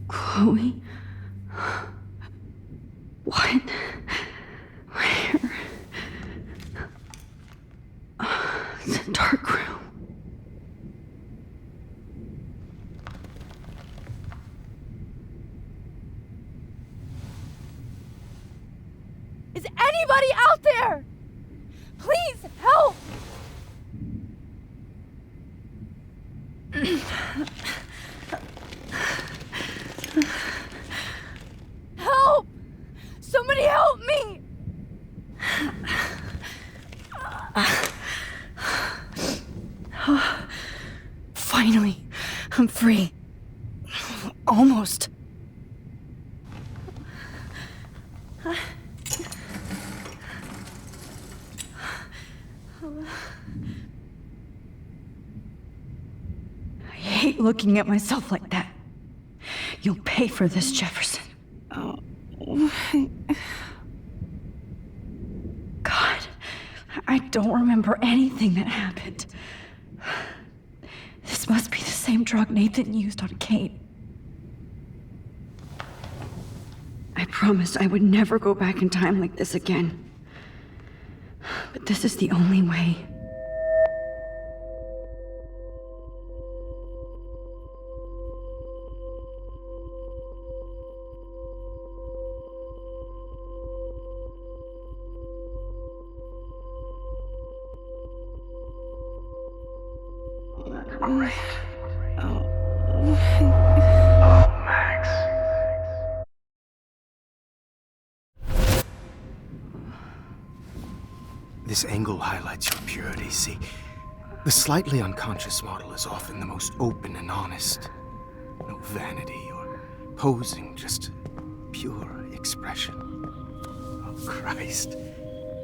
Chloe? What? Where? It's a dark room. Is anybody out there? Please help! Help! Somebody help me! Finally, I'm free. Almost. I hate looking at myself like that. You'll pay for this, Jefferson. God, I don't remember anything that happened. This must be the same drug Nathan used on Kate. I promised I would never go back in time like this again. But this is the only way. Max. This angle highlights your purity, see? The slightly unconscious model is often the most open and honest. No vanity or posing, just pure expression. Oh, Christ.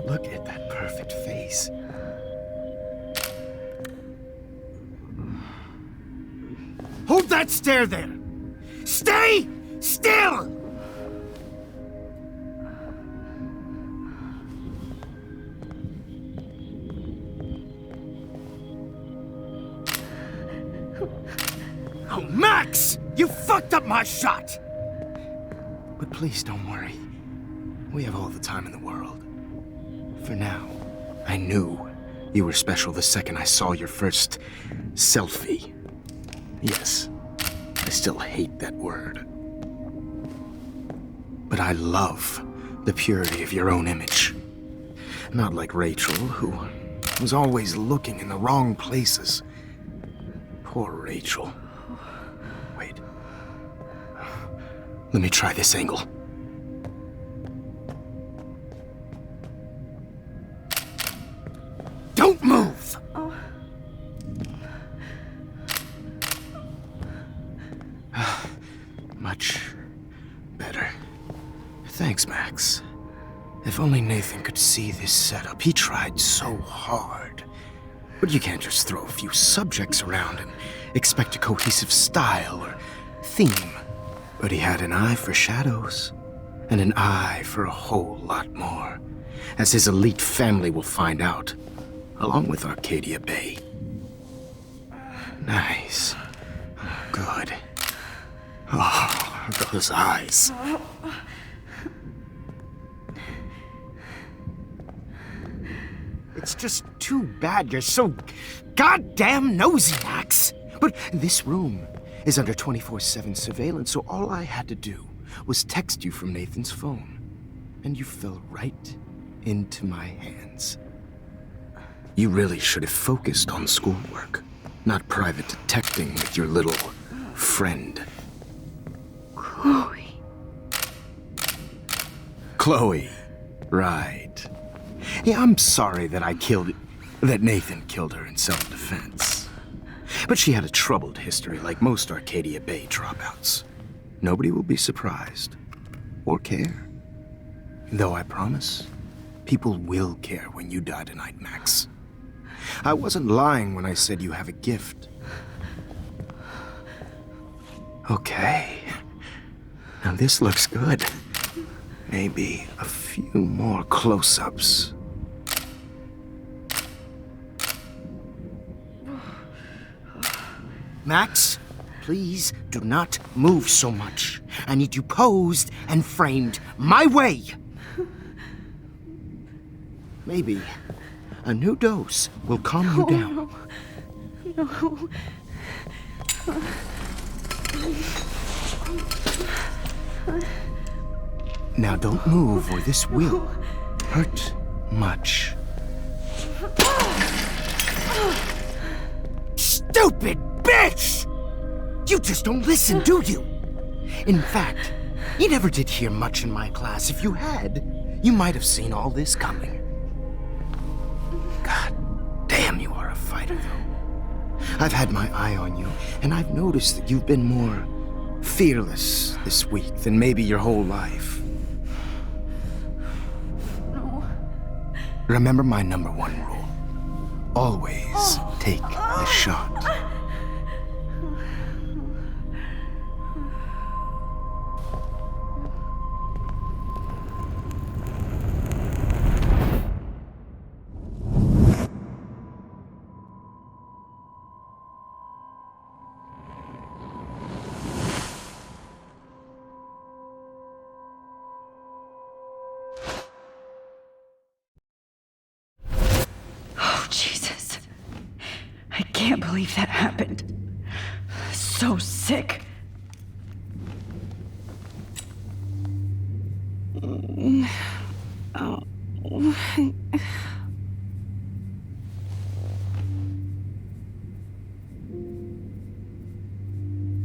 Look at that perfect face. Hold that stare there! Stay still! Oh, Max! You fucked up my shot! But please don't worry. We have all the time in the world. For now, I knew you were special the second I saw your first selfie. Yes, I still hate that word. But I love the purity of your own image. Not like Rachel, who was always looking in the wrong places. Poor Rachel. Wait. Let me try this angle. Don't move! Much better. Thanks, Max. If only Nathan could see this setup. He tried so hard. But you can't just throw a few subjects around and expect a cohesive style or theme. But he had an eye for shadows, and an eye for a whole lot more, as his elite family will find out, along with Arcadia Bay. Nice. Good. Oh, those eyes. It's just too bad you're so goddamn nosy, Max. But this room is under 24/7 surveillance, so all I had to do was text you from Nathan's phone. And you fell right into my hands. You really should have focused on schoolwork, not private detecting with your little friend. Chloe. Chloe, right. Yeah, I'm sorry that Nathan killed her in self-defense. But she had a troubled history like most Arcadia Bay dropouts. Nobody will be surprised. Or care. Though I promise, people will care when you die tonight, Max. I wasn't lying when I said you have a gift. Okay. Now this looks good. Maybe a few more close-ups. Max, please do not move so much. I need you posed and framed my way. Maybe a new dose will calm you down. No. Now don't move or this will hurt much. Stupid bitch! You just don't listen, do you? In fact, you never did hear much in my class. If you had, you might have seen all this coming. God damn, you are a fighter, though. I've had my eye on you, and I've noticed that you've been more fearless this week than maybe your whole life. No. Remember my #1 rule. Always take the shot. Oh, Jesus. I can't believe that happened. So sick.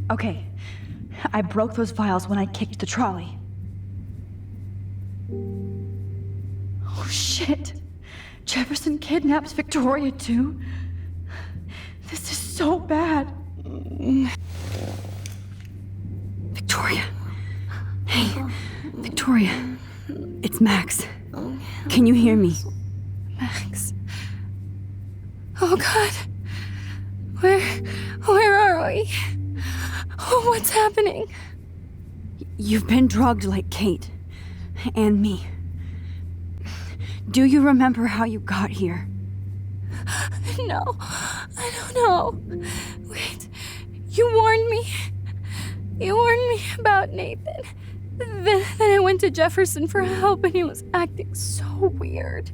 Okay, I broke those files when I kicked the trolley. Oh shit! Jefferson kidnaps Victoria too? This is so bad. Victoria. Hey, Victoria. It's Max. Can you hear me? Max. Oh God. Where are we? Oh, what's happening? You've been drugged like Kate. And me. Do you remember how you got here? No, I don't know. Wait, you warned me. You warned me about Nathan. Then I went to Jefferson for help and he was acting so weird.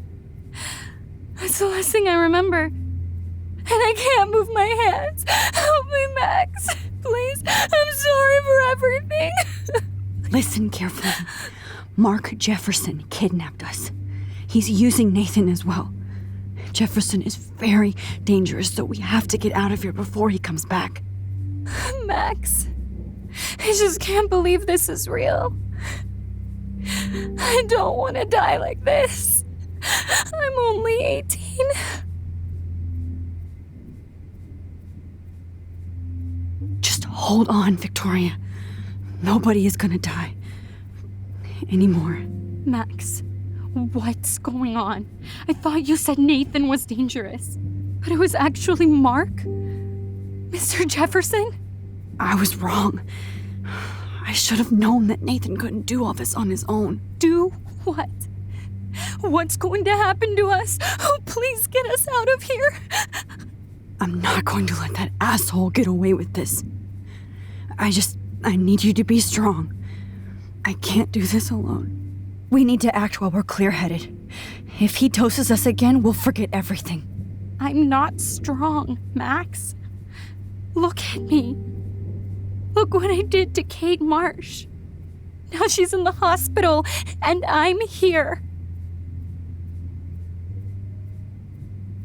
That's the last thing I remember. And I can't move my hands. Help me, Max. Please, I'm sorry for everything. Listen carefully. Mark Jefferson kidnapped us. He's using Nathan as well. Jefferson is very dangerous, so we have to get out of here before he comes back. Max, I just can't believe this is real. I don't want to die like this. I'm only 18. Just hold on, Victoria. Nobody is gonna die. Anymore. Max, what's going on? I thought you said Nathan was dangerous, but it was actually Mark? Mr. Jefferson? I was wrong. I should have known that Nathan couldn't do all this on his own. Do what? What's going to happen to us? Oh, please get us out of here. I'm not going to let that asshole get away with this. I need you to be strong. I can't do this alone. We need to act while we're clear-headed. If he doses us again, we'll forget everything. I'm not strong, Max. Look at me. Look what I did to Kate Marsh. Now she's in the hospital, and I'm here.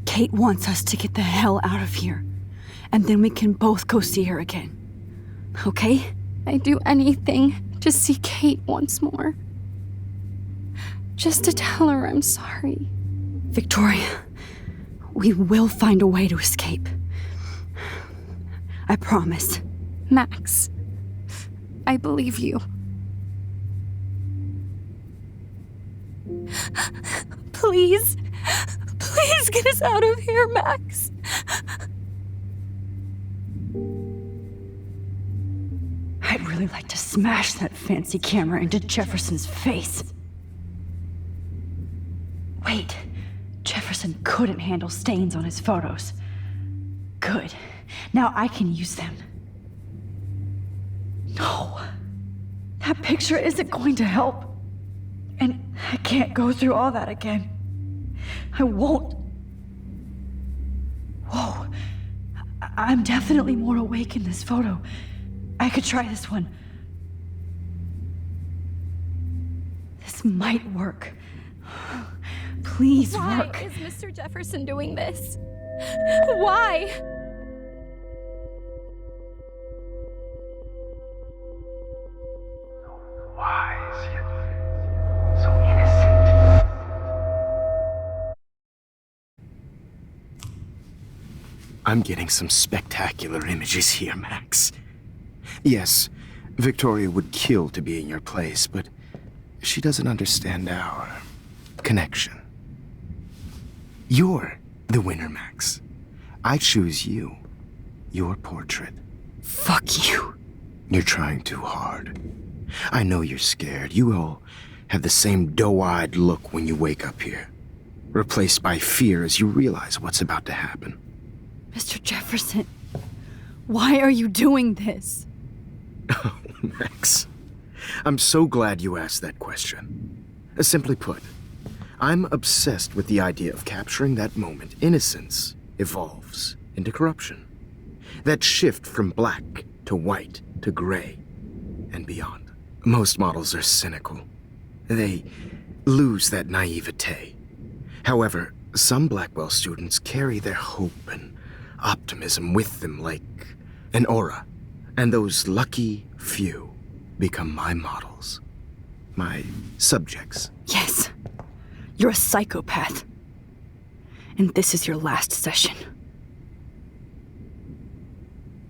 Kate wants us to get the hell out of here. And then we can both go see her again. Okay? I'd do anything to see Kate once more. Just to tell her I'm sorry. Victoria, we will find a way to escape. I promise. Max, I believe you. Please, please get us out of here, Max. I'd really like to smash that fancy camera into Jefferson's face. Wait, Jefferson couldn't handle stains on his photos. Good. Now I can use them. No. That picture isn't going to help. And I can't go through all that again. I won't. Whoa. I'm definitely more awake in this photo. I could try this one. This might work. Please work. Why is Mr. Jefferson doing this? Why? Wise yet so innocent. I'm getting some spectacular images here, Max. Yes, Victoria would kill to be in your place, but she doesn't understand our connection. You're the winner, Max. I choose you. Your portrait. Fuck you. You're trying too hard. I know you're scared. You all have the same doe-eyed look when you wake up here, replaced by fear as you realize what's about to happen. Mr. Jefferson, why are you doing this? Oh, Max. I'm so glad you asked that question. Simply put, I'm obsessed with the idea of capturing that moment innocence evolves into corruption. That shift from black to white to gray and beyond. Most models are cynical. They lose that naivete. However, some Blackwell students carry their hope and optimism with them like an aura. And those lucky few become my models. My subjects. Yes. You're a psychopath. And this is your last session.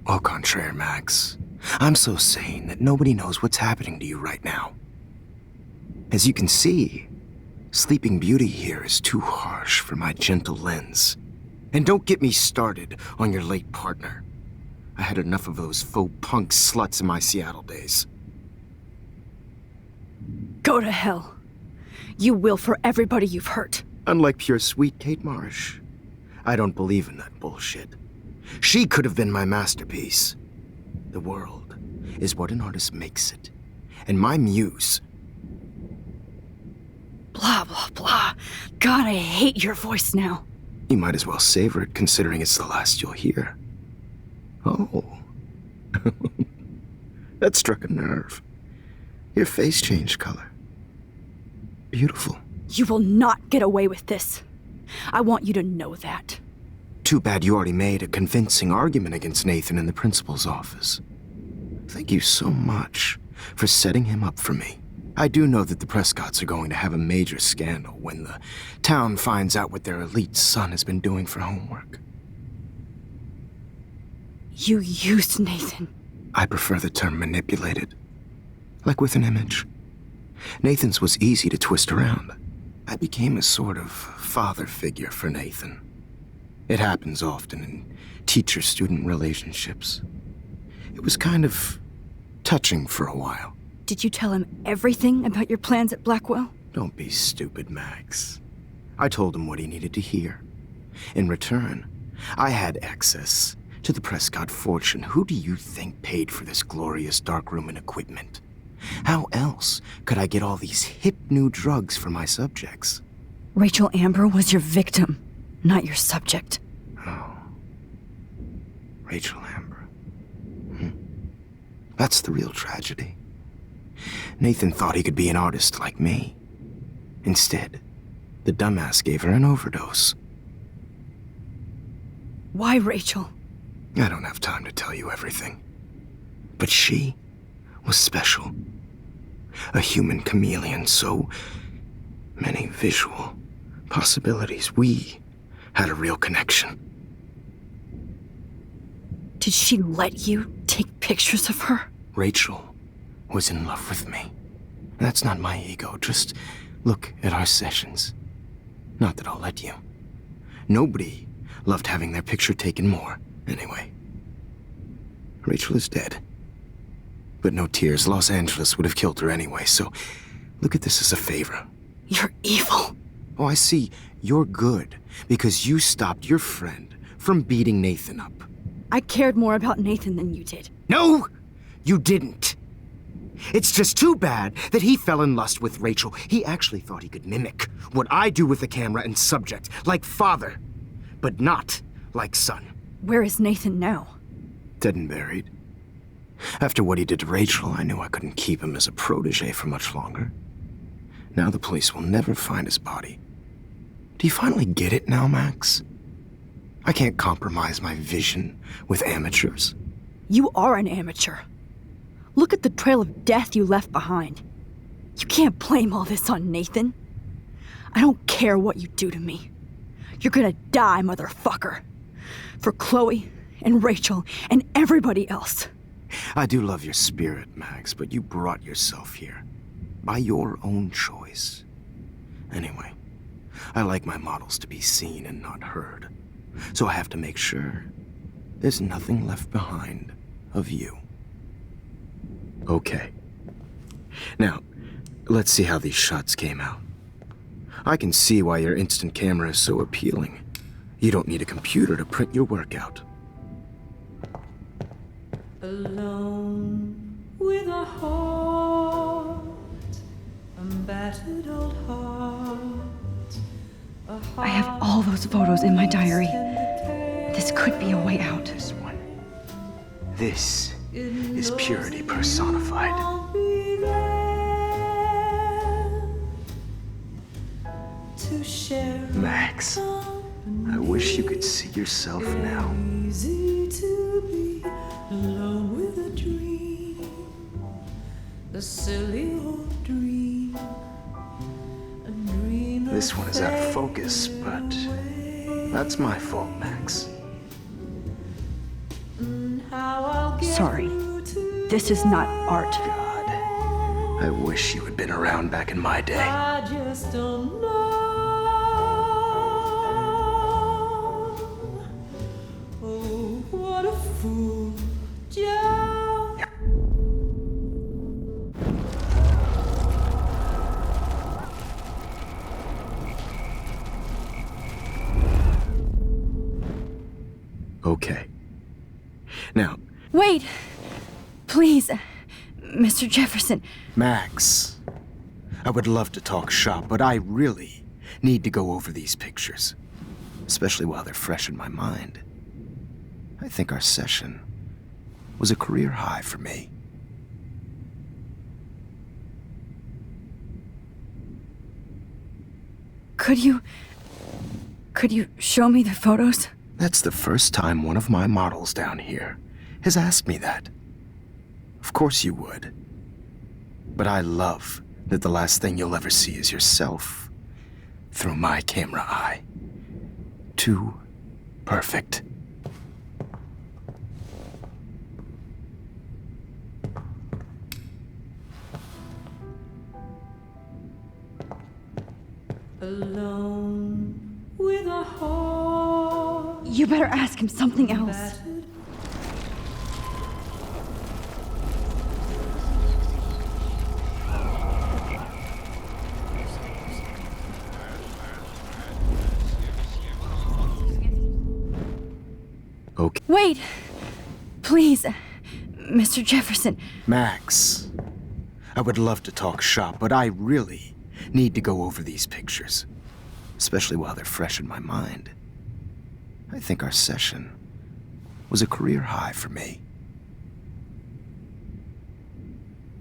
Au contraire, Max. I'm so sane that nobody knows what's happening to you right now. As you can see, Sleeping Beauty here is too harsh for my gentle lens. And don't get me started on your late partner. I had enough of those faux punk sluts in my Seattle days. Go to hell. You will for everybody you've hurt. Unlike pure sweet Kate Marsh, I don't believe in that bullshit. She could have been my masterpiece. The world is what an artist makes it. And my muse... Blah, blah, blah. God, I hate your voice now. You might as well savor it, considering it's the last you'll hear. Oh. That struck a nerve. Your face changed color. Beautiful. You will not get away with this. I want you to know that. Too bad you already made a convincing argument against Nathan in the principal's office. Thank you so much for setting him up for me. I do know that the Prescotts are going to have a major scandal when the town finds out what their elite son has been doing for homework. You used Nathan. I prefer the term manipulated. Like with an image. Nathan's was easy to twist around. I became a sort of father figure for Nathan. It happens often in teacher-student relationships. It was kind of touching for a while. Did you tell him everything about your plans at Blackwell? Don't be stupid, Max. I told him what he needed to hear. In return, I had access to the Prescott fortune. Who do you think paid for this glorious darkroom and equipment? How else could I get all these hip new drugs for my subjects? Rachel Amber was your victim, not your subject. Oh. Rachel Amber. That's the real tragedy. Nathan thought he could be an artist like me. Instead, the dumbass gave her an overdose. Why Rachel? I don't have time to tell you everything. But she was special. A human chameleon, so many visual possibilities. We had a real connection. Did she let you take pictures of her? Rachel was in love with me. That's not my ego. Just look at our sessions. Not that I'll let you. Nobody loved having their picture taken more, anyway. Rachel is dead. But no tears. Los Angeles would have killed her anyway, so look at this as a favor. You're evil. Oh, I see. You're good because you stopped your friend from beating Nathan up. I cared more about Nathan than you did. No, you didn't. It's just too bad that he fell in lust with Rachel. He actually thought he could mimic what I do with the camera and subject, like father, but not like son. Where is Nathan now? Dead and buried. After what he did to Rachel, I knew I couldn't keep him as a protege for much longer. Now the police will never find his body. Do you finally get it now, Max? I can't compromise my vision with amateurs. You are an amateur. Look at the trail of death you left behind. You can't blame all this on Nathan. I don't care what you do to me. You're gonna die, motherfucker. For Chloe and Rachel and everybody else. I do love your spirit, Max, but you brought yourself here. By your own choice. Anyway, I like my models to be seen and not heard. So I have to make sure there's nothing left behind of you. Okay. Now, let's see how these shots came out. I can see why your instant camera is so appealing. You don't need a computer to print your work out. Alone with a heart, a battered old heart. I have all those photos in my diary. This could be a way out. This one. This is purity personified. I'll be there to share Max, I wish you could see yourself now. easy to be alone with a dream, a silly old dream, a dream. This one is out of focus, but that's my fault, Max. Sorry. This is not art. God, I wish you had been around back in my day. I just don't know. Oh, what a fool, Joe. Okay. Now, Wait! Please, Mr. Jefferson. Max, I would love to talk shop, but I really need to go over these pictures, especially while they're fresh in my mind. I think our session was a career high for me. Could you show me the photos? That's the first time one of my models down here has asked me that. Of course you would. But I love that the last thing you'll ever see is yourself through my camera eye. Too perfect. Alone with a heart. You better ask him something else. Okay. Wait! Please, Mr. Jefferson. Max, I would love to talk shop, but I really need to go over these pictures, especially while they're fresh in my mind. I think our session was a career high for me.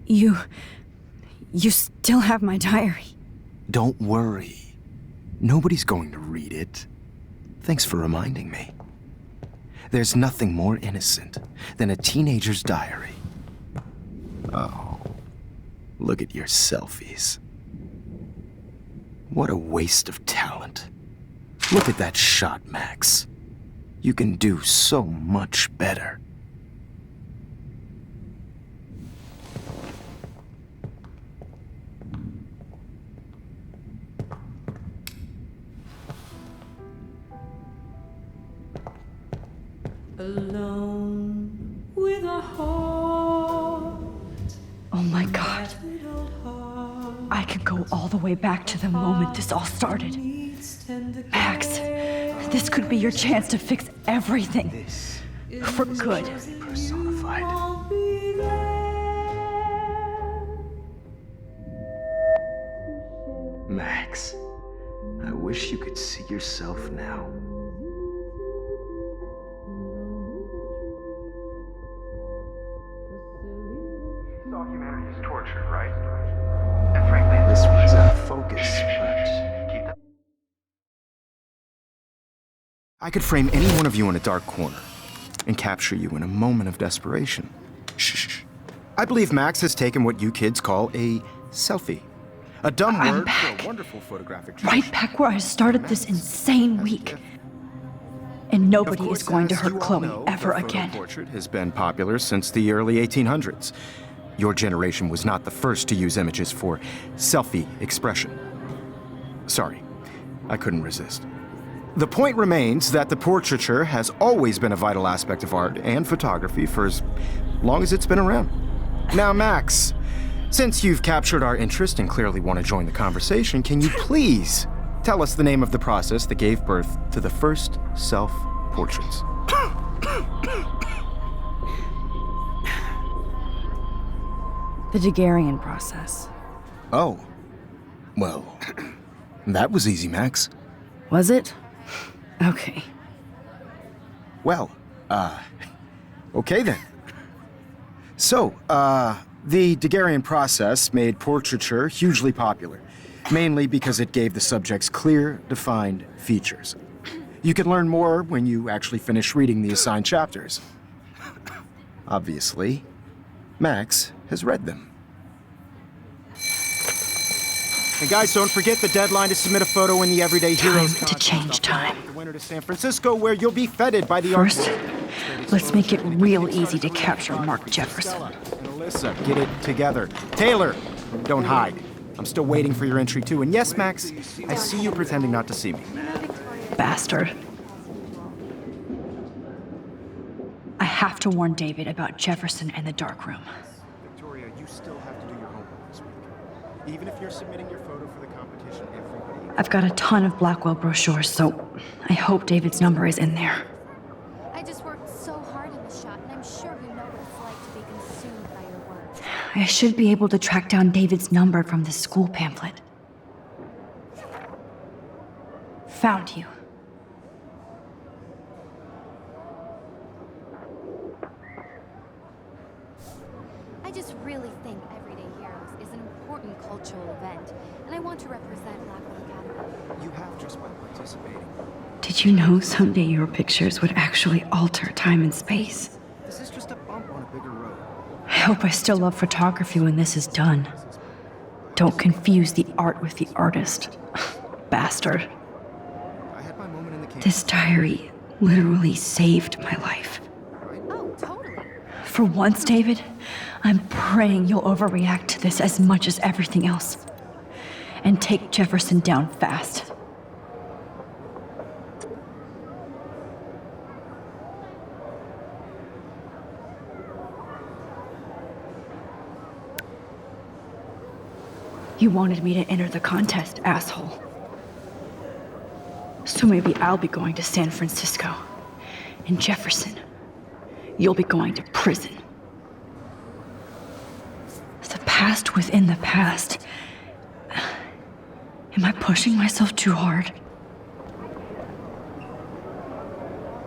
You still have my diary. Don't worry. Nobody's going to read it. Thanks for reminding me. There's nothing more innocent than a teenager's diary. Oh, look at your selfies. What a waste of talent. Look at that shot, Max. You can do so much better. Alone with a heart. Oh my God. I can go all the way back to the moment this all started. Max, this could be your chance to fix everything. This For good. Personified. Won't be there. Max, I wish you could see yourself now. Saw humanity as torture, right? And frankly, This one's out of focus, but keep that. I could frame any one of you in a dark corner and capture you in a moment of desperation. Shh. I believe Max has taken what you kids call a selfie. A dumb I'm word back. for a wonderful photographic Right tradition. back where I started this insane week. And Of nobody course, is going to as hurt you all Chloe know, ever the photo again. portrait has been popular since the early 1800s. Your generation was not the first to use images for selfie expression. Sorry, I couldn't resist. The point remains that the portraiture has always been a vital aspect of art and photography for as long as it's been around. Now, Max, since you've captured our interest and clearly want to join the conversation, can you please tell us the name of the process that gave birth to the first self-portraits? The Daguerrean process. Oh, well, that was easy, Max. Was it? Okay. Well, okay then. So, the Daguerrean process made portraiture hugely popular, mainly because it gave the subjects clear, defined features. You can learn more when you actually finish reading the assigned chapters. Obviously, Max has read them. And guys, don't forget the deadline to submit a photo in the Everyday Heroes Time to contest. change I'll fly time. with the winner to San Francisco, where you'll be feted by the First, art- let's make it real easy to capture Mark Jefferson. Stella and Alyssa, get it together. Taylor, don't hide. I'm still waiting for your entry too. And yes, Max, I see you pretending not to see me. Bastard. I have to warn David about Jefferson and the dark room. Victoria, you still have to do your homework this week. Even if you're submitting your photo for the competition, everybody... I've got a ton of Blackwell brochures, so I hope David's number is in there. I just worked so hard in the shot, and I'm sure you know what it's like to be consumed by your work. I should be able to track down David's number from the school pamphlet. Found you. I just really think Everyday Heroes is an important cultural event, and I want to represent Blackwell Academy. You have just by participating. Did you know someday your pictures would actually alter time and space? This is just a bump on a bigger road. I hope I still love photography when this is done. Don't confuse the art with the artist. Bastard. I had my moment in the cave. This diary literally saved my life. Oh, totally. For once, David, I'm praying you'll overreact to this as much as everything else. And take Jefferson down fast. You wanted me to enter the contest, asshole. So maybe I'll be going to San Francisco. And Jefferson, you'll be going to prison. The past within the past. Am I pushing myself too hard?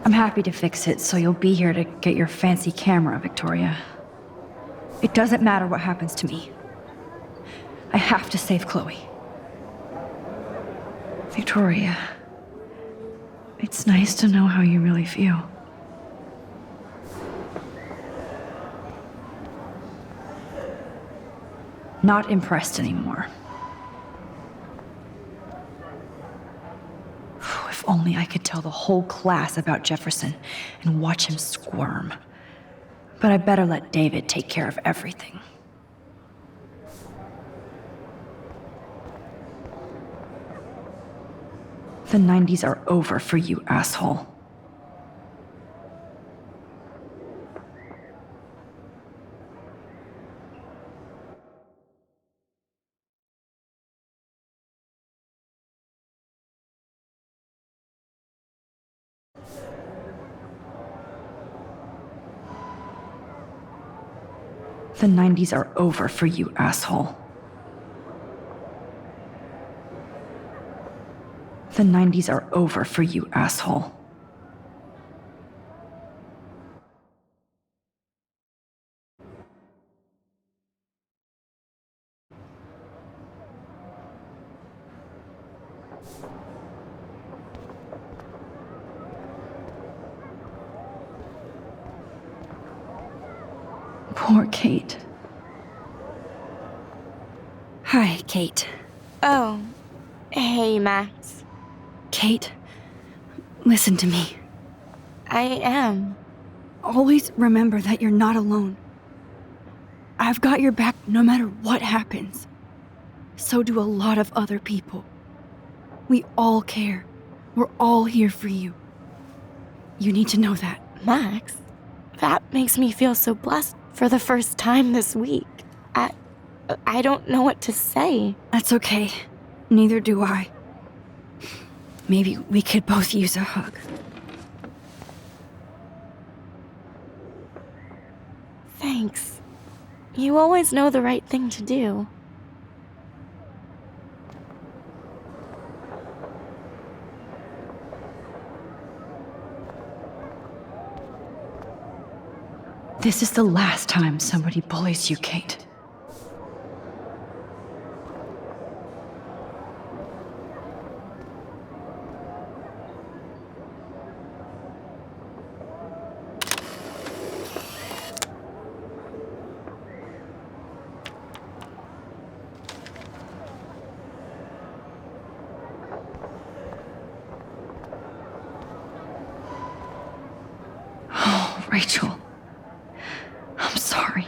I'm happy to fix it, so you'll be here to get your fancy camera, Victoria. It doesn't matter what happens to me. I have to save Chloe. Victoria, it's nice to know how you really feel. Not impressed anymore. If only I could tell the whole class about Jefferson and watch him squirm. But I better let David take care of everything. The 90s are over for you, asshole. The 90s are over for you, asshole. The 90s are over for you, asshole. Poor Kate. Hi, Kate. Oh, hey, Max. Kate, listen to me. I am. Always remember that you're not alone. I've got your back no matter what happens. So do a lot of other people. We all care. We're all here for you. You need to know that. Max, that makes me feel so blessed for the first time this week. I don't know what to say. That's okay. Neither do I. Maybe we could both use a hug. Thanks. You always know the right thing to do. This is the last time somebody bullies you, Kate. Oh, Rachel. I'm sorry.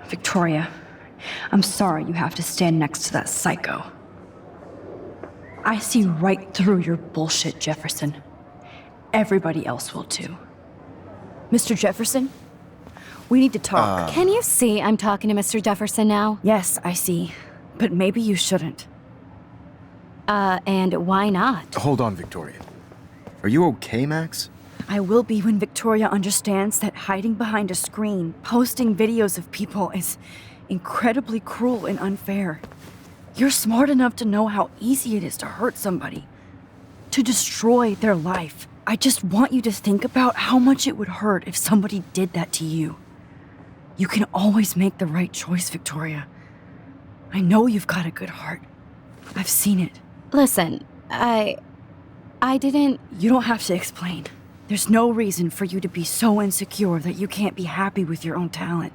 Victoria, I'm sorry you have to stand next to that psycho. I see right through your bullshit, Jefferson. Everybody else will too. Mr. Jefferson, we need to talk. Can you see I'm talking to Mr. Jefferson now? Yes, I see. But maybe you shouldn't. And why not? Hold on, Victoria. Are you okay, Max? I will be when Victoria understands that hiding behind a screen, posting videos of people is incredibly cruel and unfair. You're smart enough to know how easy it is to hurt somebody, to destroy their life. I just want you to think about how much it would hurt if somebody did that to you. You can always make the right choice, Victoria. I know you've got a good heart. I've seen it. Listen, I didn't... You don't have to explain. There's no reason for you to be so insecure that you can't be happy with your own talent.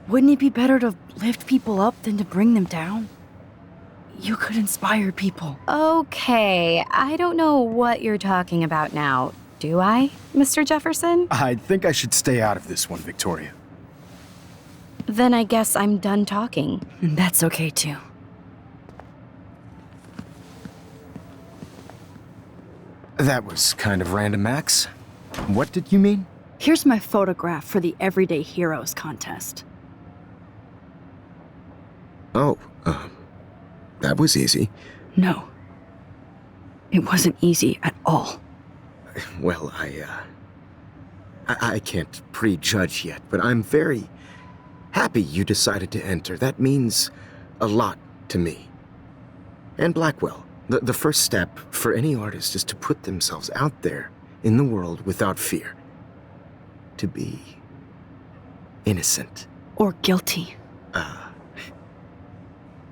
Wouldn't it be better to lift people up than to bring them down? You could inspire people. Okay, I don't know what you're talking about now, do I, Mr. Jefferson? I think I should stay out of this one, Victoria. Then I guess I'm done talking. And that's okay too. That was kind of random, Max. What did you mean? Here's my photograph for the Everyday Heroes contest. Oh, that was easy. No. It wasn't easy at all. Well, I can't prejudge yet, but I'm very happy you decided to enter. That means a lot to me. And Blackwell. The first step for any artist is to put themselves out there in the world without fear. To be innocent. Or guilty.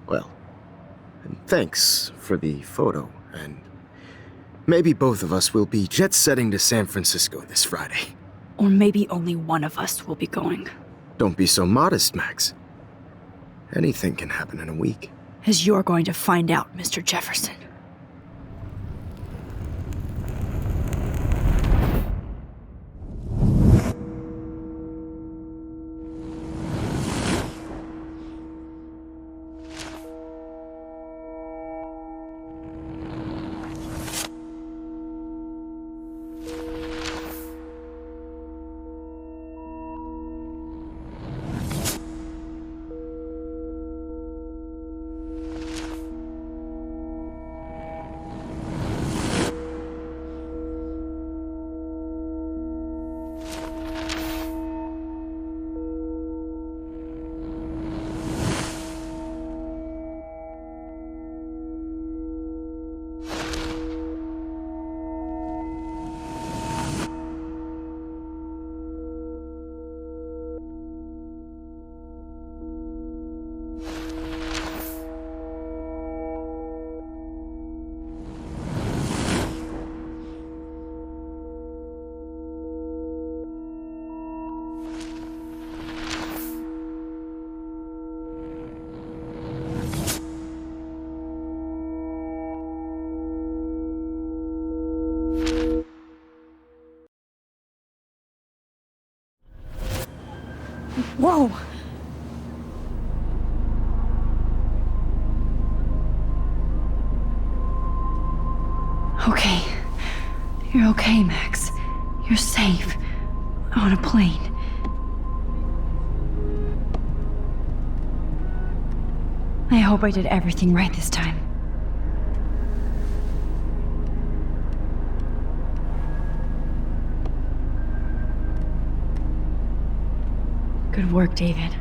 Well, and thanks for the photo, and maybe both of us will be jet-setting to San Francisco this Friday. Or maybe only one of us will be going. Don't be so modest, Max. Anything can happen in a week. As you're going to find out, Mr. Jefferson. Whoa! Okay. You're okay, Max. You're safe. On a plane. I hope I did everything right this time. Good work, David.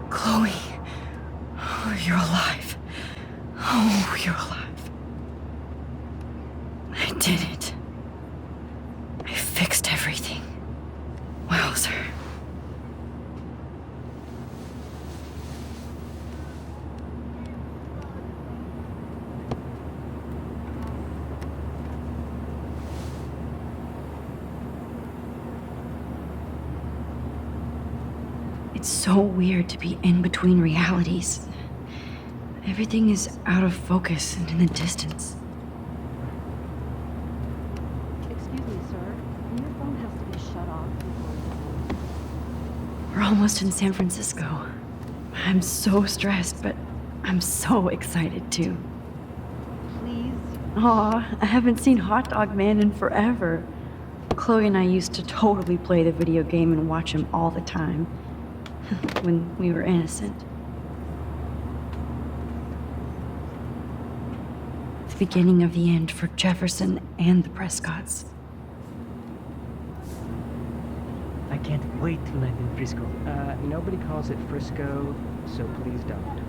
Chloe. Oh, you're alive. Oh, you're alive. I did it. I fixed everything. Wowzer. It's so weird to be in between realities. Everything is out of focus and in the distance. Excuse me, sir. Your phone has to be shut off before We're almost in San Francisco. I'm so stressed, but I'm so excited too. Please. Aw, I haven't seen Hot Dog Man in forever. Chloe and I used to totally play the video game and watch him all the time. When we were innocent. The beginning of the end for Jefferson and the Prescotts. I can't wait to land in Frisco. Nobody calls it Frisco, so please don't.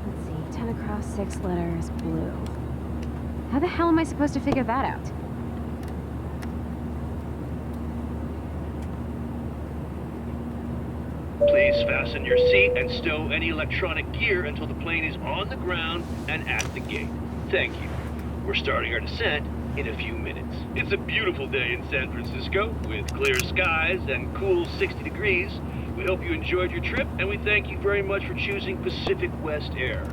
Let's see. 10 across, 6 letters, blue. How the hell am I supposed to figure that out? Please fasten your seat and stow any electronic gear until the plane is on the ground and at the gate. Thank you. We're starting our descent in a few minutes. It's a beautiful day in San Francisco with clear skies and cool 60 degrees. We hope you enjoyed your trip, and we thank you very much for choosing Pacific West Air.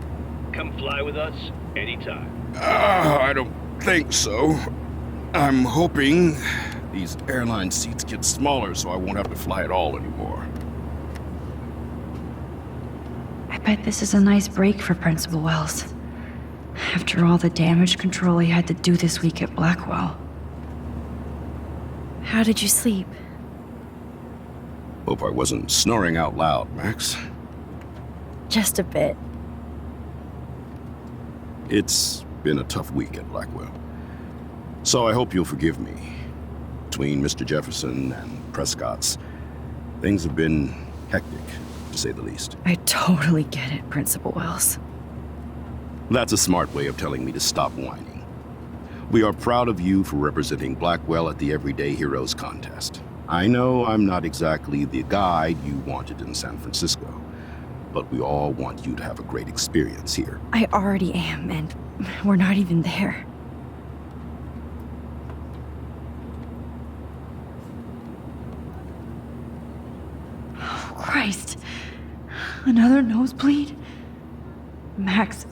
Come fly with us anytime. I don't think so. I'm hoping these airline seats get smaller so I won't have to fly at all anymore. I bet this is a nice break for Principal Wells. After all the damage control he had to do this week at Blackwell. How did you sleep? Hope I wasn't snoring out loud, Max. Just a bit. It's been a tough week at Blackwell. So I hope you'll forgive me. Between Mr. Jefferson and Prescott's, things have been hectic, to say the least. I totally get it, Principal Wells. That's a smart way of telling me to stop whining. We are proud of you for representing Blackwell at the Everyday Heroes contest. I know I'm not exactly the guide you wanted in San Francisco, but we all want you to have a great experience here. I already am, and we're not even there. Oh, Christ. Another nosebleed? Max,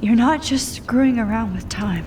you're not just screwing around with time.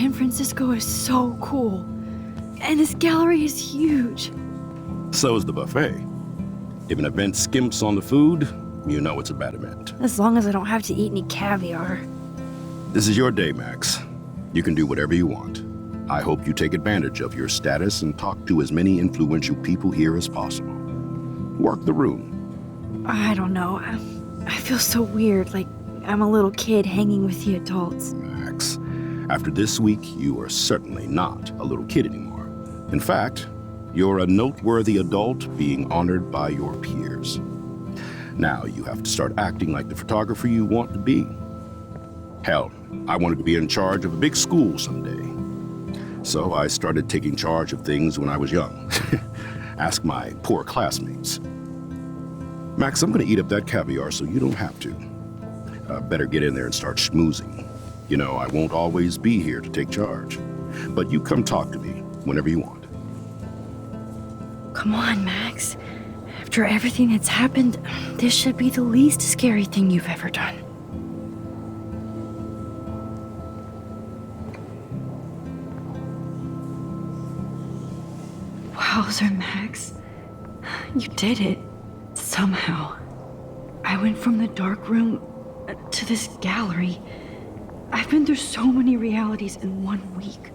San Francisco is so cool. And this gallery is huge. So is the buffet. If an event skimps on the food, you know it's a bad event. As long as I don't have to eat any caviar. This is your day, Max. You can do whatever you want. I hope you take advantage of your status and talk to as many influential people here as possible. Work the room. I don't know. I feel so weird, like I'm a little kid hanging with the adults. Max, after this week, you are certainly not a little kid anymore. In fact, you're a noteworthy adult being honored by your peers. Now you have to start acting like the photographer you want to be. Hell, I wanted to be in charge of a big school someday. So I started taking charge of things when I was young. Ask my poor classmates. Max, I'm gonna eat up that caviar so you don't have to. Better get in there and start schmoozing. You know, I won't always be here to take charge. But you come talk to me whenever you want. Come on, Max. After everything that's happened, this should be the least scary thing you've ever done. Wowzer, Max. You did it. Somehow. I went from the dark room to this gallery. I've been through so many realities in 1 week.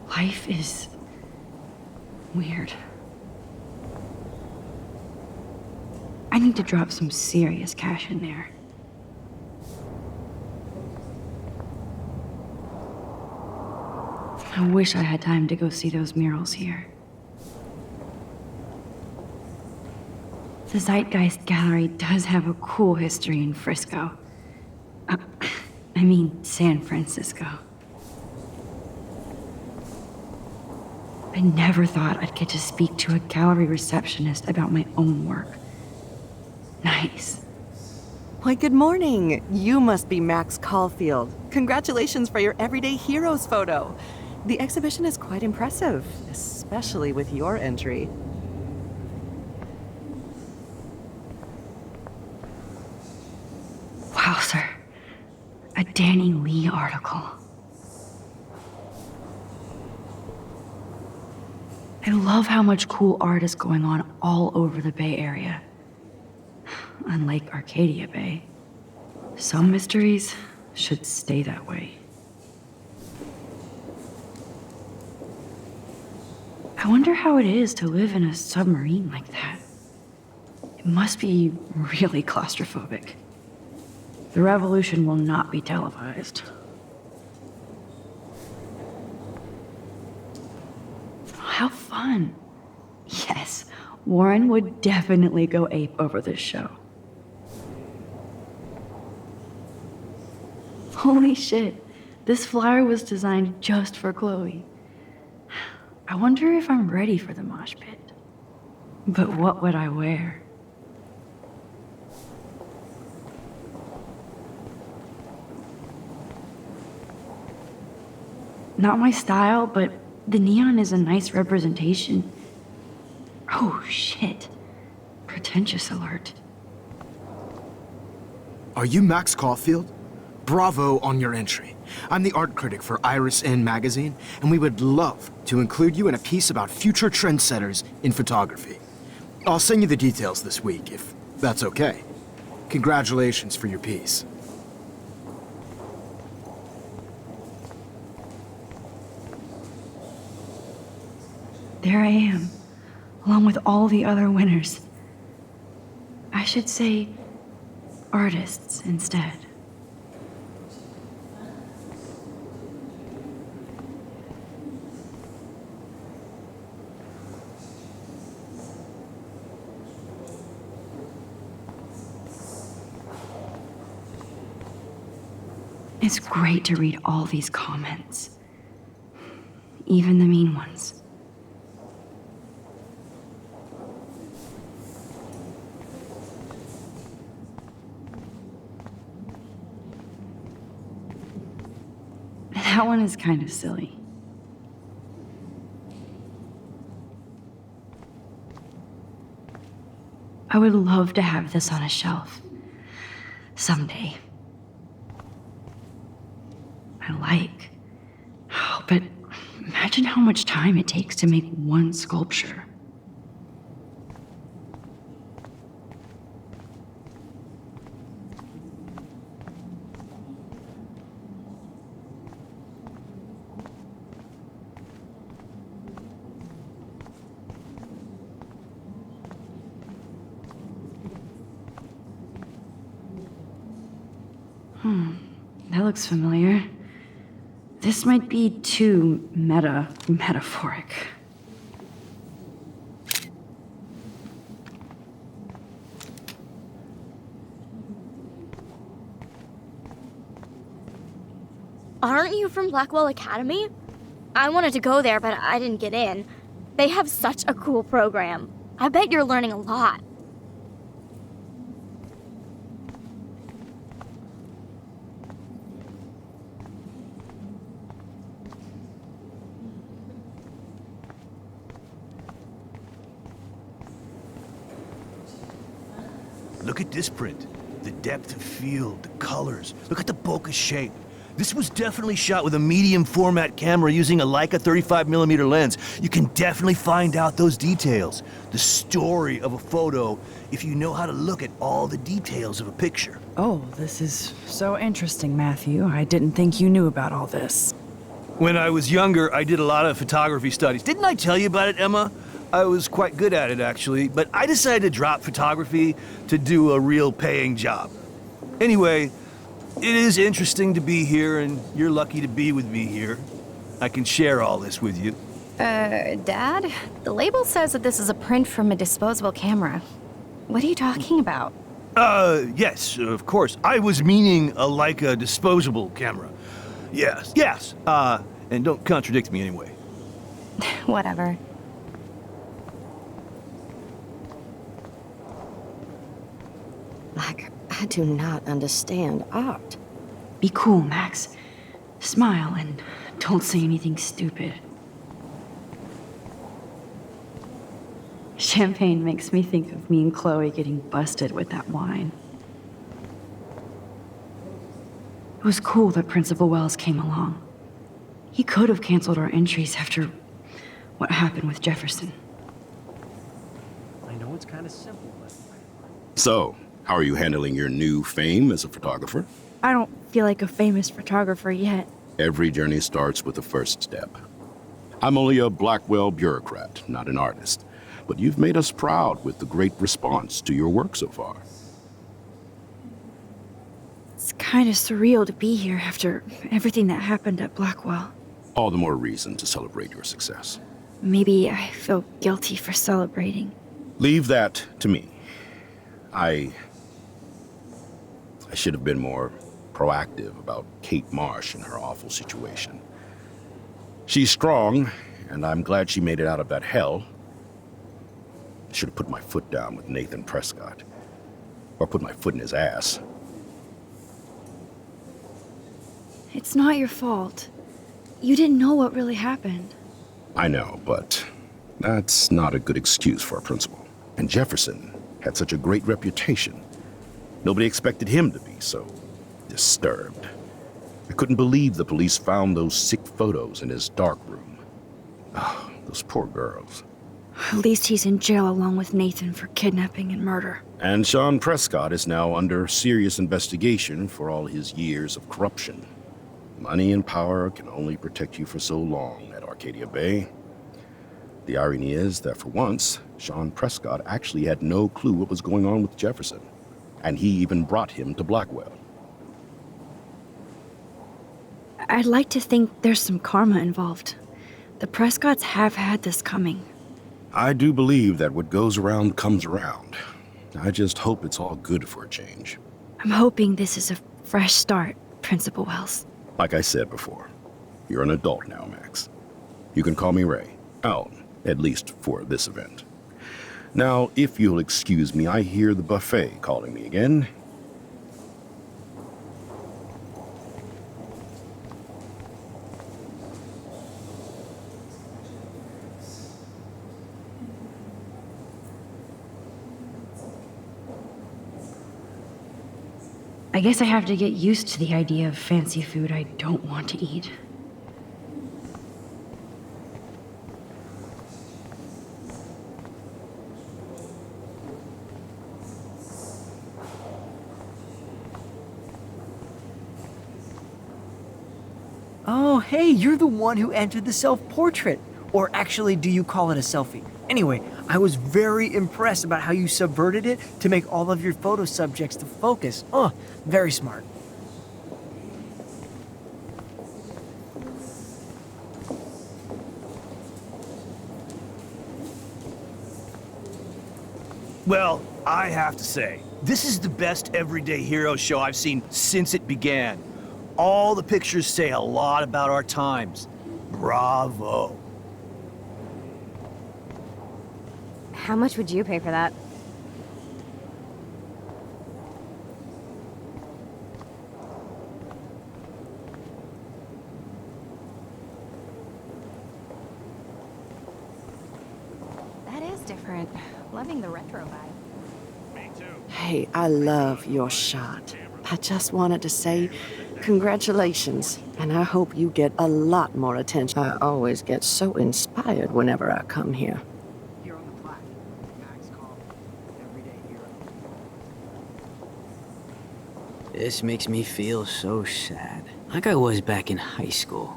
Life is weird. I need to drop some serious cash in there. I wish I had time to go see those murals here. The Zeitgeist Gallery does have a cool history in Frisco. I mean, San Francisco. I never thought I'd get to speak to a gallery receptionist about my own work. Nice. Why, good morning. You must be Max Caulfield. Congratulations for your Everyday Heroes photo. The exhibition is quite impressive, especially with your entry. Wowzer. A Danny Lee article. I love how much cool art is going on all over the Bay Area. Unlike Arcadia Bay, some mysteries should stay that way. I wonder how it is to live in a submarine like that. It must be really claustrophobic. The revolution will not be televised. How fun. Yes, Warren would definitely go ape over this show. Holy shit, this flyer was designed just for Chloe. I wonder if I'm ready for the mosh pit. But what would I wear? Not my style, but the neon is a nice representation. Oh shit. Pretentious alert. Are you Max Caulfield? Bravo on your entry. I'm the art critic for Iris N magazine, and we would love to include you in a piece about future trendsetters in photography. I'll send you the details this week, if that's okay. Congratulations for your piece. There I am, along with all the other winners. I should say artists instead. It's great to read all these comments, even the mean ones. That one is kind of silly. I would love to have this on a shelf. Someday. I like Imagine how much time it takes to make one sculpture. That looks familiar. This might be too metaphoric. Aren't you from Blackwell Academy? I wanted to go there, but I didn't get in. They have such a cool program. I bet you're learning a lot. Look at this print. The depth of field, the colors. Look at the bokeh shape. This was definitely shot with a medium format camera using a Leica 35mm lens. You can definitely find out those details. The story of a photo if you know how to look at all the details of a picture. Oh, this is so interesting, Matthew. I didn't think you knew about all this. When I was younger, I did a lot of photography studies. Didn't I tell you about it, Emma? I was quite good at it, actually, but I decided to drop photography to do a real paying job. Anyway, it is interesting to be here, and you're lucky to be with me here. I can share all this with you. Dad? The label says that this is a print from a disposable camera. What are you talking about? Yes, of course. I was meaning a Leica disposable camera. Yes, and don't contradict me anyway. Whatever. I do not understand art. Be cool, Max. Smile and don't say anything stupid. Champagne makes me think of me and Chloe getting busted with that wine. It was cool that Principal Wells came along. He could have canceled our entries after what happened with Jefferson. I know it's kind of simple, but... So, how are you handling your new fame as a photographer? I don't feel like a famous photographer yet. Every journey starts with the first step. I'm only a Blackwell bureaucrat, not an artist. But you've made us proud with the great response to your work so far. It's kind of surreal to be here after everything that happened at Blackwell. All the more reason to celebrate your success. Maybe I feel guilty for celebrating. Leave that to me. I should have been more proactive about Kate Marsh and her awful situation. She's strong, and I'm glad she made it out of that hell. I should have put my foot down with Nathan Prescott. Or put my foot in his ass. It's not your fault. You didn't know what really happened. I know, but that's not a good excuse for a principal. And Jefferson had such a great reputation. Nobody expected him to be so disturbed. I couldn't believe the police found those sick photos in his dark room. Oh, those poor girls. At least he's in jail along with Nathan for kidnapping and murder. And Sean Prescott is now under serious investigation for all his years of corruption. Money and power can only protect you for so long at Arcadia Bay. The irony is that for once, Sean Prescott actually had no clue what was going on with Jefferson. And he even brought him to Blackwell. I'd like to think there's some karma involved. The Prescotts have had this coming. I do believe that what goes around comes around. I just hope it's all good for a change. I'm hoping this is a fresh start, Principal Wells. Like I said before, you're an adult now, Max. You can call me Ray. Oh, at least for this event. Now, if you'll excuse me, I hear the buffet calling me again. I guess I have to get used to the idea of fancy food I don't want to eat. Hey, you're the one who entered the self-portrait. Or actually, do you call it a selfie? Anyway, I was very impressed about how you subverted it to make all of your photo subjects the focus. Oh, very smart. Well, I have to say, this is the best Everyday Hero show I've seen since it began. All the pictures say a lot about our times. Bravo. How much would you pay for that? That is different. Loving the retro vibe. Hey, I love your shot. I just wanted to say congratulations, and I hope you get a lot more attention. I always get so inspired whenever I come here. Here on the plaque, Max Call, Everyday Hero. This makes me feel so sad, like I was back in high school.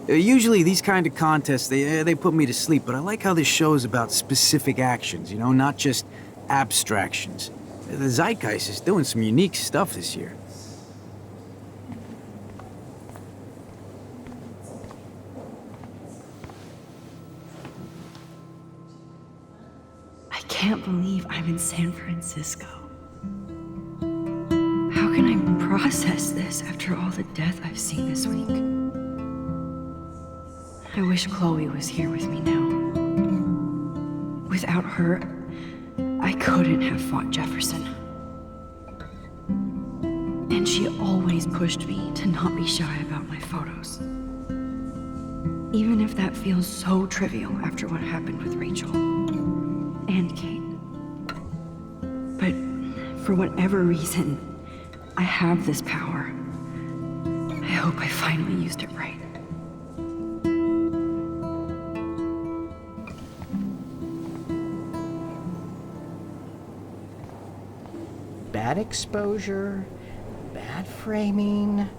Usually these kind of contests, they put me to sleep, but I like how this show is about specific actions, you know, not just abstractions. The Zeitgeist is doing some unique stuff this year. I can't believe I'm in San Francisco. How can I process this after all the death I've seen this week? I wish Chloe was here with me now. Without her, I couldn't have fought Jefferson. And she always pushed me to not be shy about my photos. Even if that feels so trivial after what happened with Rachel and Kate. But for whatever reason, I have this power. I hope I finally used it right. Bad exposure, bad framing,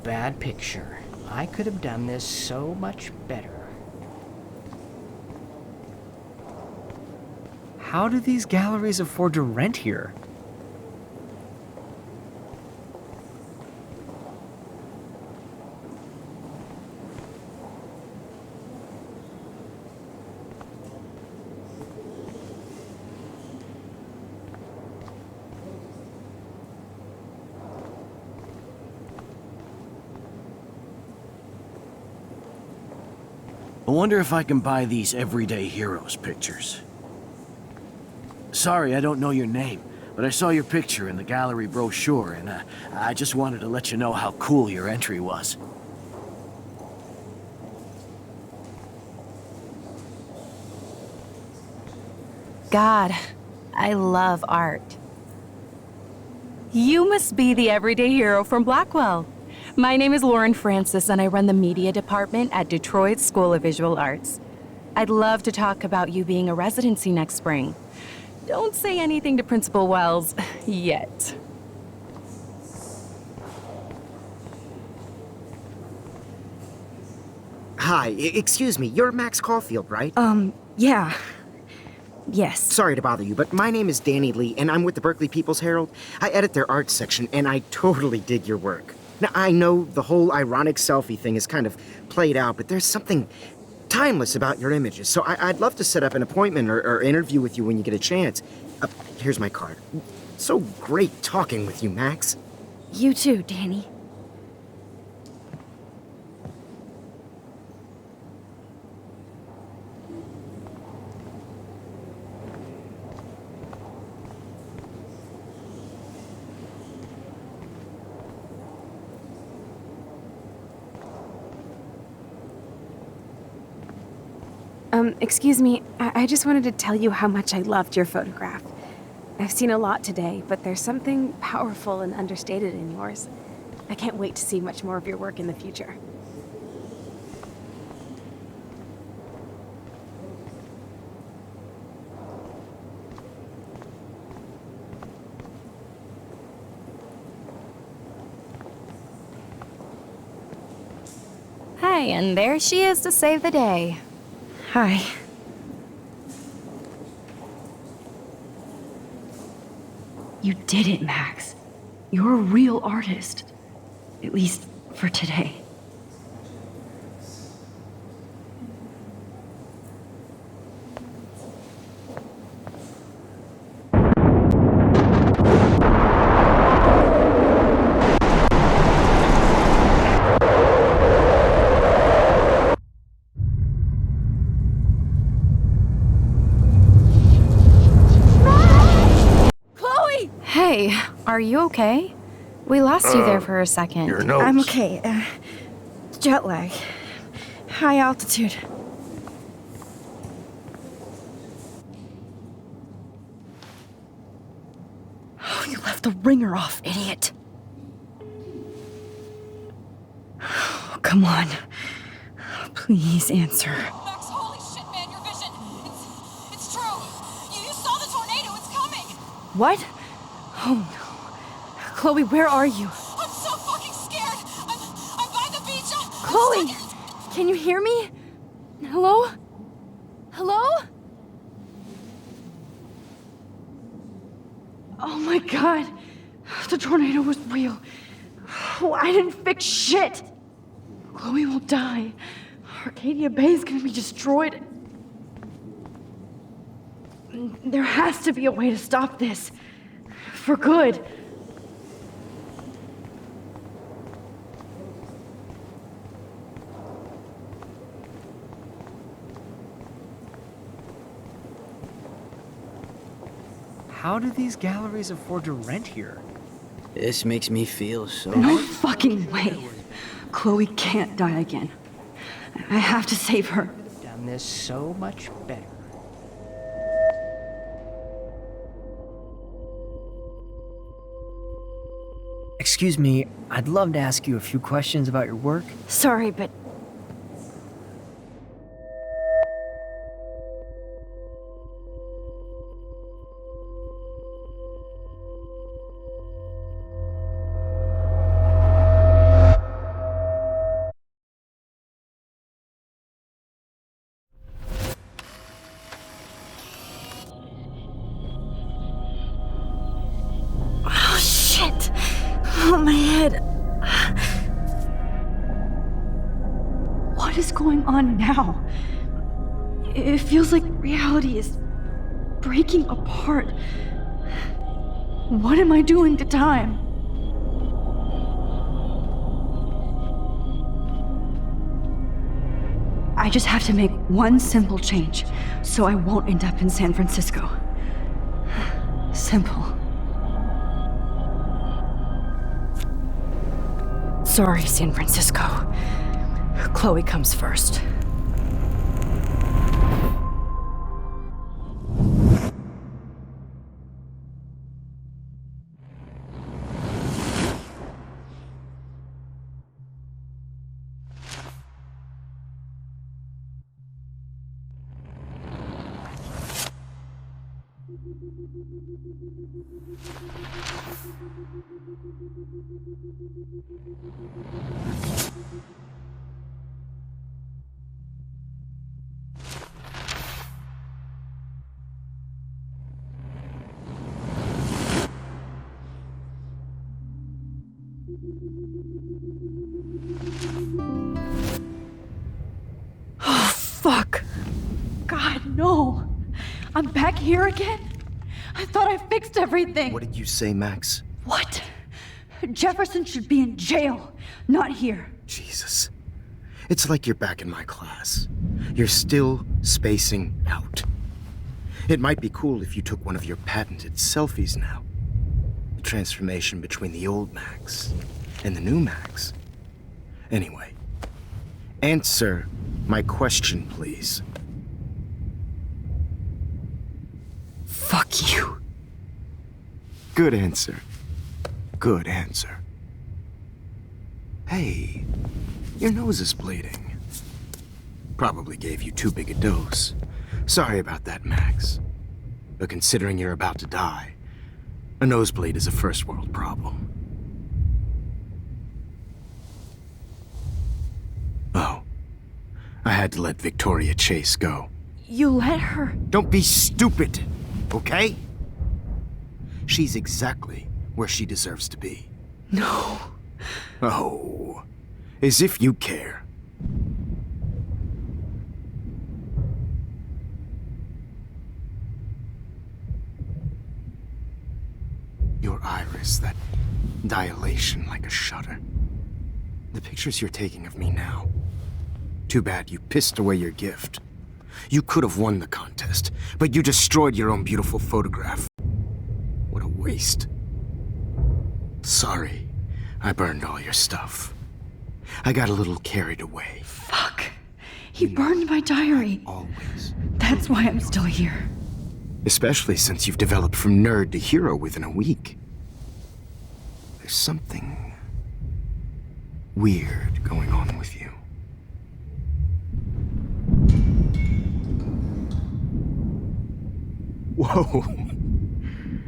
bad picture. I could have done this so much better. How do these galleries afford to rent here? I wonder if I can buy these Everyday Heroes pictures. Sorry, I don't know your name, but I saw your picture in the gallery brochure, and I just wanted to let you know how cool your entry was. God, I love art. You must be the Everyday Hero from Blackwell. My name is Lauren Francis, and I run the media department at Detroit School of Visual Arts. I'd love to talk about you being a residency next spring. Don't say anything to Principal Wells yet. Hi, excuse me, you're Max Caulfield, right? Yeah. Yes. Sorry to bother you, but my name is Danny Lee, and I'm with the Berkeley People's Herald. I edit their arts section, and I totally dig your work. Now, I know the whole ironic selfie thing is kind of played out, but there's something timeless about your images, so I'd love to set up an appointment or interview with you when you get a chance. Here's my card. So great talking with you, Max. You too, Danny. Excuse me, I just wanted to tell you how much I loved your photograph. I've seen a lot today, but there's something powerful and understated in yours. I can't wait to see much more of your work in the future. and there she is to save the day. Hi. You did it, Max. You're a real artist. At least for today. Hey, are you okay? We lost you there for a second. Your nose. I'm okay. Jet lag. High altitude. Oh, you left the ringer off, idiot. Oh, come on. Please answer. Max, holy shit, man, your vision. It's true. You saw the tornado. It's coming. What? Oh no. Chloe, where are you? I'm so fucking scared. I'm by the beach. Chloe! Can you hear me? Hello? Hello? Oh my god. The tornado was real. Oh, I didn't fix shit. Chloe will die. Arcadia Bay is gonna be destroyed. There has to be a way to stop this. For good. How do these galleries afford to rent here? This makes me feel so... No fucking way. Chloe can't die again. I have to save her. Done this so much better. Excuse me, I'd love to ask you a few questions about your work. Sorry, but oh shit. Oh, my head. What is going on now? It feels like reality is breaking apart. What am I doing to time? I just have to make one simple change, so I won't end up in San Francisco. Simple. Sorry, San Francisco. Chloe comes first. Oh, fuck. God, no. I'm back here again? I thought I fixed everything. What did you say, Max? What? Jefferson should be in jail, not here. Jesus. It's like you're back in my class. You're still spacing out. It might be cool if you took one of your patented selfies now. The transformation between the old Max and the new Max. Anyway, answer my question, please. Fuck you. Good answer. Good answer. Hey, your nose is bleeding. Probably gave you too big a dose. Sorry about that, Max. But considering you're about to die, a nosebleed is a first world problem. Oh, I had to let Victoria Chase go. You let her? Don't be stupid, okay? She's exactly where she deserves to be. No. Oh, as if you care. Your iris, that dilation like a shutter. The pictures you're taking of me now. Too bad you pissed away your gift. You could have won the contest, but you destroyed your own beautiful photograph. What a waste. Sorry, I burned all your stuff. I got a little carried away. Fuck. He burned my diary. Always. That's why I'm still here. Especially since you've developed from nerd to hero within a week. There's something weird going on with you. Whoa!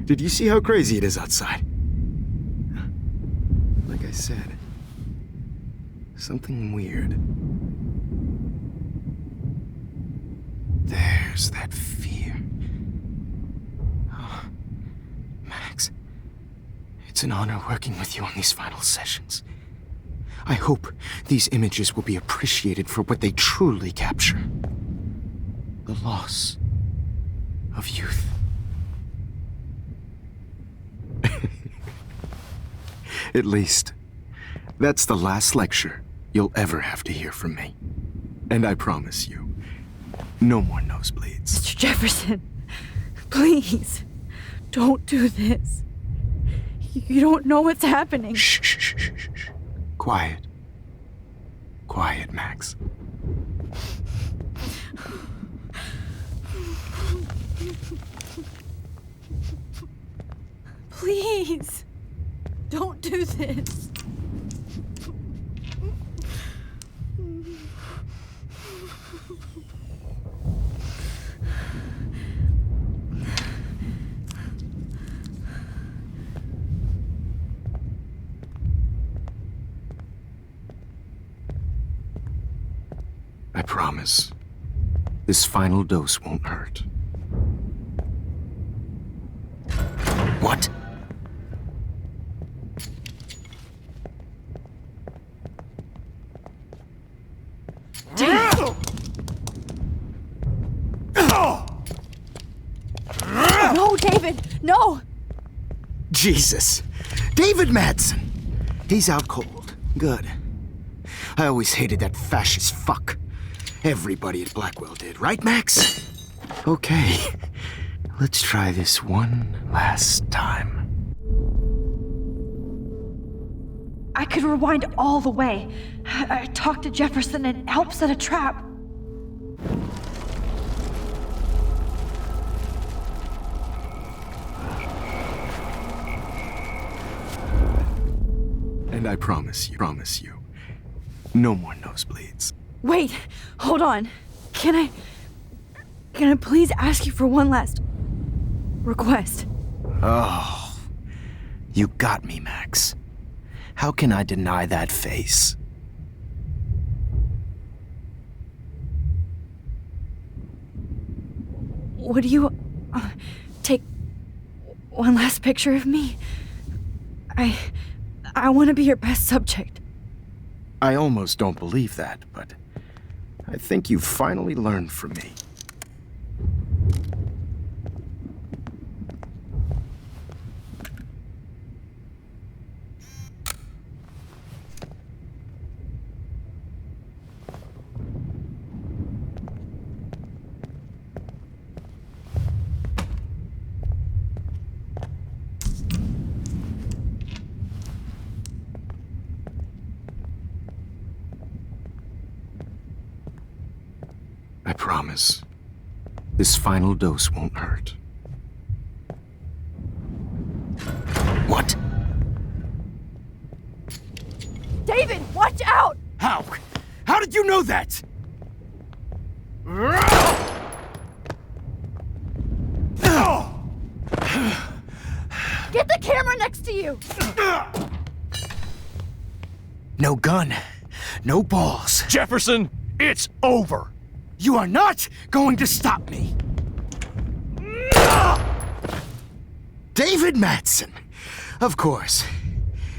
Did you see how crazy it is outside? Like I said, something weird. There's that fear. Oh, Max, it's an honor working with you on these final sessions. I hope these images will be appreciated for what they truly capture. The loss of youth. At least, that's the last lecture you'll ever have to hear from me. And I promise you, no more nosebleeds. Mr. Jefferson, please, don't do this. You don't know what's happening. Shh, shh, shh, shh, shh. Quiet. Quiet, Max. Please, don't do this. I promise, this final dose won't hurt. What? No, David, no! Jesus! David Madsen! He's out cold. Good. I always hated that fascist fuck. Everybody at Blackwell did, right, Max? Okay. Let's try this one last time. I could rewind all the way. I talked to Jefferson and helped set a trap. And I promise you, no more nosebleeds. Wait, hold on. Can I please ask you for one last request? Oh, you got me, Max. How can I deny that face? Would you take one last picture of me? I want to be your best subject. I almost don't believe that, but I think you've finally learned from me. I promise, this final dose won't hurt. What? David, watch out! How? How did you know that? Get the camera next to you! No gun, no balls. Jefferson, it's over! You are not going to stop me! David Madsen! Of course.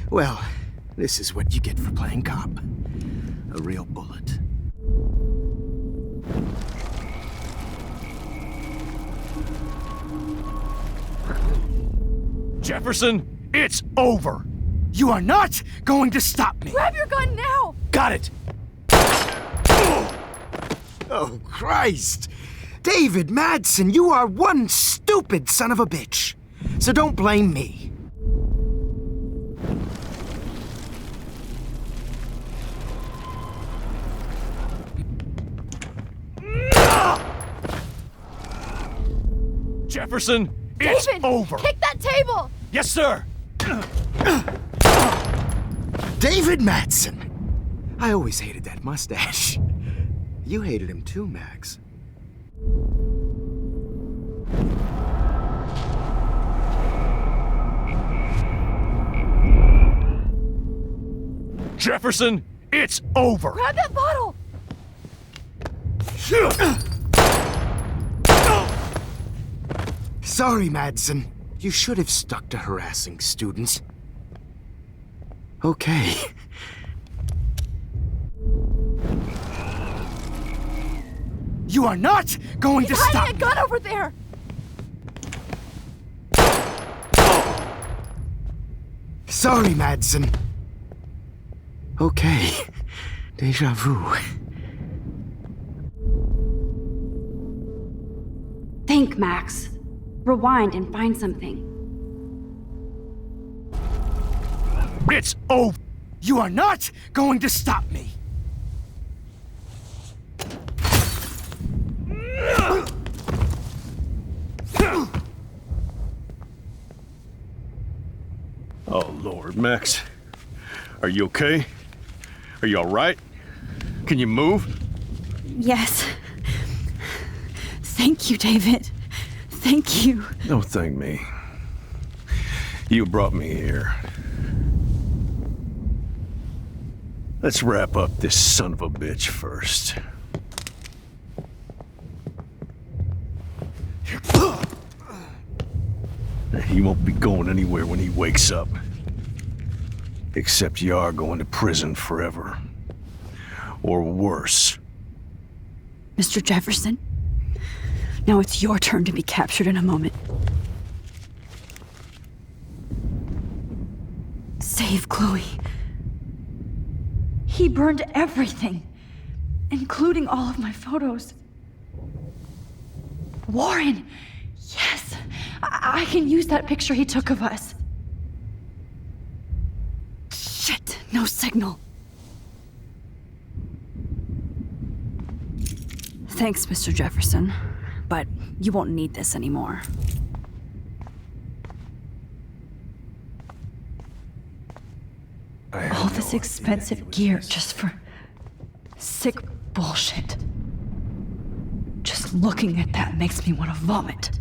Well, this is what you get for playing cop. A real bullet. Jefferson, it's over! You are not going to stop me! Grab your gun now! Got it! Oh, Christ! David Madsen, you are one stupid son of a bitch. So don't blame me. Jefferson, it's David, over! kick that table! Yes, sir! David Madsen! I always hated that mustache. You hated him too, Max. Jefferson, it's over! Grab that bottle! Sorry, Madsen. You should have stuck to harassing students. Okay. You are not going to stop! Hiding a gun over there! Sorry, Madsen. Okay. Deja vu. Think, Max. Rewind and find something. It's over! You are not going to stop me! Oh, Lord, Max. Are you okay? Are you all right? Can you move? Yes. Thank you, David. Thank you. Don't thank me. You brought me here. Let's wrap up this son of a bitch first. He won't be going anywhere when he wakes up. Except you are going to prison forever. Or worse. Mr. Jefferson, now it's your turn to be captured in a moment. Save Chloe. He burned everything, including all of my photos. Warren! Yes! I can use that picture he took of us. Shit! No signal. Thanks, Mr. Jefferson, but you won't need this anymore. All this expensive gear just for sick bullshit. Just looking at that makes me want to vomit.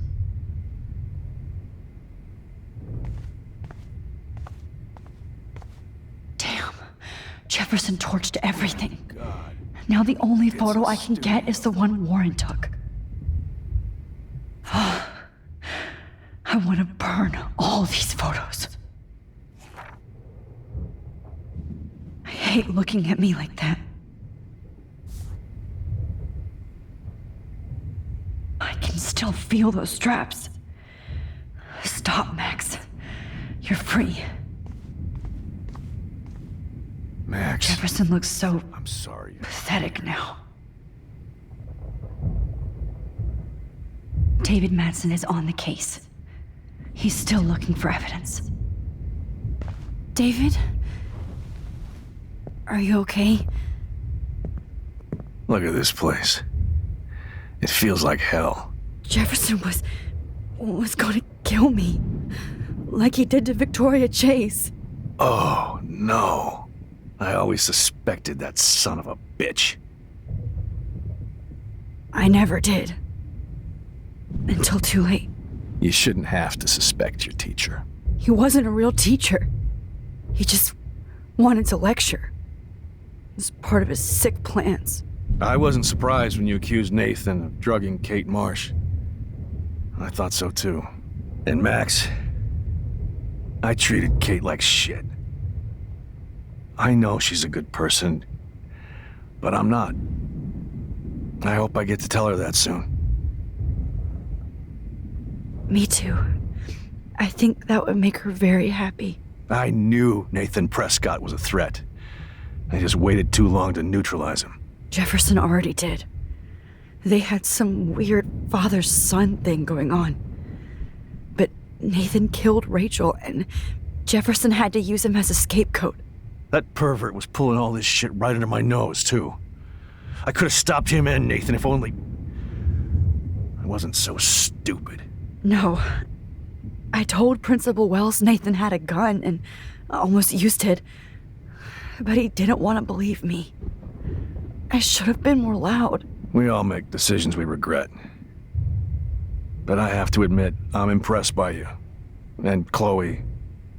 Damn. Jefferson torched everything. Now the only photo I can get is the one Warren took. I want to burn all these photos. I hate looking at me like that. I can still feel those straps. Stop, Max. You're free. Max. Jefferson looks so I'm sorry. pathetic now. David Madsen is on the case. He's still looking for evidence. David? Are you okay? Look at this place. It feels like hell. Jefferson was going to kill me. Like he did to Victoria Chase. Oh, no. I always suspected that son of a bitch. I never did. Until too late. You shouldn't have to suspect your teacher. He wasn't a real teacher. He just wanted to lecture. It was part of his sick plans. I wasn't surprised when you accused Nathan of drugging Kate Marsh. I thought so too. And Max, I treated Kate like shit. I know she's a good person, but I'm not. I hope I get to tell her that soon. Me too. I think that would make her very happy. I knew Nathan Prescott was a threat. I just waited too long to neutralize him. Jefferson already did. They had some weird father-son thing going on. But Nathan killed Rachel, and Jefferson had to use him as a scapegoat. That pervert was pulling all this shit right under my nose, too. I could have stopped him and Nathan if only... I wasn't so stupid. No. I told Principal Wells Nathan had a gun and almost used it. But he didn't want to believe me. I should have been more loud. We all make decisions we regret. But I have to admit, I'm impressed by you. And Chloe.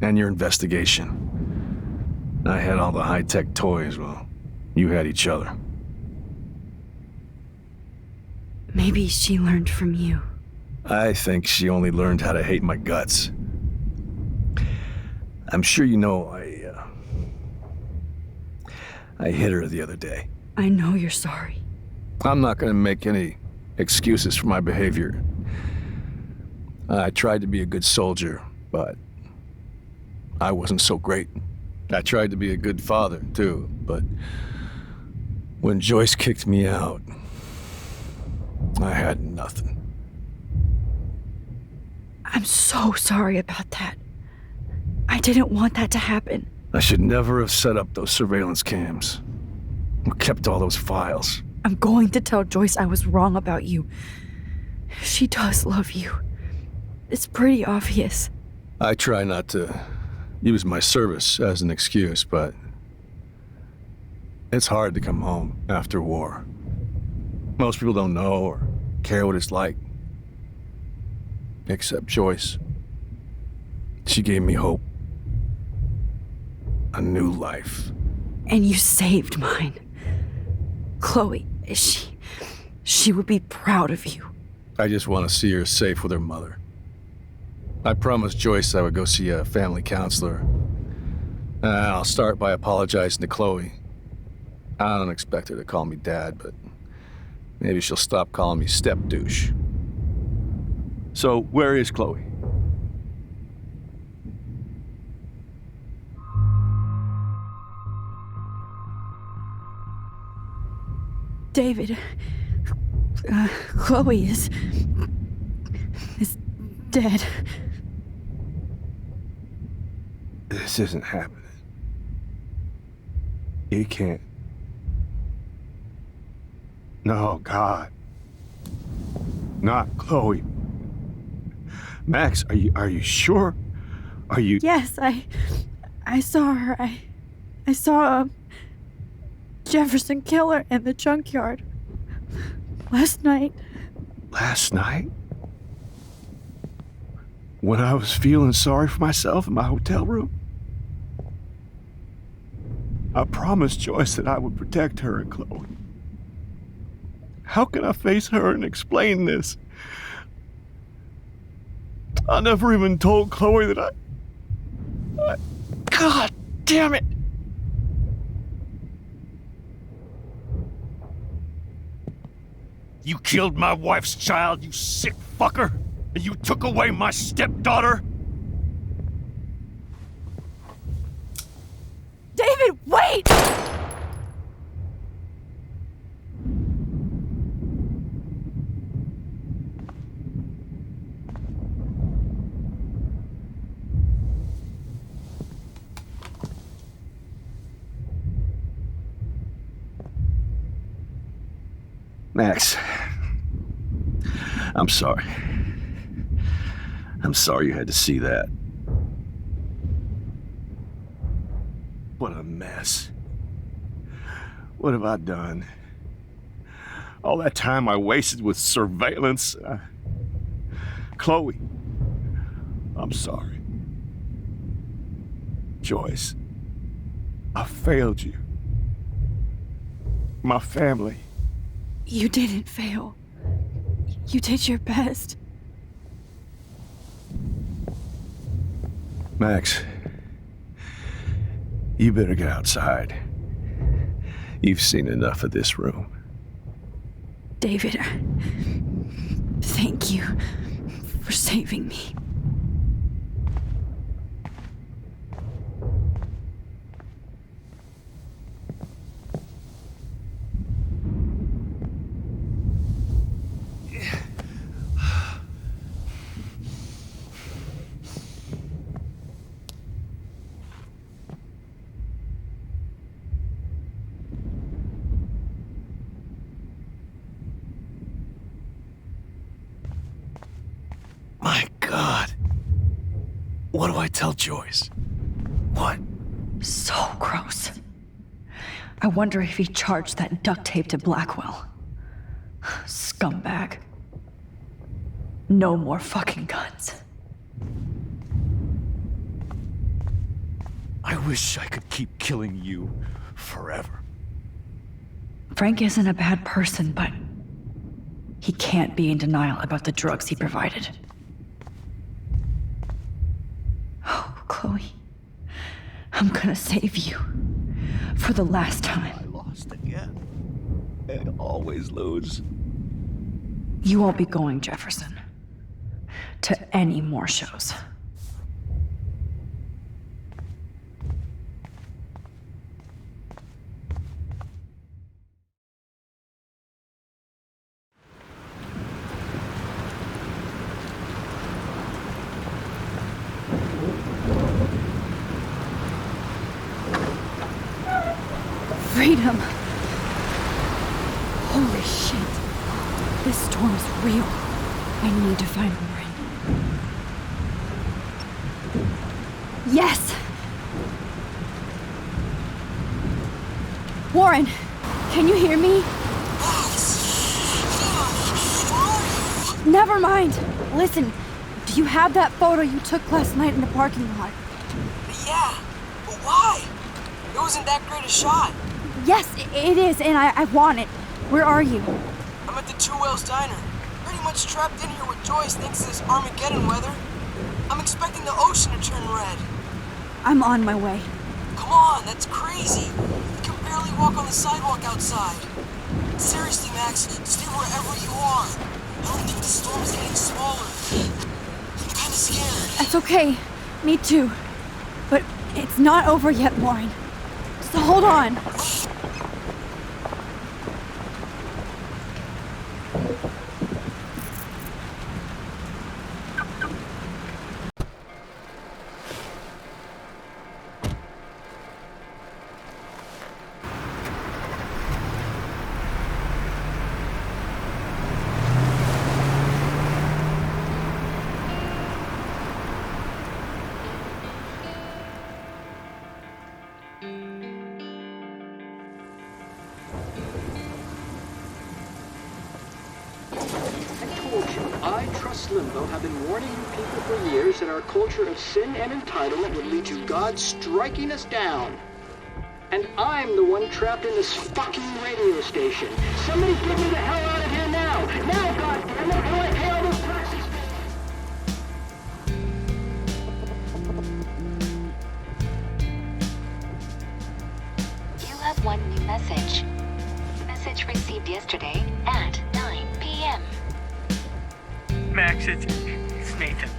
And your investigation. I had all the high-tech toys, well, you had each other. Maybe she learned from you. I think she only learned how to hate my guts. I'm sure you know I hit her the other day. I know you're sorry. I'm not gonna make any excuses for my behavior. I tried to be a good soldier, but I wasn't so great. I tried to be a good father, too, but when Joyce kicked me out, I had nothing. I'm so sorry about that. I didn't want that to happen. I should never have set up those surveillance cams. Or kept all those files. I'm going to tell Joyce I was wrong about you. She does love you. It's pretty obvious. I try not to use my service as an excuse, but it's hard to come home after war. Most people don't know or care what it's like. Except Joyce. She gave me hope. A new life. And you saved mine. Chloe, she would be proud of you. I just want to see her safe with her mother. I promised Joyce I would go see a family counselor. I'll start by apologizing to Chloe. I don't expect her to call me Dad, but maybe she'll stop calling me step-douche. So, where is Chloe? David, Chloe is dead. This isn't happening. You can't. No, God. Not Chloe. Max, are you sure? Are you... Yes, I saw her. I saw Jefferson kill her in the junkyard. Last night. Last night? When I was feeling sorry for myself in my hotel room? I promised Joyce that I would protect her and Chloe. How can I face her and explain this? I never even told Chloe that I... God damn it! You killed my wife's child, you sick fucker! And you took away my stepdaughter? David, wait! Max, I'm sorry. I'm sorry you had to see that. What a mess. What have I done? All that time I wasted with surveillance. Chloe, I'm sorry. Joyce, I failed you. My family. You didn't fail. You did your best. Max, you better get outside. You've seen enough of this room. David, thank you for saving me. My God. What do I tell Joyce? What? So gross. I wonder if he charged that duct tape to Blackwell. Scumbag. No more fucking guns. I wish I could keep killing you forever. Frank isn't a bad person, but he can't be in denial about the drugs he provided. Oh, Chloe. I'm gonna save you. For the last time. I lost again. I always lose. You won't be going, Jefferson, to any more shows. Freedom. Holy shit. This storm is real. I need to find Warren. Yes! Warren, can you hear me? Never mind. Listen, do you have that photo you took last night in the parking lot? Yeah, but why? It wasn't that great a shot. Yes, it is, and I want it. Where are you? I'm at the Two Whales Diner. Pretty much trapped in here with Joyce thanks to this Armageddon weather. I'm expecting the ocean to turn red. I'm on my way. Come on, that's crazy. You can barely walk on the sidewalk outside. Seriously, Max, stay wherever you are. I don't think the storm is getting smaller. I'm kind of scared. That's okay. Me too. But it's not over yet, Warren. So hold on. I, Trust Limbo, have been warning you people for years that our culture of sin and entitlement would lead to God striking us down. And I'm the one trapped in this fucking radio station. Somebody get me the hell out of here now! Now, goddammit, how do I pay all those taxes? You have one new message. Message received yesterday at 9 p.m. Max, it's Nathan.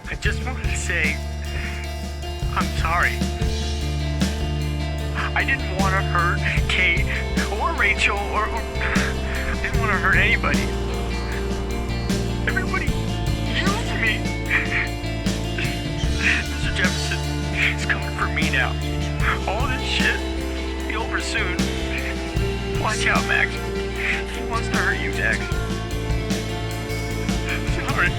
I just wanted to say I'm sorry. I didn't want to hurt Kate or Rachel or I didn't want to hurt anybody. Everybody used me. Mr. Jefferson is coming for me now. All this shit will be over soon. Watch out, Max. He wants to hurt you next. Sorry.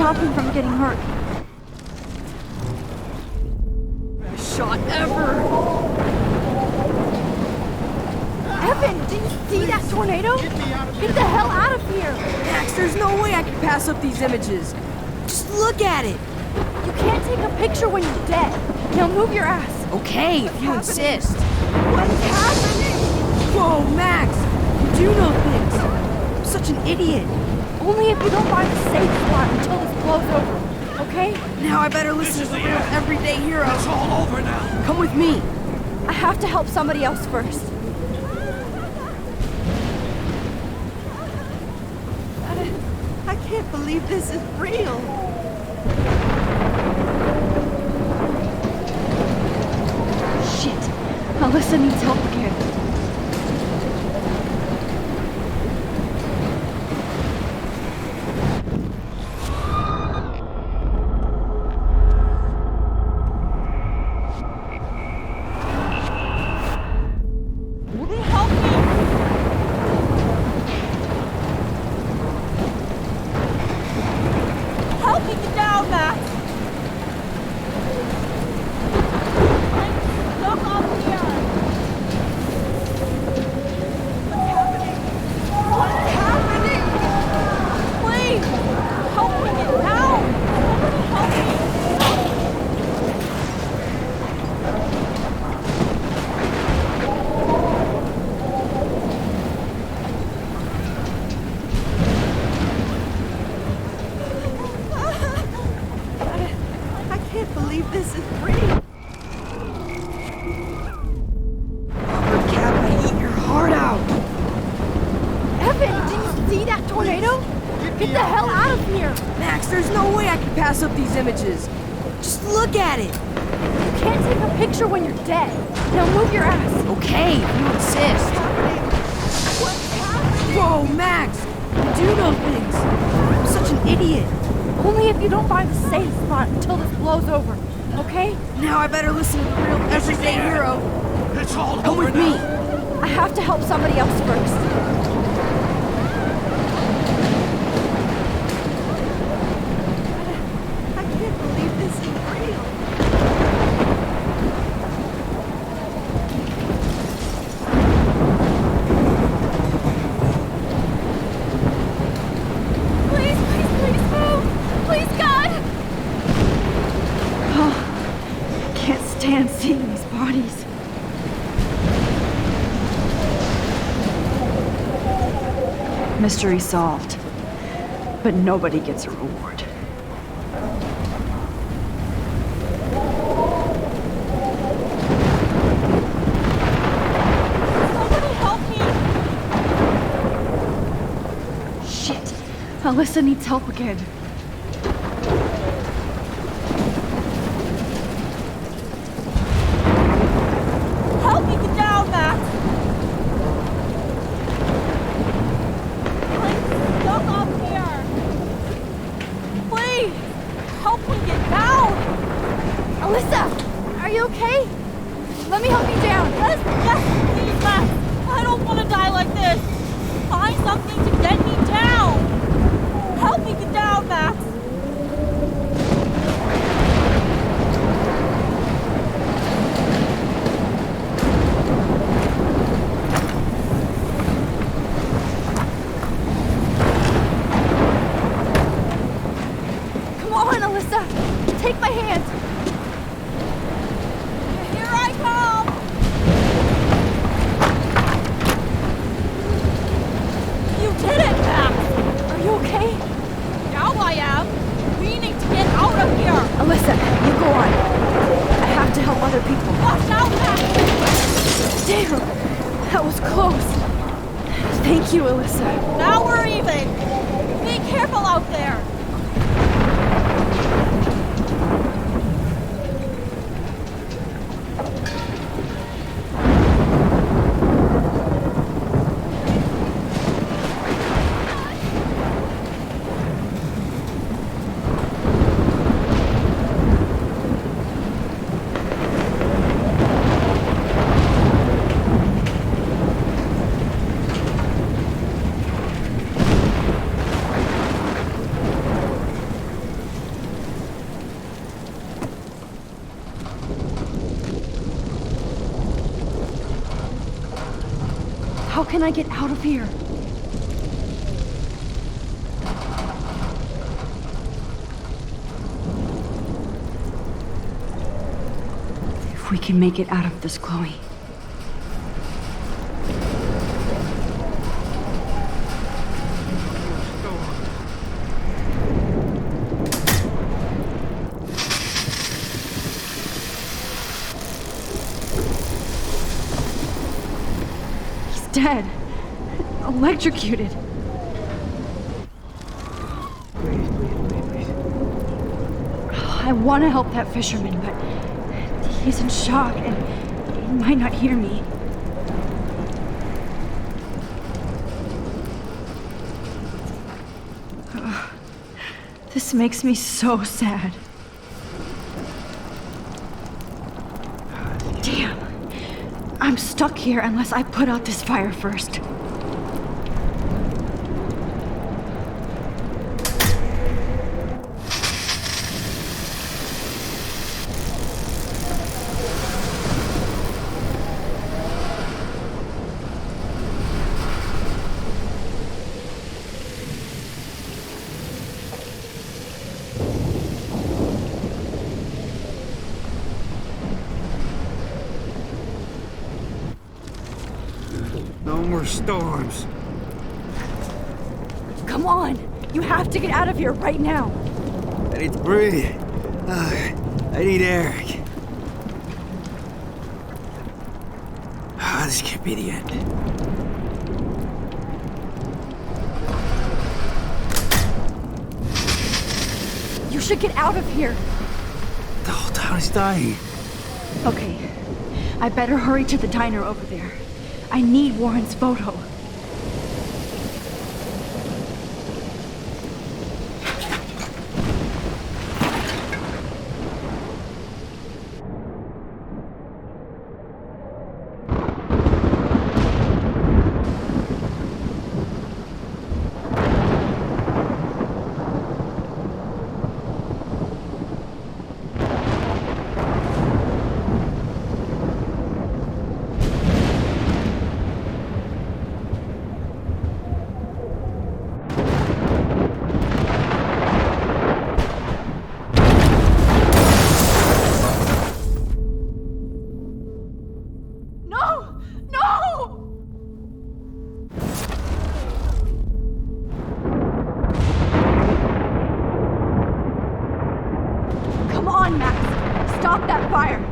stop him from getting hurt. Best shot ever! Evan, did you see that tornado? Get the hell out of here! Max, there's no way I can pass up these images. Just look at it. You can't take a picture when you're dead. Now move your ass. Okay, if you insist. What's happening? Whoa, Max! You do know things. I'm such an idiot. Only if you don't find a safe spot until this blows over, okay? Now I better listen to the real everyday hero. It's all over now. Come with me. I have to help somebody else first. I can't believe this is real. Shit. Alyssa needs help again. Get the hell out of here! Max, there's no way I can pass up these images. Just look at it. You can't take a picture when you're dead. Now move your ass. Okay, if you insist. Whoa, Max! You do know things. I'm such an idiot. Only if you don't find a safe spot until this blows over, okay? Now I better listen to the real everyday hero. It's all Come with me. I have to help somebody else first. Can't seeing these bodies. Mystery solved, but nobody gets a reward. Somebody help me! Shit, Alyssa needs help again. Alyssa, are you okay? Let me help you down. Yes, please, Max. I don't want to die like this. Find something to get me down. Help me get down, Max. Come on, Alyssa. Take my hand. Alyssa, you go on. I have to help other people. Watch out, Max! Damn, that was close. Thank you, Alyssa. Now we're even. Be careful out there. How can I get out of here? If we can make it out of this, Chloe. Dead. Electrocuted. Please. I want to help that fisherman, but he's in shock and he might not hear me. This makes me so sad. Damn. I'm stuck here unless I put out this fire first. No more storms. Come on! You have to get out of here right now! I need to breathe. I need air. This can't be the end. You should get out of here! The whole town is dying. Okay, I better hurry to the diner over there. I need Warren's photo. Stop that fire!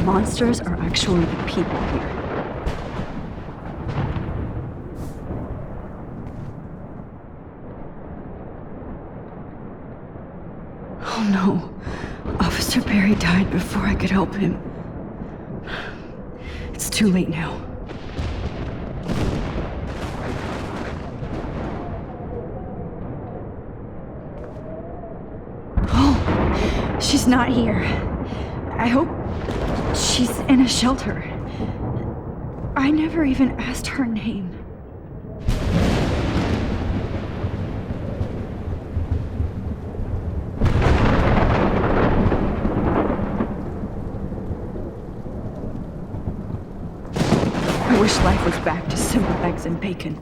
Monsters are actually the people here. Oh no. Officer Barry died before I could help him. It's too late now. Oh, she's not here. I hope she's in a shelter. I never even asked her name. I wish life was back to simple eggs and bacon.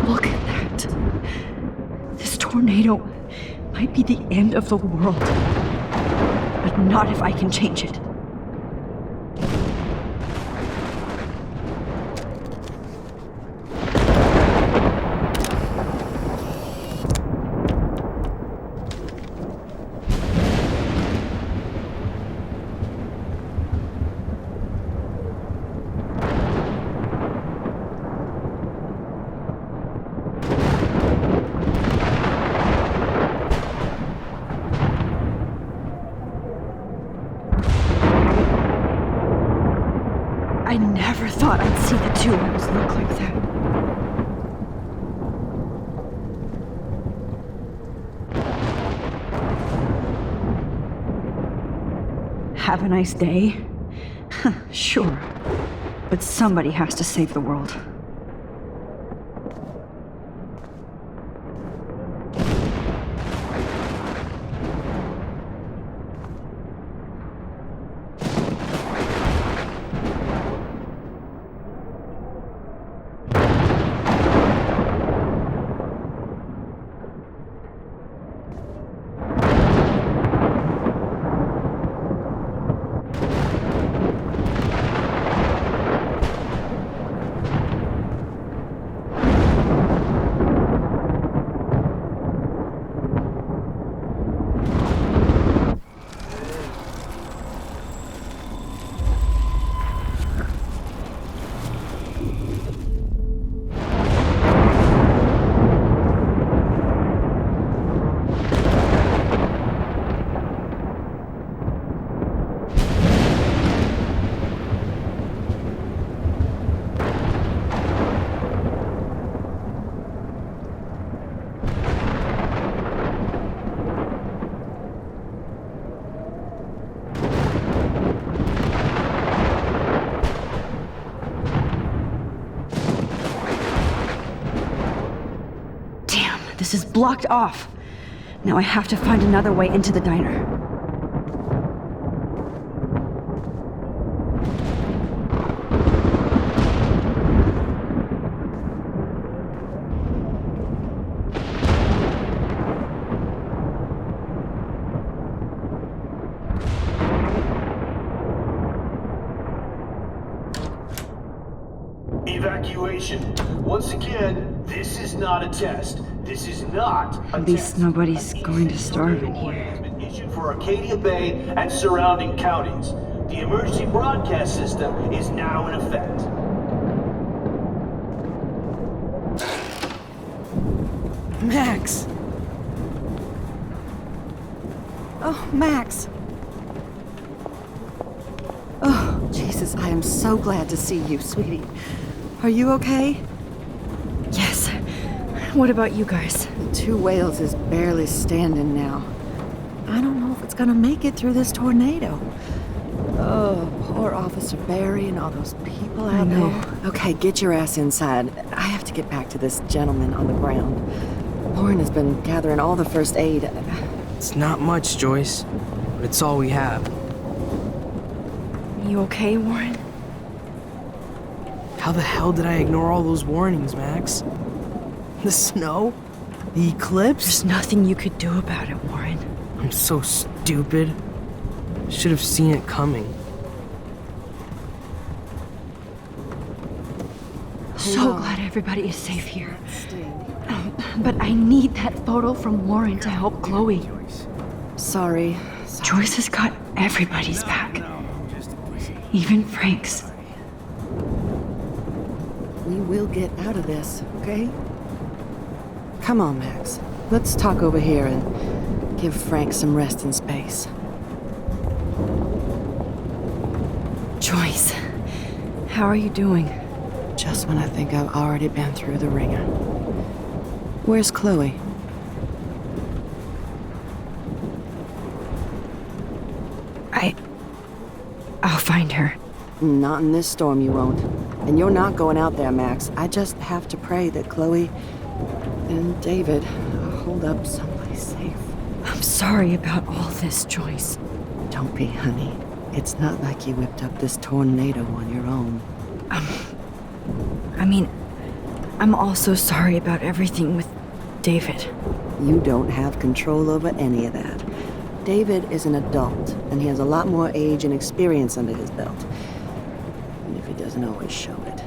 Look at that. This tornado might be the end of the world, but not if I can change it. I never thought I'd see the two of us look like that. Have a nice day? Sure. But somebody has to save the world. This is blocked off. Now I have to find another way into the diner. Evacuation. Once again, this is not a test. This is not a At least nobody's going to starve in here. has been issued for Arcadia Bay and surrounding counties. The emergency broadcast system is now in effect. Max! Oh, Max! Oh, Jesus, I am so glad to see you, sweetie. Are you okay? Yes. What about you guys? The Two Whales is barely standing now. I don't know if it's gonna make it through this tornado. Oh, poor Officer Barry and all those people out there. Okay, get your ass inside. I have to get back to this gentleman on the ground. Warren has been gathering all the first aid. It's not much, Joyce, but it's all we have. You okay, Warren? How the hell did I ignore all those warnings, Max? The snow? The eclipse? There's nothing you could do about it, Warren. I'm so stupid. Should have seen it coming. So glad everybody is safe here. But I need that photo from Warren to help Chloe. Sorry. Joyce has got everybody's back. Even Frank's. We will get out of this, okay? Come on, Max. Let's talk over here and give Frank some rest and space. Joyce, how are you doing? Just when I think I've already been through the ringer. Where's Chloe? I'll find her. Not in this storm, you won't. And you're not going out there, Max. I just have to pray that Chloe and David hold up someplace safe. I'm sorry about all this, Joyce. Don't be, honey. It's not like you whipped up this tornado on your own. I'm also sorry about everything with David. You don't have control over any of that. David is an adult, and he has a lot more age and experience under his belt. And if he doesn't always show it.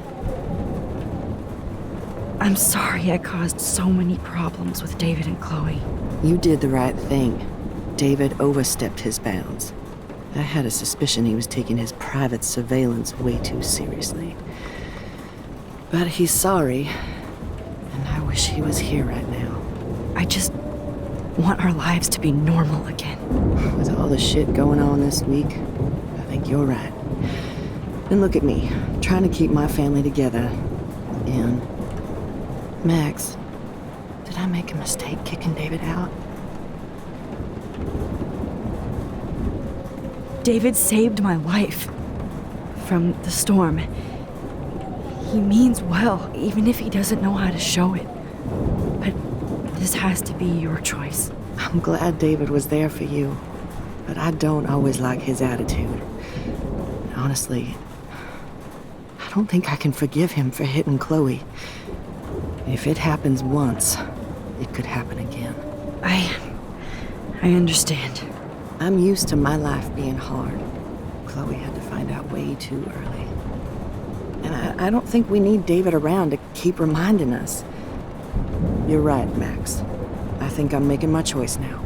I'm sorry I caused so many problems with David and Chloe. You did the right thing. David overstepped his bounds. I had a suspicion he was taking his private surveillance way too seriously. But he's sorry, and I wish he was here right now. I just want our lives to be normal again. With all the shit going on this week, I think you're right. And look at me, trying to keep my family together. And Max, did I make a mistake kicking David out? David saved my life from the storm. He means well, even if he doesn't know how to show it. But this has to be your choice. I'm glad David was there for you, but I don't always like his attitude. Honestly, I don't think I can forgive him for hitting Chloe. If it happens once, it could happen again. I understand. I'm used to my life being hard. Chloe had to find out way too early. And I don't think we need David around to keep reminding us. You're right, Max. I think I'm making my choice now.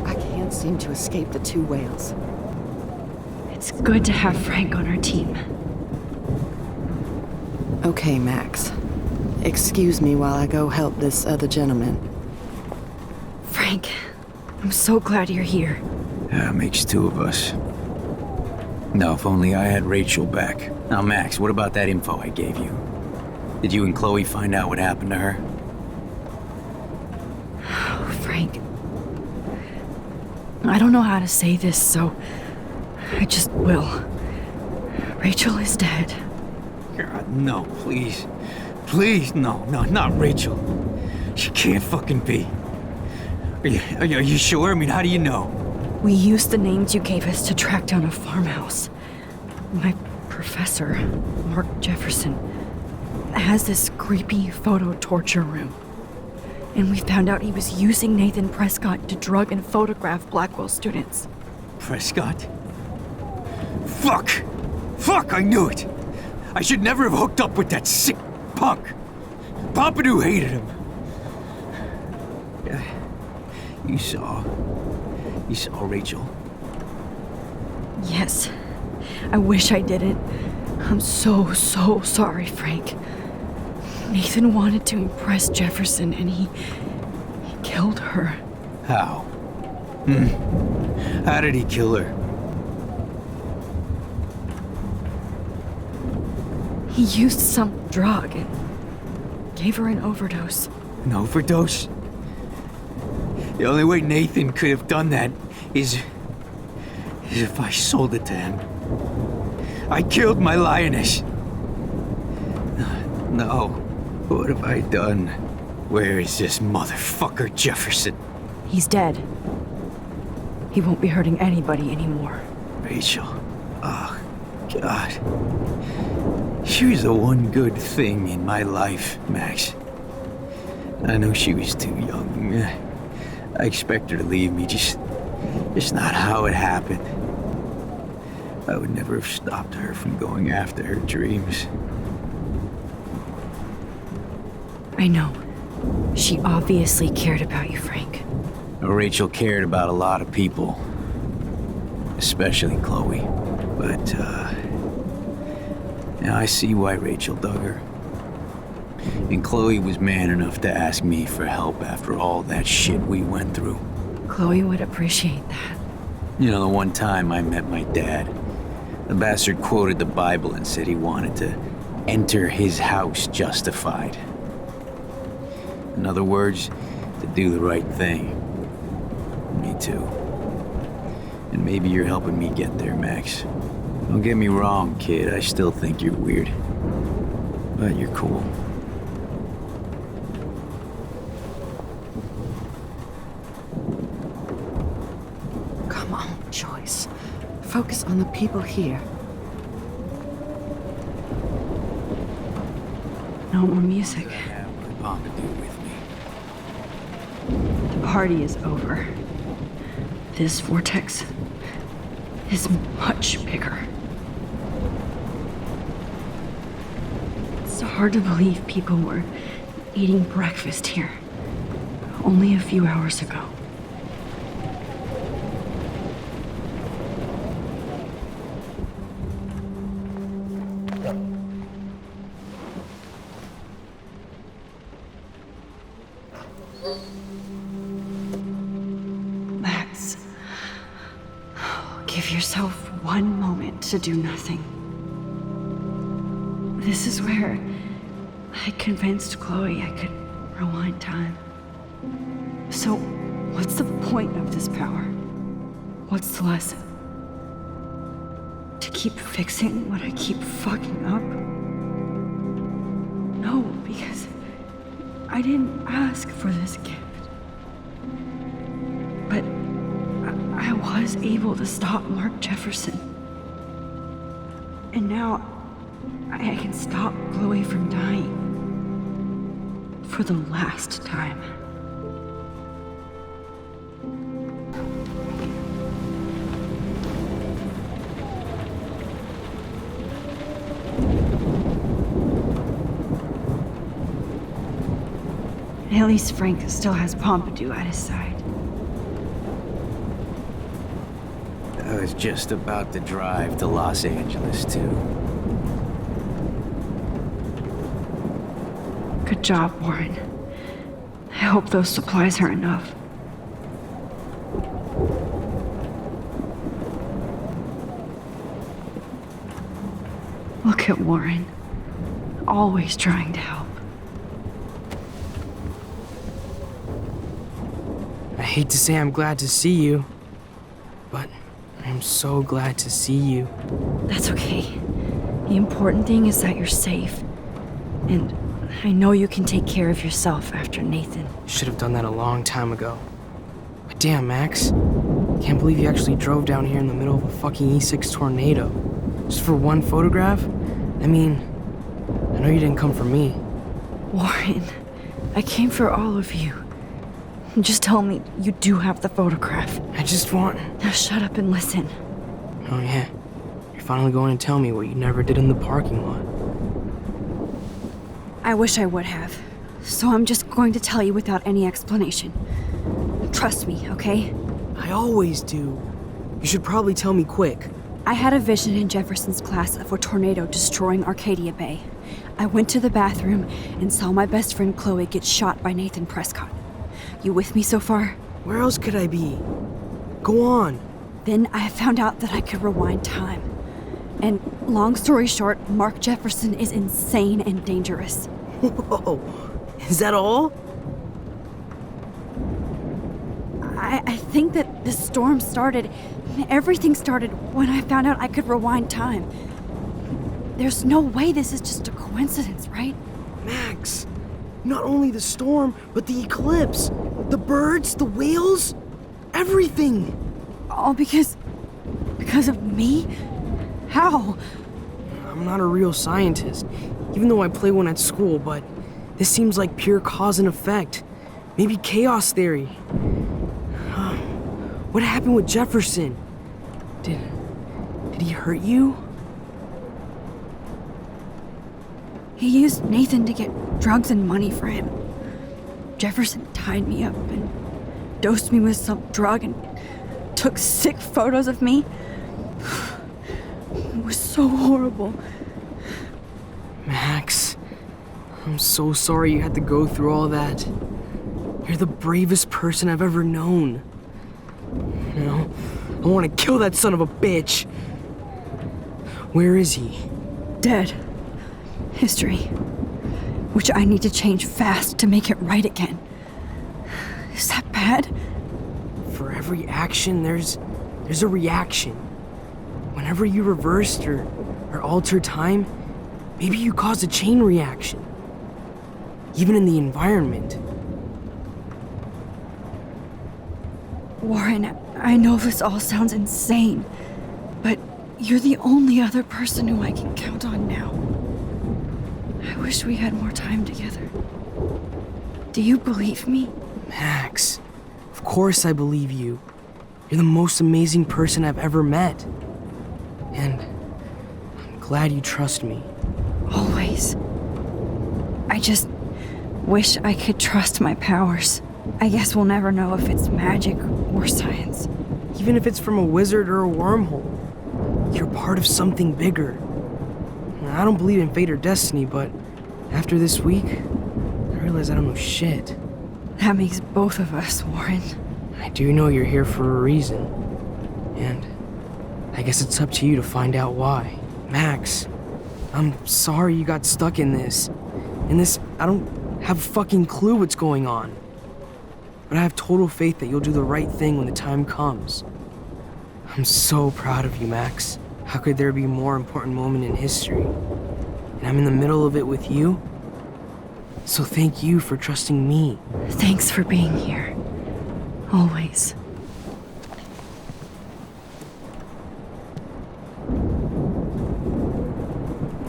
I can't seem to escape the two whales. It's good to have Frank on our team. Okay, Max. Excuse me while I go help this other gentleman. Frank, I'm so glad you're here. Yeah, makes two of us. No, if only I had Rachel back. Now, Max, what about that info I gave you? Did you and Chloe find out what happened to her? Oh, Frank. I don't know how to say this, so I just will. Rachel is dead. God, no, please. Please, no, not Rachel. She can't fucking be. Are you sure? I mean, how do you know? We used the names you gave us to track down a farmhouse. My professor, Mark Jefferson, has this creepy photo torture room. And we found out he was using Nathan Prescott to drug and photograph Blackwell students. Prescott? Fuck! Fuck, I knew it! I should never have hooked up with that sick punk! Pompidou hated him. Yeah. You saw Rachel? Yes. I wish I didn't. I'm so sorry, Frank. Nathan wanted to impress Jefferson, and he killed her. How? How did he kill her? He used some drug and gave her an overdose. An overdose? The only way Nathan could have done that is if I sold it to him. I killed my lioness. No. What have I done? Where is this motherfucker Jefferson? He's dead. He won't be hurting anybody anymore. Rachel. Oh, God. She was the one good thing in my life, Max. I know she was too young. I expect her to leave me, just not how it happened. I would never have stopped her from going after her dreams. I know. She obviously cared about you, Frank. Rachel cared about a lot of people. Especially Chloe. But, now I see why Rachel dug her. And Chloe was man enough to ask me for help after all that shit we went through. Chloe would appreciate that. You know, the one time I met my dad, the bastard quoted the Bible and said he wanted to enter his house justified. In other words, to do the right thing. Me too. And maybe you're helping me get there, Max. Don't get me wrong, kid, I still think you're weird. But you're cool. Come on, Joyce. Focus on the people here. No more music. The party is over. This vortex is much bigger. It's hard to believe people were eating breakfast here only a few hours ago. Give yourself one moment to do nothing. This is where I convinced Chloe I could rewind time. So, what's the point of this power? What's the lesson? To keep fixing what I keep fucking up? No, because I didn't ask for this gift. But I was able to stop Mark Jefferson. And now I can stop Chloe from dying. For the last time. At least Frank still has Pompidou at his side. I was just about to drive to Los Angeles, too. Good job, Warren. I hope those supplies are enough. Look at Warren. Always trying to help. I hate to say I'm glad to see you, but I'm so glad to see you. That's okay. The important thing is that you're safe. And I know you can take care of yourself after Nathan. Should have done that a long time ago. But damn, Max. Can't believe you actually drove down here in the middle of a fucking E6 tornado. Just for one photograph? I mean, I know you didn't come for me. Warren, I came for all of you. Just tell me you do have the photograph. I just want... Now shut up and listen. Oh yeah. You're finally going to tell me what you never did in the parking lot. I wish I would have. So I'm just going to tell you without any explanation. Trust me, okay? I always do. You should probably tell me quick. I had a vision in Jefferson's class of a tornado destroying Arcadia Bay. I went to the bathroom and saw my best friend Chloe get shot by Nathan Prescott. You with me so far? Where else could I be? Go on. Then I found out that I could rewind time. And long story short, Mark Jefferson is insane and dangerous. Whoa, is that all? I think that the storm started, everything started when I found out I could rewind time. There's no way this is just a coincidence, right? Max, not only the storm, but the eclipse, the birds, the whales, everything. All because of me? How? I'm not a real scientist, even though I play one at school, but this seems like pure cause and effect. Maybe chaos theory. What happened with Jefferson? Did he hurt you? He used Nathan to get drugs and money for him. Jefferson tied me up and dosed me with some drug and took sick photos of me. It was so horrible. Max, I'm so sorry you had to go through all that. You're the bravest person I've ever known. You know, I want to kill that son of a bitch. Where is he? Dead. History. Which I need to change fast to make it right again. Is that bad? For every action, there's a reaction. Whenever you reversed or altered time, maybe you caused a chain reaction. Even in the environment. Warren, I know this all sounds insane, but you're the only other person who I can count on now. I wish we had more time together. Do you believe me? Max, of course I believe you. You're the most amazing person I've ever met. And I'm glad you trust me. Always. I just wish I could trust my powers. I guess we'll never know if it's magic or science. Even if it's from a wizard or a wormhole, you're part of something bigger. I don't believe in fate or destiny, but after this week, I realize I don't know shit. That makes both of us, Warren. I do know you're here for a reason. And I guess it's up to you to find out why. Max, I'm sorry you got stuck in this. I don't have a fucking clue what's going on. But I have total faith that you'll do the right thing when the time comes. I'm so proud of you, Max. How could there be a more important moment in history? And I'm in the middle of it with you? So thank you for trusting me. Thanks for being here. Always.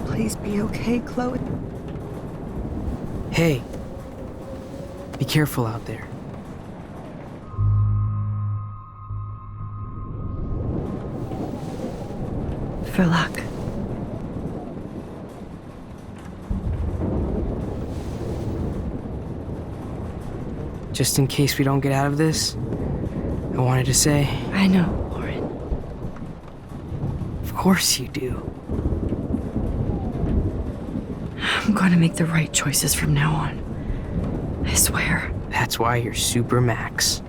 Please be okay, Chloe. Hey, be careful out there. For luck. Just in case we don't get out of this, I wanted to say... I know, Lauren. Of course you do. I'm going to make the right choices from now on. I swear. That's why you're Super Max.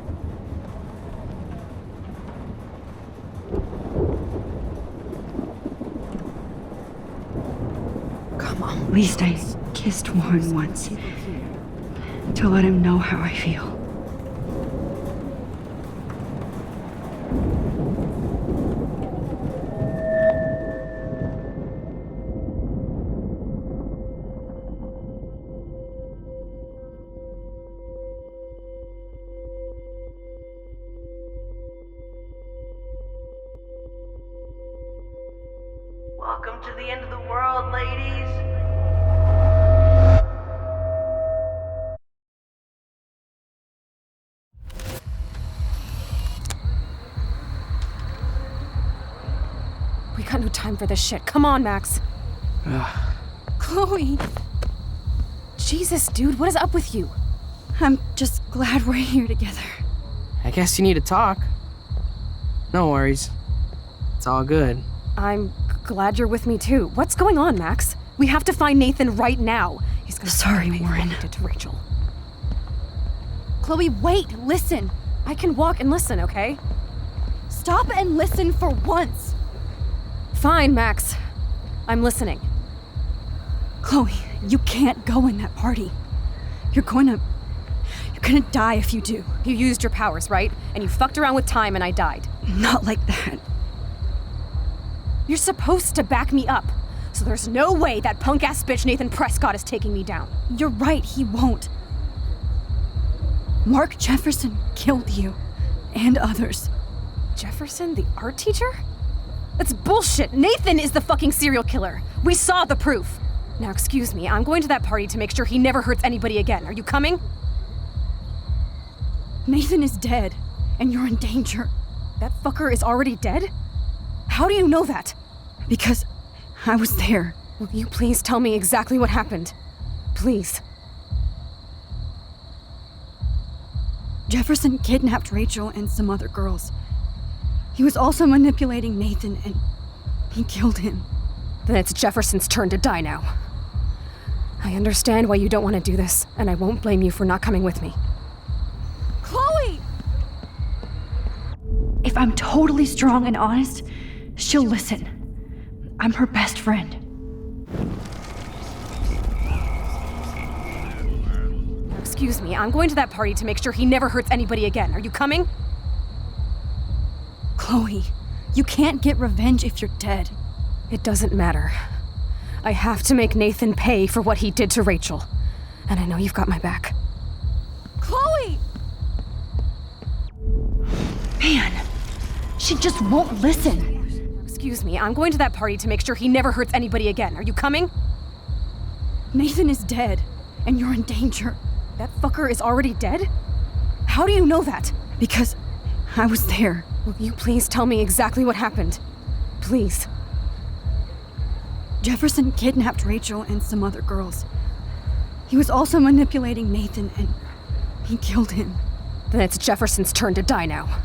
Come on. At least I kissed Warren once. To let him know how I feel. Welcome to the end of the world, ladies. We got no time for this shit. Come on, Max. Chloe. Jesus, dude, what is up with you? I'm just glad we're here together. I guess you need to talk. No worries. It's all good. I'm glad you're with me too. What's going on, Max? We have to find Nathan right now. He's gonna Sorry, pay for what Warren. he did to Rachel. Chloe, wait, listen. I can walk and listen, okay? Stop and listen for once. Fine, Max. I'm listening. Chloe, you can't go in that party. You're gonna die if you do. You used your powers, right? And you fucked around with time and I died. Not like that. You're supposed to back me up. So there's no way that punk-ass bitch Nathan Prescott is taking me down. You're right, he won't. Mark Jefferson killed you. And others. Jefferson, the art teacher? That's bullshit. Nathan is the fucking serial killer. We saw the proof. Now, excuse me, I'm going to that party to make sure he never hurts anybody again. Are you coming? Nathan is dead, and you're in danger. That fucker is already dead? How do you know that? Because I was there. Will you please tell me exactly what happened? Please. Jefferson kidnapped Rachel and some other girls. He was also manipulating Nathan, and he killed him. Then it's Jefferson's turn to die now. I understand why you don't want to do this, and I won't blame you for not coming with me. Chloe! If I'm totally strong and honest, she'll listen. I'm her best friend. Excuse me, I'm going to that party to make sure he never hurts anybody again. Are you coming? Chloe, you can't get revenge if you're dead. It doesn't matter. I have to make Nathan pay for what he did to Rachel. And I know you've got my back. Chloe! Man, she just won't listen. Excuse me, I'm going to that party to make sure he never hurts anybody again. Are you coming? Nathan is dead, and you're in danger. That fucker is already dead? How do you know that? Because I was there. Will you please tell me exactly what happened? Please. Jefferson kidnapped Rachel and some other girls. He was also manipulating Nathan, and he killed him. Then it's Jefferson's turn to die now.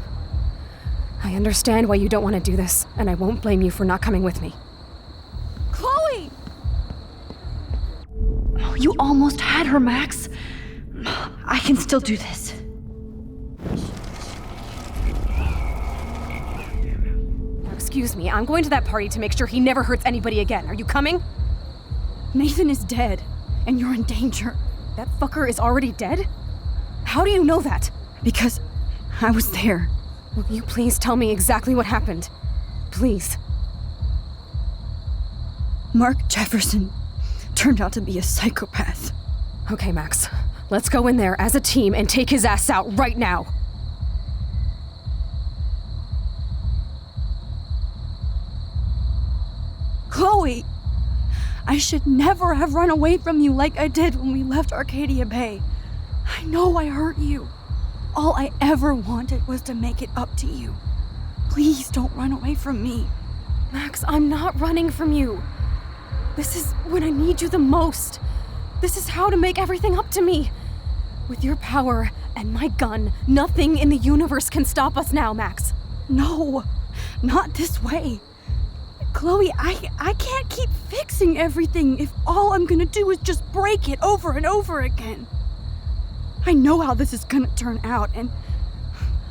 I understand why you don't want to do this, and I won't blame you for not coming with me. Chloe! Oh, you almost had her, Max. I can still do this. excuse me. I'm going to that party to make sure he never hurts anybody again. Are you coming? Nathan is dead, and you're in danger. That fucker is already dead? How do you know that? Because I was there. Will you please tell me exactly what happened? Please. Mark Jefferson turned out to be a psychopath. Okay, Max. Let's go in there as a team and take his ass out right now. Chloe! I should never have run away from you like I did when we left Arcadia Bay. I know I hurt you. All I ever wanted was to make it up to you. Please don't run away from me. Max, I'm not running from you. This is when I need you the most. This is how to make everything up to me. With your power and my gun, nothing in the universe can stop us now, Max. No, not this way. Chloe, I can't keep fixing everything if all I'm gonna do is just break it over and over again. I know how this is gonna turn out, and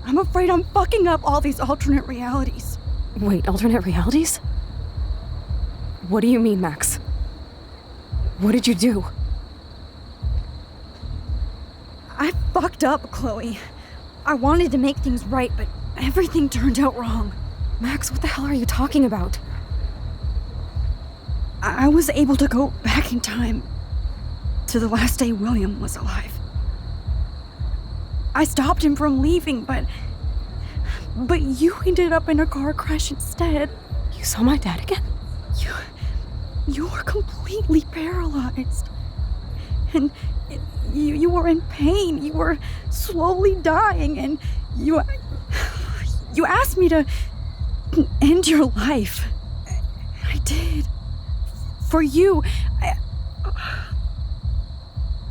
I'm afraid I'm fucking up all these alternate realities. Wait, alternate realities? What do you mean, Max? What did you do? I fucked up, Chloe. I wanted to make things right, but everything turned out wrong. Max, what the hell are you talking about? I was able to go back in time to the last day William was alive. I stopped him from leaving, but you ended up in a car crash instead. You saw my dad again? You were completely paralyzed. And you were in pain. You were slowly dying, and you asked me to end your life. I did. For you.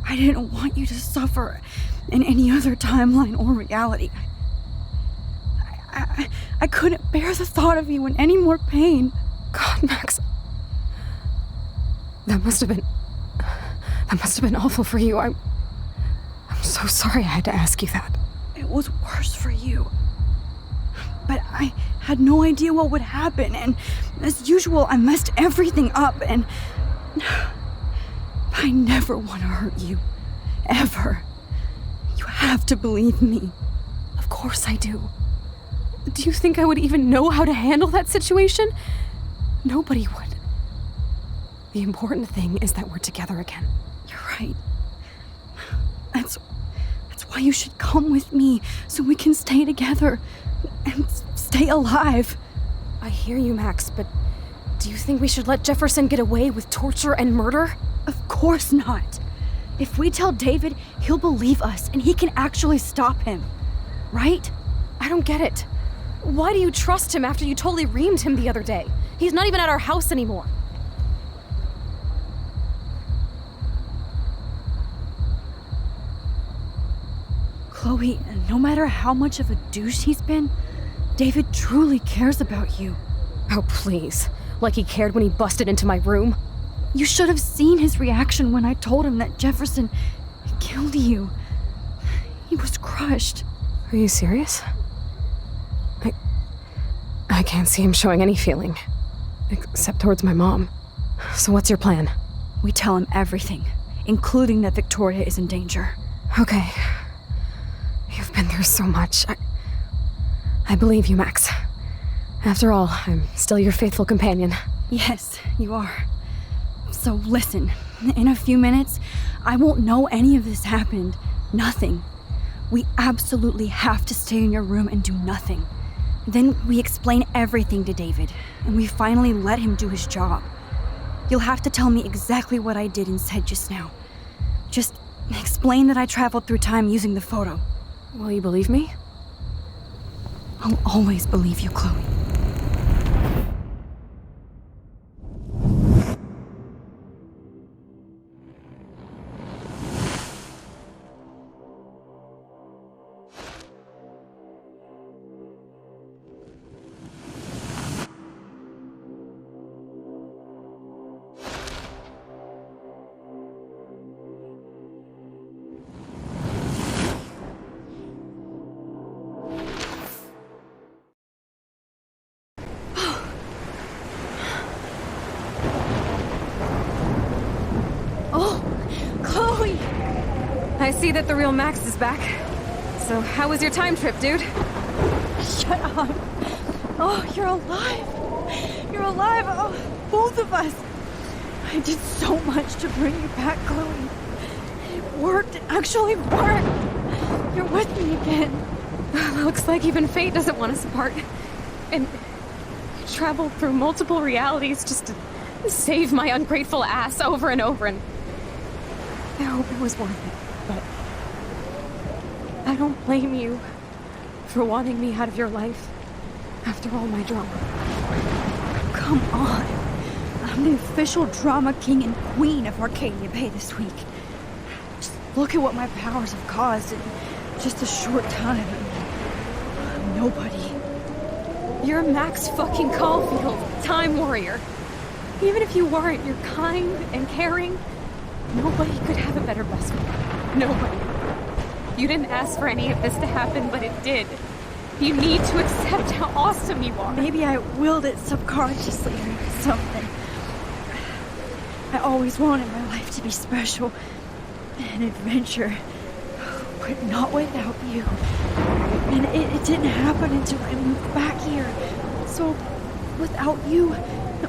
I didn't want you to suffer in any other timeline or reality. I couldn't bear the thought of you in any more pain. God, Max. That must have been awful for you. I'm so sorry I had to ask you that. It was worse for you. But I had no idea what would happen, and as usual, I messed everything up, and I never want to hurt you. Ever. You have to believe me. Of course I do. Do you think I would even know how to handle that situation? Nobody would. The important thing is that we're together again. You're right. That's why you should come with me, so we can stay together and stay alive. I hear you, Max, but do you think we should let Jefferson get away with torture and murder? Of course not. If we tell David, he'll believe us and he can actually stop him. Right? I don't get it. Why do you trust him after you totally reamed him the other day? He's not even at our house anymore. Chloe, no matter how much of a douche he's been, David truly cares about you. Oh, please. Like he cared when he busted into my room? You should have seen his reaction when I told him that Jefferson killed you. He was crushed. Are you serious? I can't see him showing any feeling. Except towards my mom. So what's your plan? We tell him everything, including that Victoria is in danger. Okay. You've been through so much. I believe you, Max. After all, I'm still your faithful companion. Yes, you are. So listen, in a few minutes, I won't know any of this happened. Nothing. We absolutely have to stay in your room and do nothing. Then we explain everything to David, and we finally let him do his job. You'll have to tell me exactly what I did and said just now. Just explain that I traveled through time using the photo. Will you believe me? I'll always believe you, Chloe. I see that the real Max is back. So, how was your time trip, dude? Shut up. Oh, you're alive. You're alive. Oh, both of us. I did so much to bring you back, Chloe. It worked. It actually worked. You're with me again. Looks like even fate doesn't want us apart. And I traveled through multiple realities just to save my ungrateful ass over and over, and I hope it was worth it, but I don't blame you for wanting me out of your life after all my drama. Come on. I'm the official drama king and queen of Arcadia Bay this week. Just look at what my powers have caused in just a short time. Nobody. You're Max fucking Caulfield, Time Warrior. Even if you weren't, you're kind and caring. Nobody could have a better best friend. Nobody. You didn't ask for any of this to happen, but it did. You need to accept how awesome you are. Maybe I willed it subconsciously or something. I always wanted my life to be special. An adventure. But not without you. And it didn't happen until I moved back here. So, without you,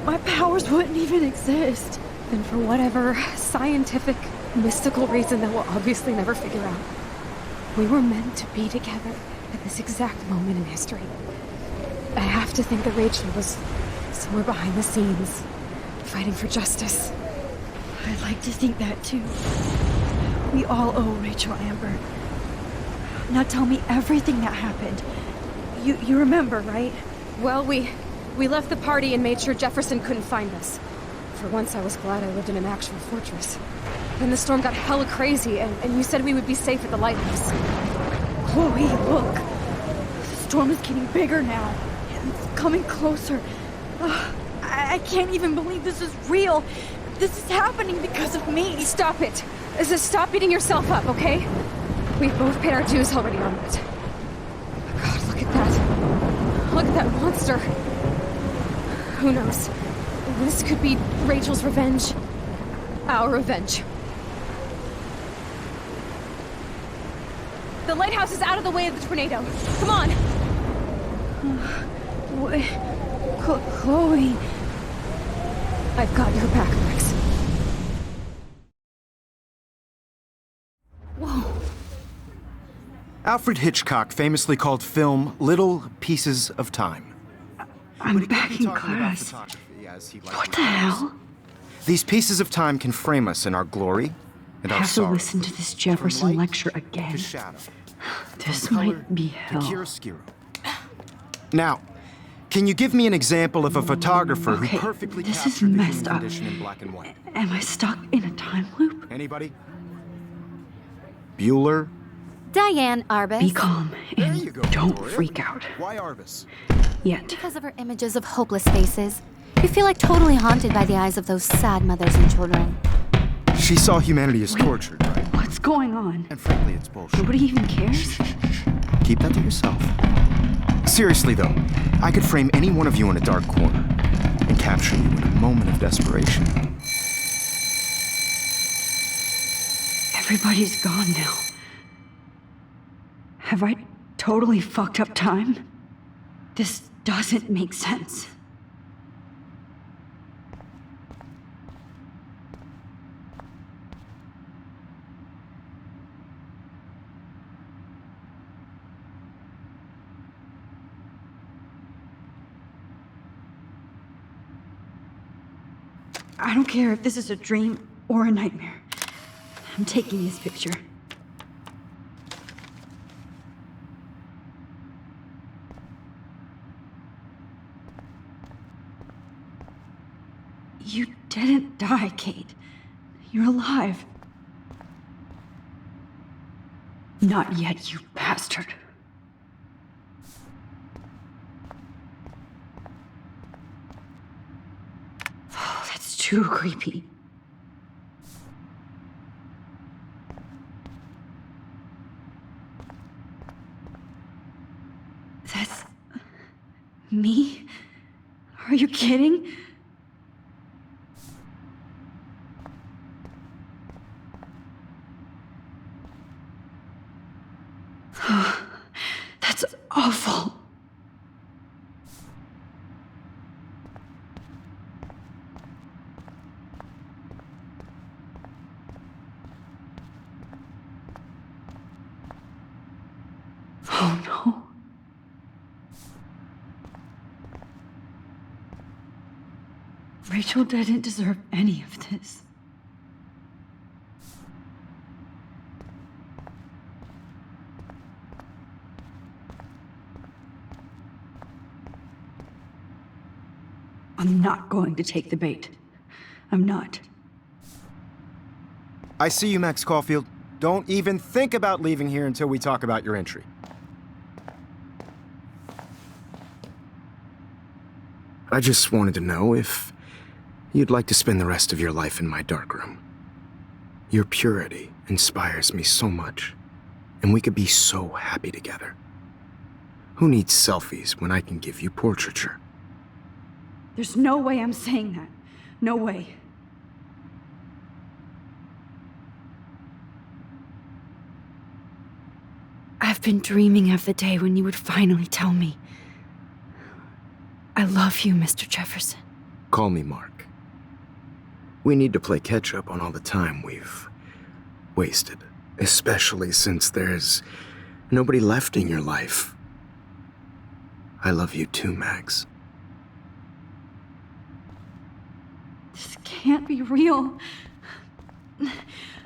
my powers wouldn't even exist. And for whatever scientific, mystical reason that we'll obviously never figure out, we were meant to be together at this exact moment in history. I have to think that Rachel was somewhere behind the scenes, fighting for justice. I'd like to think that too. We all owe Rachel Amber. Now tell me everything that happened. You remember, right? Well, we left the party and made sure Jefferson couldn't find us. For once, I was glad I lived in an actual fortress. Then the storm got hella crazy, and you said we would be safe at the lighthouse. Chloe, look. The storm is getting bigger now. It's coming closer. I can't even believe this is real. This is happening because of me. Stop it. Just stop beating yourself up, okay? We've both paid our dues already on that. God, look at that. Look at that monster. Who knows? This could be Rachel's revenge. Our revenge. The lighthouse is out of the way of the tornado. Come on! Chloe. I've got your back, Max. Whoa. Alfred Hitchcock famously called film little pieces of time. I'm back in class. What the hell? These pieces of time can frame us in our glory and I our have to sorrow. listen to this Jefferson lecture again. This might be hell. Now, can you give me an example of a photographer Okay, who perfectly this is captured the messed human up. condition in black and white? Am I stuck in a time loop? Anybody? Bueller? Diane Arbus. Be calm and don't freak out. Why Arbus? Yet. Because of her images of hopeless faces. You feel like totally haunted by the eyes of those sad mothers and children. She saw humanity as tortured, right? What's going on? And frankly, it's bullshit. Nobody even cares? Keep that to yourself. Seriously, though, I could frame any one of you in a dark corner and capture you in a moment of desperation. Everybody's gone now. Have I totally fucked up time? This doesn't make sense. I don't care if this is a dream or a nightmare. I'm taking this picture. You didn't die, Kate. You're alive. Not yet, you bastard. Oh, that's too creepy. That's... me? Are you kidding? That's awful. Oh no. Rachel didn't deserve any of this. I'm not going to take the bait. I'm not. I see you, Max Caulfield. Don't even think about leaving here until we talk about your entry. I just wanted to know if you'd like to spend the rest of your life in my darkroom. Your purity inspires me so much, and we could be so happy together. Who needs selfies when I can give you portraiture? There's no way I'm saying that. No way. I've been dreaming of the day when you would finally tell me. I love you, Mr. Jefferson. Call me Mark. We need to play catch-up on all the time we've wasted, especially since there's nobody left in your life. I love you too, Max. This can't be real.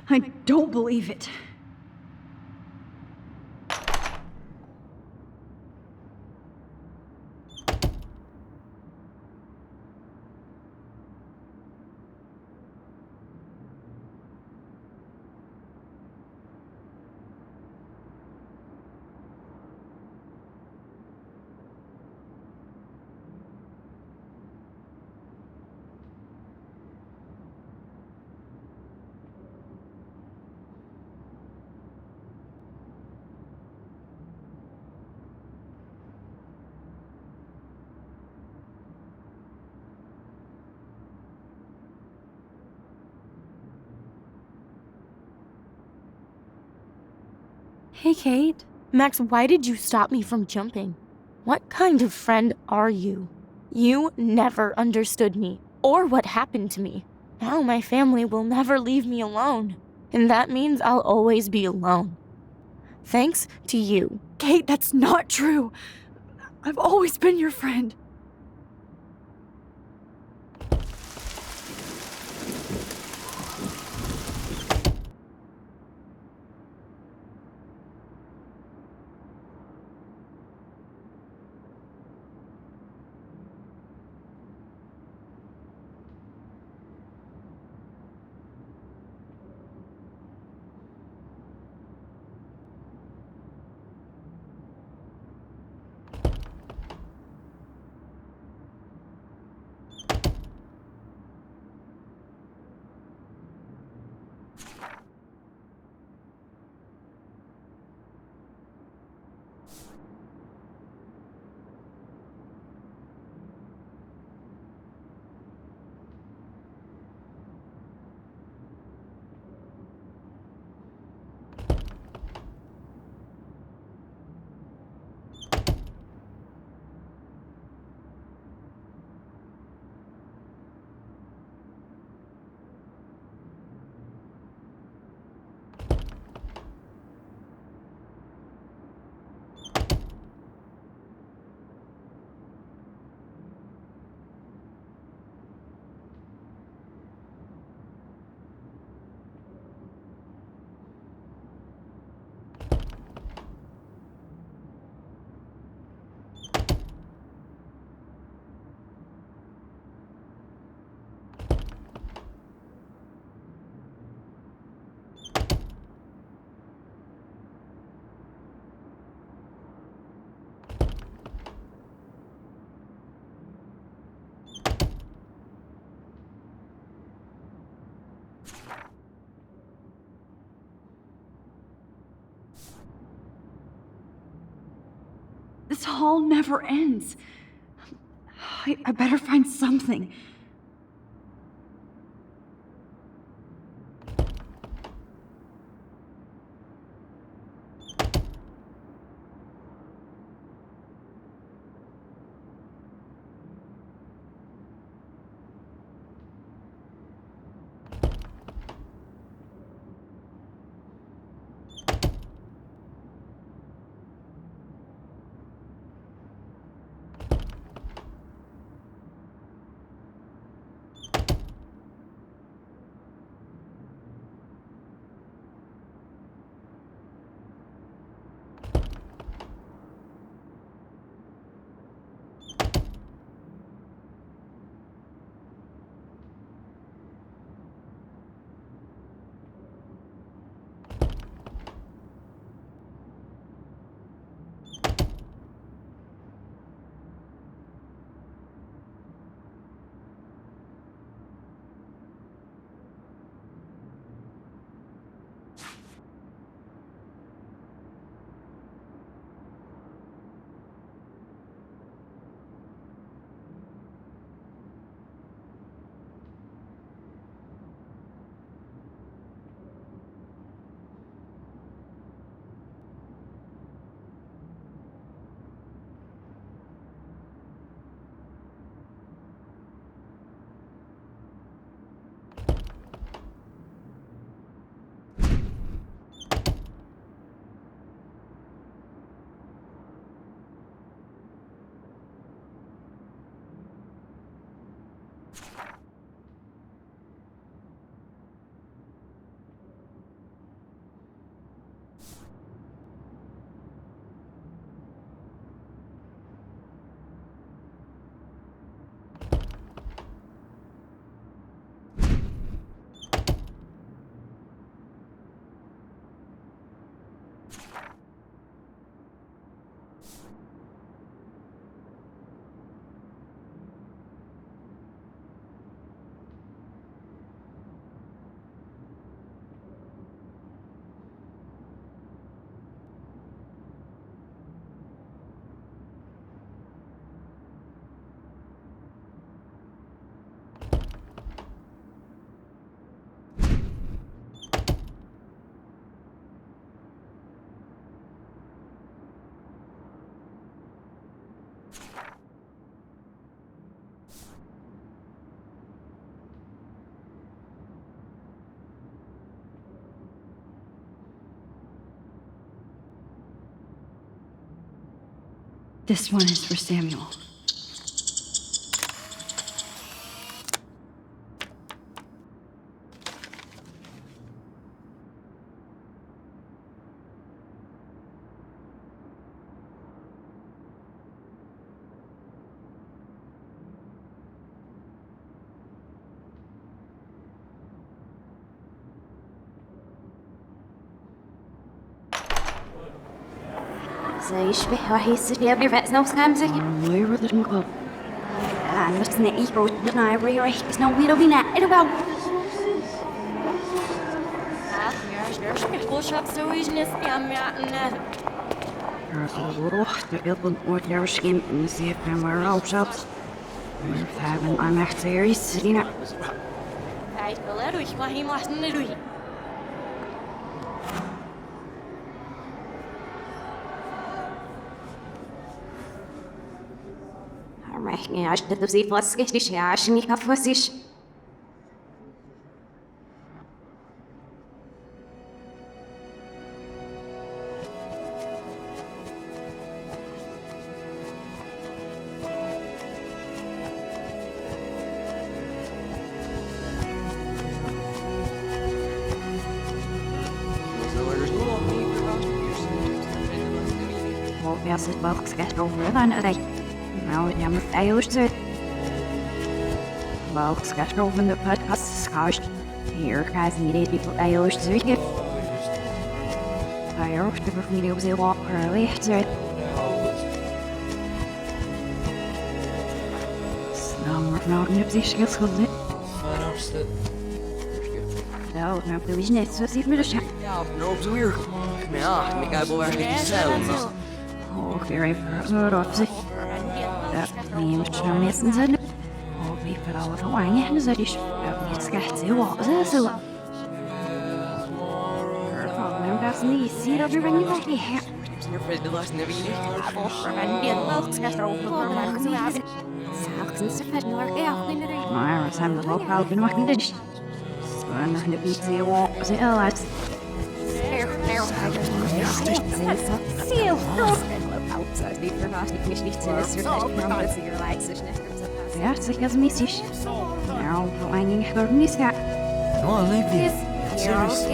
I don't believe it. Hey, Kate. Max, why did you stop me from jumping? What kind of friend are you? You never understood me, or what happened to me. Now my family will never leave me alone, and that means I'll always be alone. Thanks to you. Kate, that's not true. I've always been your friend. This hall never ends. I better find something. This one is for Samuel. يشبه وحيس يا برفع نوس خمسة. Where did it go? بس نعيش بودنا ريح بس نويرو بينا إرباو. خوش هتسويش نسبي عم يعقلنا. روح تقبل وترشكين نسيب كما روشت. مرتابن أنا اختياري سرينا. عايش بلاروي وهي محسن نروي. رحني عشت تدوسي فاسكش عشني كفوسيش. Jag sitter bara och ska over den dig. Nou, jag måste just det. Bara ska over the podcast skast. Here guys need it people I just det. Jag har också för videos i walk early så. Snart nu precis ska det. Nou, nou wil je net zo ziet me dus. Ja, no, zo weer. Ja, ik heb wel ergens zelf. Och, very personal. Neem je messen zijn. Och, wie vrouwen verwangen en zo is. Ik schrijf ze wat ze zo. Nou, dat is niet. Zie dat je bent niet hier. Your friend the last never you. Maar we zijn er ook al genoeg in dit. Spannend de iets heel wat ze uit. Ja, zeg als missies. Nou, verlenging gaat niet gaan. No, leave me. Serious.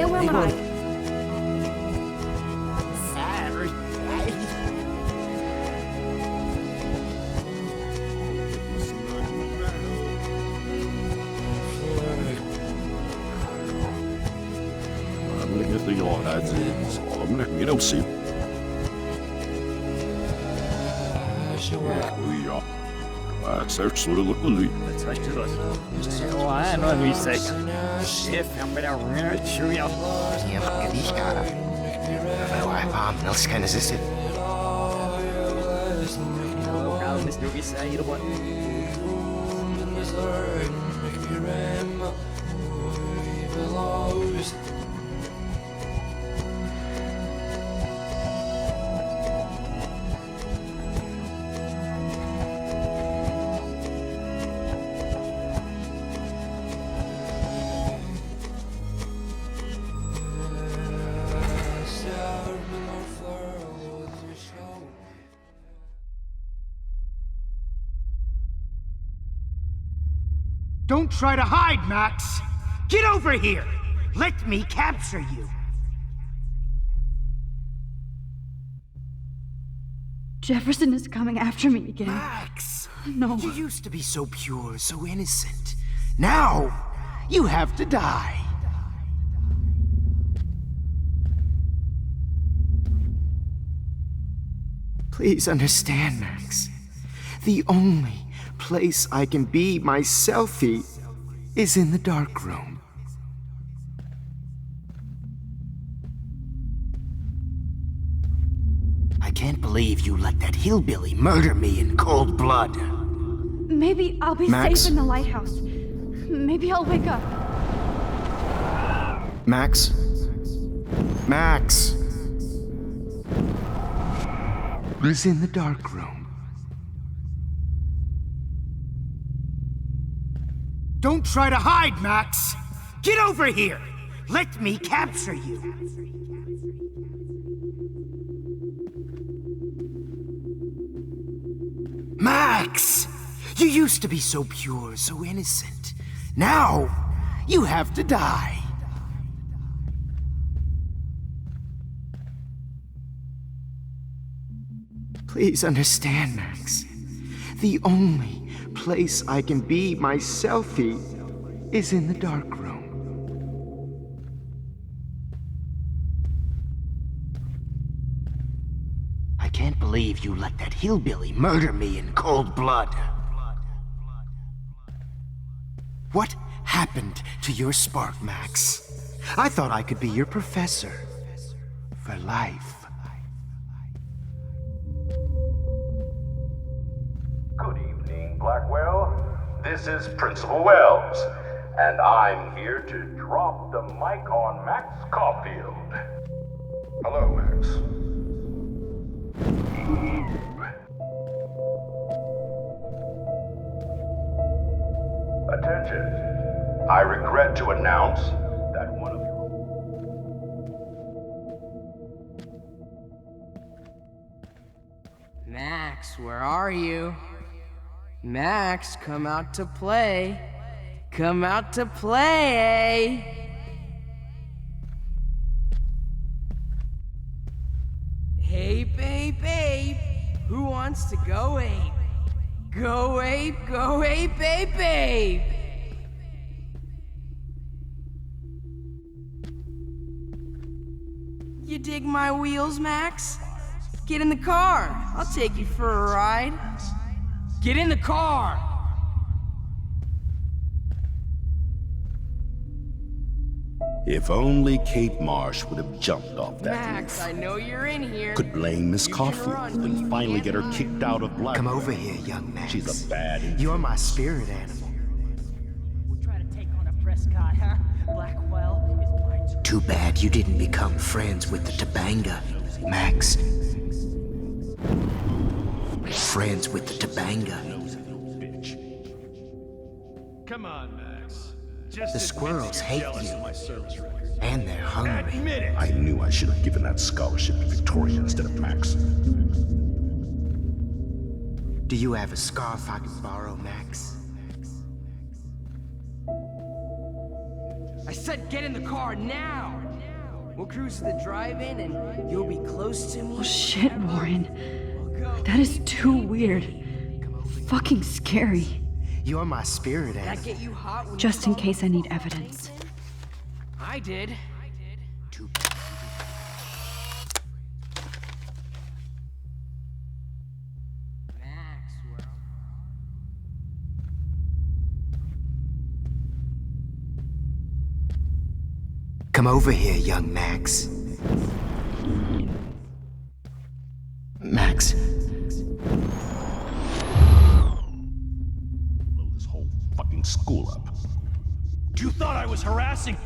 Don't try to hide, Max! Get over here! Let me capture you! Jefferson is coming after me again. Max! No. You used to be so pure, so innocent. Now, you have to die. Please understand, Max. The only place I can be myself is in the dark room. I can't believe you let that hillbilly murder me in cold blood. Maybe I'll be Max? safe in the lighthouse. Maybe I'll wake up. Max? Max! Is in the dark room. Don't try to hide, Max! Get over here! Let me capture you! Max! You used to be so pure, so innocent. Now, you have to die. Please understand, Max. The only place I can be my selfie is in the dark room. I can't believe you let that hillbilly murder me in cold blood. What happened to your spark, Max? I thought I could be your professor for life. Good evening, Blackwell. This is Principal Wells, and I'm here to drop the mic on Max Caulfield. Hello, Max. Attention. I regret to announce that one of you... Max, where are you? Max, come out to play. Come out to play. Hey, babe. Who wants to go ape? Go ape, babe. You dig my wheels, Max? Get in the car. I'll take you for a ride. Get in the car! If only Kate Marsh would have jumped off that Max, I know you're in here. Could blame Miss Caulfield and finally get her kicked out of Blackwell. Come over here, young Max. She's a bad influence. You're my spirit animal. We'll try to take on a Prescott, huh? Blackwell is my turn. Too bad you didn't become friends with the Tabanga, Max. Friends with the Tabanga. Come on, Max. The squirrels hate you, and they're hungry. Admit it. I knew I should have given that scholarship to Victoria instead of Max. Do you have a scarf I can borrow, Max? I said get in the car now! We'll cruise to the drive-in and you'll be close to me. Oh shit, Warren. That is too weird. Fucking scary. You're my spirit Did I animal. get you hot when Just you in case I need evidence. I did. Come over here, young Max. Max. Blow this whole fucking school up. You thought I was harassing...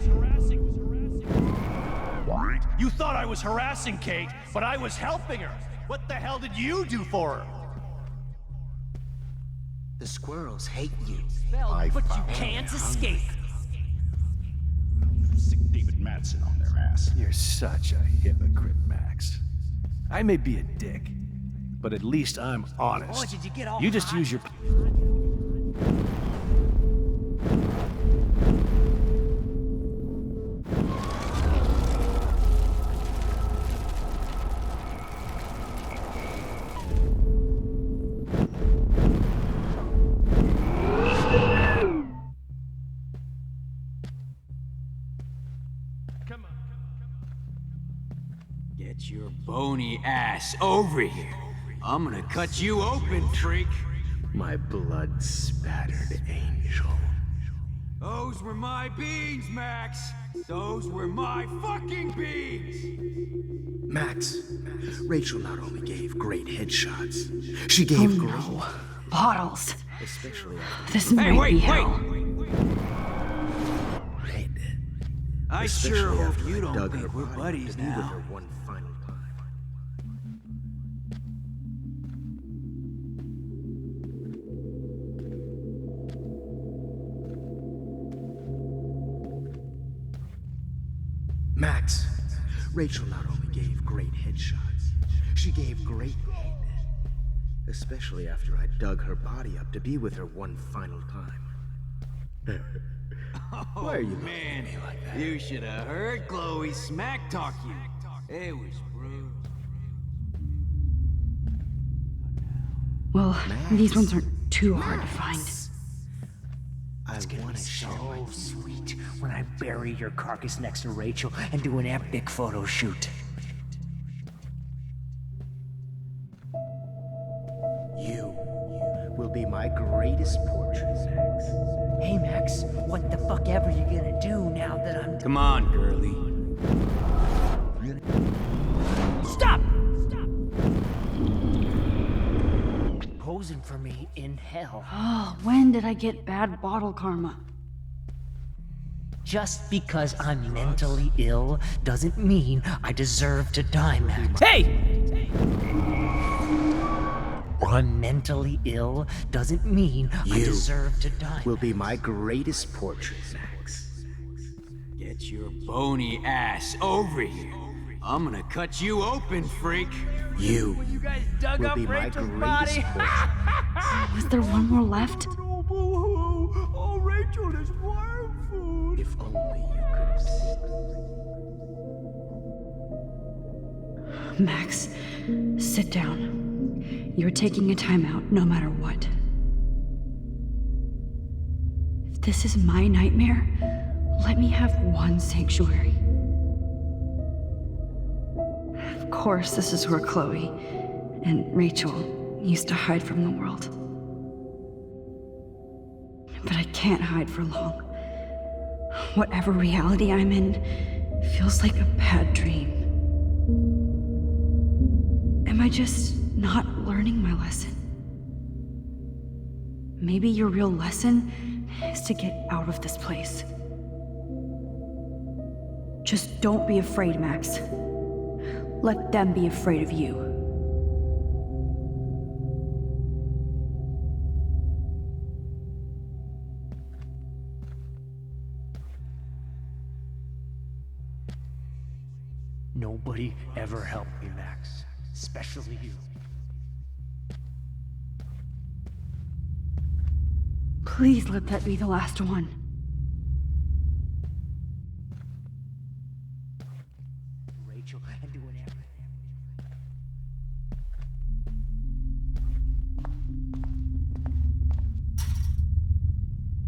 You thought I was harassing Kate, but I was helping her. What the hell did you do for her? The squirrels hate you. But you can't escape. Sick David Madsen on their ass. You're such a hypocrite, Max. I may be a dick, but at least I'm honest. Oh, did you get all You just hot? use your... Get your bony ass over here. I'm gonna cut you open, freak. My blood-spattered angel. Those were my beans, Max. Those were my fucking beans. Max, Rachel not only gave great headshots, she gave great... No. Bottles. Especially This might be hell. I Especially sure hope after you I don't dug think her we're body buddies to be with now. her one final time. Max, Rachel not only gave great headshots, she gave great head. Especially after I dug her body up to be with her one final time. Why are you looking at me like that? You should have heard Chloe smack talk you. It was brutal. Well, these ones aren't too hard to find. It's gonna be so sweet when I bury your carcass next to Rachel and do an epic photo shoot. You will be my greatest portrait, Max. Hey, Max, what the fuck ever you gonna do now that I'm... Come on, girlie. Stop! Posing for me in hell. Oh, when did I get bad bottle karma? Just because I'm mentally ill doesn't mean I deserve to die, Max. Hey! I'm mentally ill doesn't mean I deserve to die. Will be my greatest portrait, Max. Get your bony ass over here. I'm gonna cut you open, freak. You guys dug will up be my Rachel's greatest body. portrait. Was there one more left? Oh, Rachel is worm food. If only you could have seen. Max, sit down. You're taking a timeout no matter what. If this is my nightmare, let me have one sanctuary. Of course, this is where Chloe and Rachel used to hide from the world. But I can't hide for long. Whatever reality I'm in feels like a bad dream. Am I just not learning my lesson? Maybe your real lesson is to get out of this place. Just don't be afraid, Max. Let them be afraid of you. Nobody ever helped me, Max. Especially you. Please let that be the last one. Rachel and doing everything.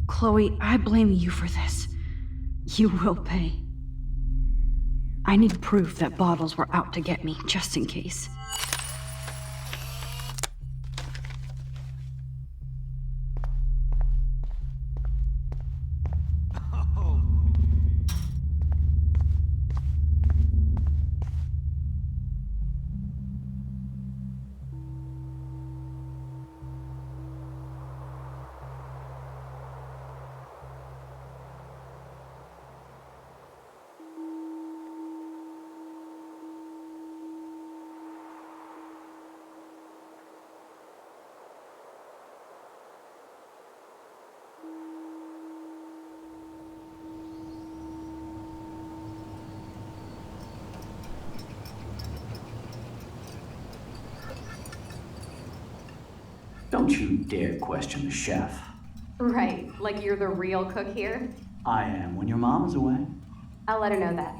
Chloe, I blame you for this. You will pay. I need proof that bottles were out to get me, just in case. Don't you dare question the chef. Right, like you're the real cook here? I am when your mom is away. I'll let her know that.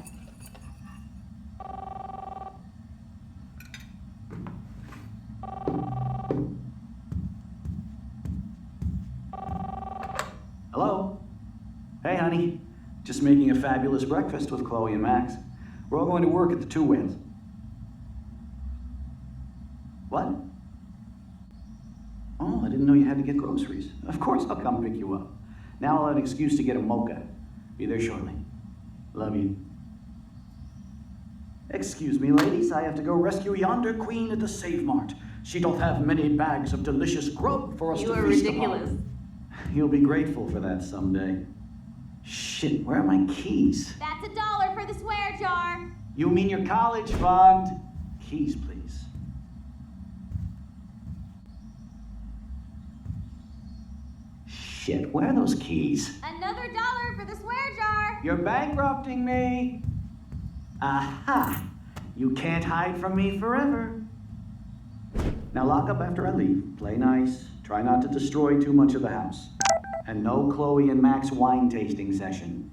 Hello? Hey, honey. Just making a fabulous breakfast with Chloe and Max. We're all going to work at the Two Whales. What? Oh, I didn't know you had to get groceries. Of course I'll come pick you up. Now I'll have an excuse to get a mocha. Be there shortly. Love you. Excuse me, ladies. I have to go rescue yonder queen at the Save Mart. She doth have many bags of delicious grub for us to feast upon. You are ridiculous. You'll be grateful for that someday. Shit, where are my keys? That's $1 for the swear jar. You mean your college fund? Keys, please. Shit, where are those keys? Another $1 for the swear jar. You're bankrupting me. Aha! You can't hide from me forever. Now lock up after I leave. Play nice. Try not to destroy too much of the house. And no Chloe and Max wine tasting session.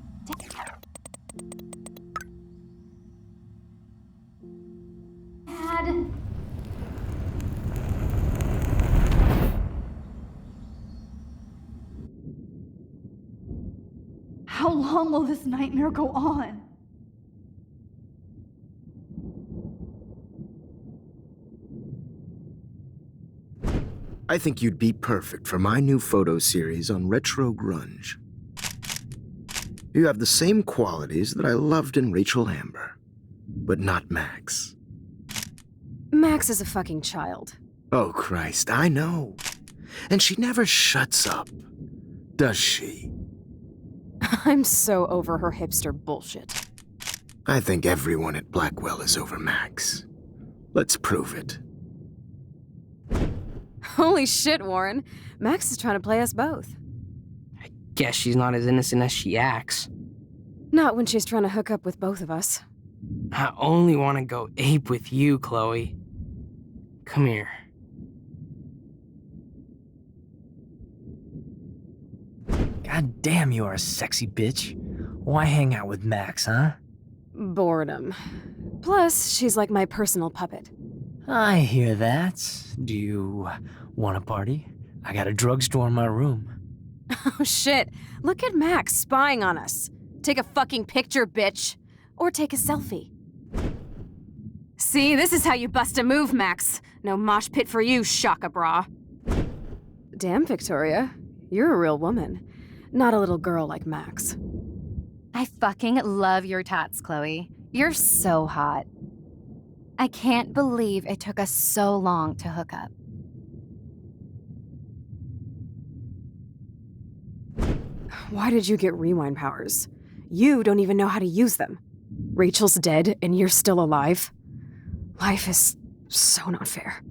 Dad. How long will this nightmare go on? I think you'd be perfect for my new photo series on retro grunge. You have the same qualities that I loved in Rachel Amber, but not Max. Max is a fucking child. Oh, Christ, I know. And she never shuts up, does she? I'm so over her hipster bullshit. I think everyone at Blackwell is over Max. Let's prove it. Holy shit, Warren. Max is trying to play us both. Guess she's not as innocent as she acts. Not when she's trying to hook up with both of us. I only want to go ape with you, Chloe. Come here. God damn, you are a sexy bitch. Why hang out with Max, huh? Boredom. Plus, she's like my personal puppet. I hear that. Do you want a party? I got a drugstore in my room. Oh shit, look at Max spying on us. Take a fucking picture, bitch. Or take a selfie. See, this is how you bust a move, Max. No mosh pit for you, Shaka Bra. Damn, Victoria. You're a real woman. Not a little girl like Max. I fucking love your tats, Chloe. You're so hot. I can't believe it took us so long to hook up. Why did you get rewind powers? You don't even know how to use them. Rachel's dead and you're still alive. Life is so not fair.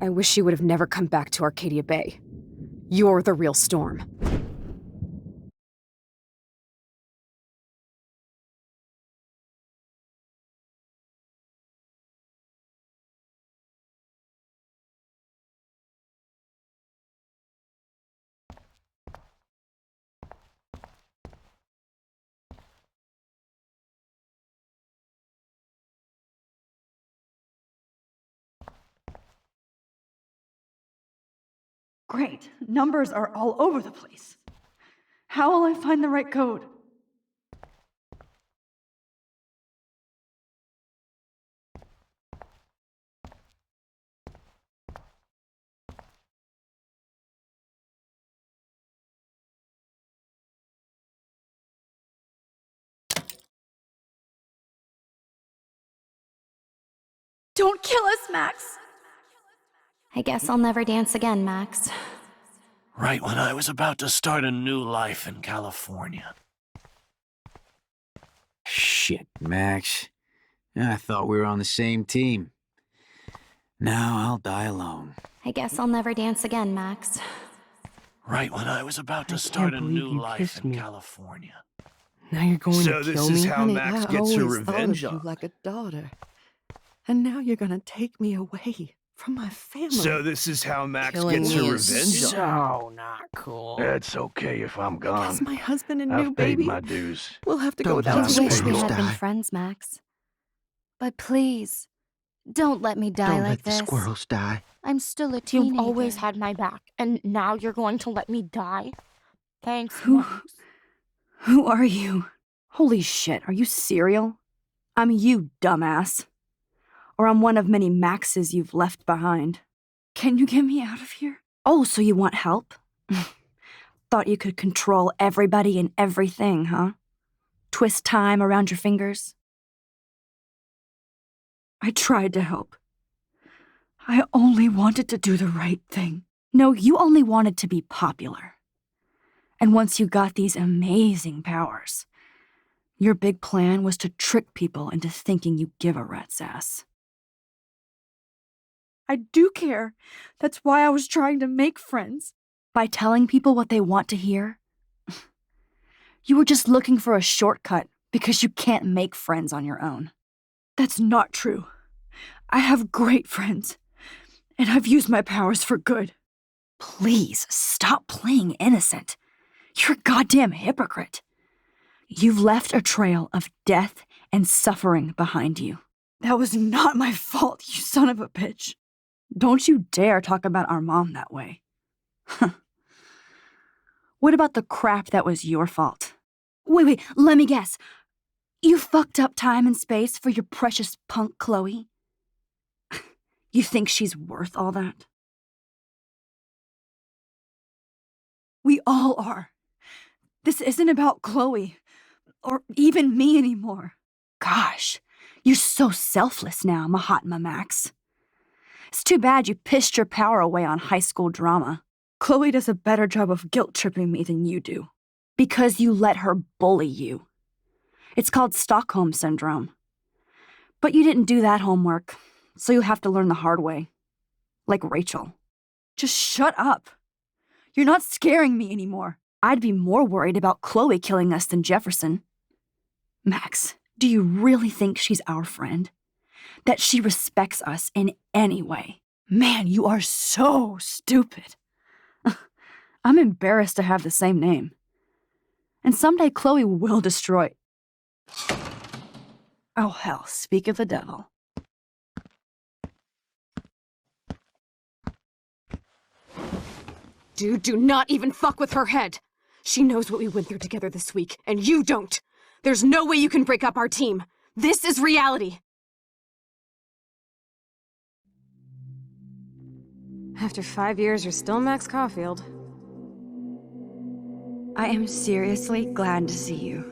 I wish you would have never come back to Arcadia Bay. You're the real Storm. Great. Numbers are all over the place. How will I find the right code? Don't kill us, Max! I guess I'll never dance again, Max. Right when I was about to start a new life in California. Shit, Max. I thought we were on the same team. Now I'll die alone. I guess I'll never dance again, Max. Right when I was about to start a new life in California. Now you're going to kill me? So this is how Honey, Max I gets her always revenge thought of on. you like a daughter. And now you're gonna take me away from my family. So this is how Max Killing gets me her is revenge on. so not cool. It's okay if I'm gone. Guess my husband and I've new paid baby my dues. will have to go Don't down let I the wish we squirrels had been die. friends, Max. But please, don't let me die Don't like let the this. squirrels die. I'm still a teenager. You've always had my back, and now you're going to let me die? Thanks, Who- Max. Who are you? Holy shit, are you serial? I'm you, dumbass. Or I'm one of many Maxes you've left behind. Can you get me out of here? Oh, so you want help? Thought you could control everybody and everything, huh? Twist time around your fingers? I tried to help. I only wanted to do the right thing. No, you only wanted to be popular. And once you got these amazing powers, your big plan was to trick people into thinking you give a rat's ass. I do care. That's why I was trying to make friends. By telling people what they want to hear. You were just looking for a shortcut because you can't make friends on your own. That's not true. I have great friends. And I've used my powers for good. Please, stop playing innocent. You're a goddamn hypocrite. You've left a trail of death and suffering behind you. That was not my fault, you son of a bitch. Don't you dare talk about our mom that way. What about the crap that was your fault? Wait, let me guess. You fucked up time and space for your precious punk Chloe? You think she's worth all that? We all are. This isn't about Chloe, or even me anymore. Gosh, you're so selfless now, Mahatma Max. It's too bad you pissed your power away on high school drama. Chloe does a better job of guilt-tripping me than you do. Because you let her bully you. It's called Stockholm Syndrome. But you didn't do that homework, so you'll have to learn the hard way. Like Rachel. Just shut up. You're not scaring me anymore. I'd be more worried about Chloe killing us than Jefferson. Max, do you really think she's our friend? That she respects us in any way? Man, you are so stupid. I'm embarrassed to have the same name. And someday Chloe will destroy... Oh hell, speak of the devil. Dude, do not even fuck with her head. She knows what we went through together this week, and you don't. There's no way you can break up our team. This is reality. After 5 years, you're still Max Caulfield. I am seriously glad to see you.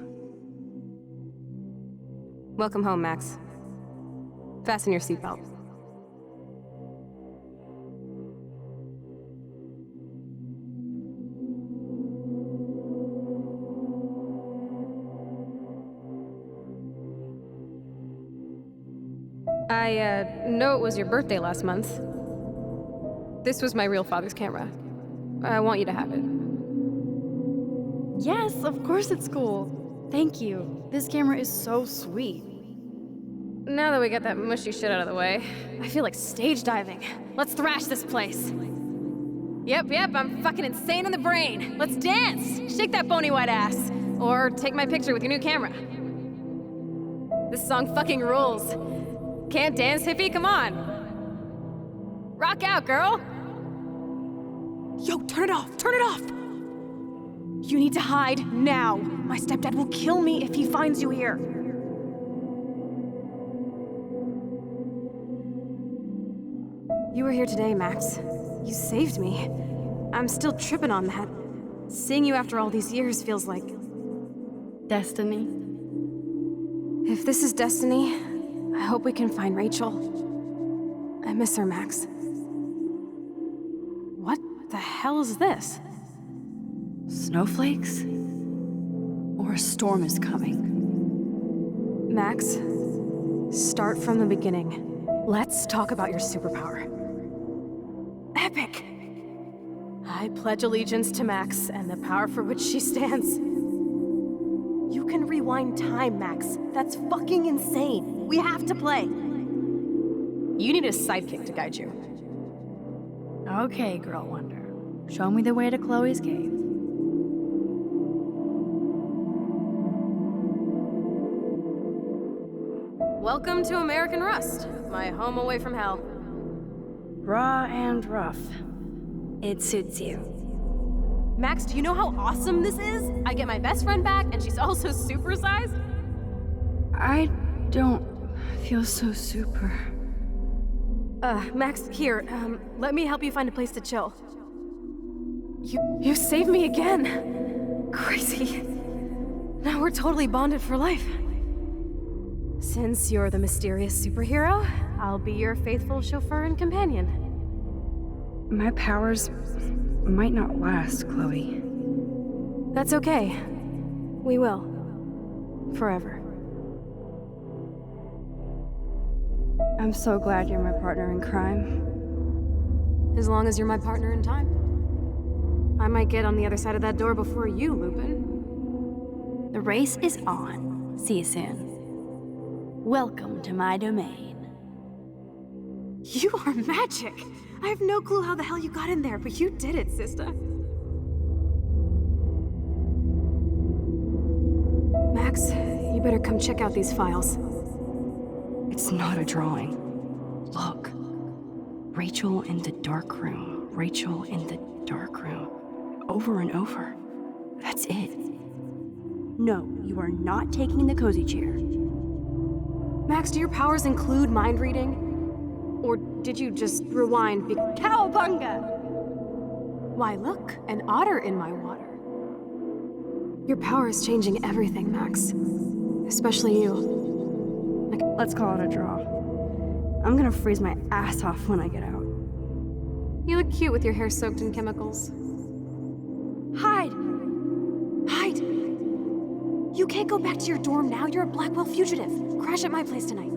Welcome home, Max. Fasten your seatbelt. I know it was your birthday last month. This was my real father's camera. I want you to have it. Yes, of course it's cool. Thank you. This camera is so sweet. Now that we got that mushy shit out of the way, I feel like stage diving. Let's thrash this place. Yep, I'm fucking insane in the brain. Let's dance! Shake that bony white ass. Or take my picture with your new camera. This song fucking rules. Can't dance, hippie? Come on. Rock out, girl! Yo, turn it off! Turn it off! You need to hide now. My stepdad will kill me if he finds you here. You were here today, Max. You saved me. I'm still tripping on that. Seeing you after all these years feels like... Destiny. If this is destiny, I hope we can find Rachel. I miss her, Max. What the hell is this? Snowflakes? Or a storm is coming? Max, start from the beginning. Let's talk about your superpower. Epic! I pledge allegiance to Max and the power for which she stands. You can rewind time, Max. That's fucking insane. We have to play. You need a sidekick to guide you. Okay, Girl Wonder. Show me the way to Chloe's cave. Welcome to American Rust, my home away from hell. Raw and rough. It suits you. Max, do you know how awesome this is? I get my best friend back, and she's also supersized. I don't feel so super. Max, here, let me help you find a place to chill. You saved me again. Crazy. Now we're totally bonded for life. Since you're the mysterious superhero, I'll be your faithful chauffeur and companion. My powers might not last, Chloe. That's okay. We will. Forever. I'm so glad you're my partner in crime. As long as you're my partner in time. I might get on the other side of that door before you, Lupin. The race is on. See you soon. Welcome to my domain. You are magic! I have no clue how the hell you got in there, but you did it, sister. Max, you better come check out these files. It's not a drawing. Look. Rachel in the dark room. Rachel in the dark room. Over and over. That's it. No, you are not taking the cozy chair. Max, do your powers include mind reading? Or did you just rewind Cowabunga! Why, look, an otter in my water. Your power is changing everything, Max. Especially you. Let's call it a draw. I'm gonna freeze my ass off when I get out. You look cute with your hair soaked in chemicals. Hide! Hide! You can't go back to your dorm now. You're a Blackwell fugitive. Crash at my place tonight.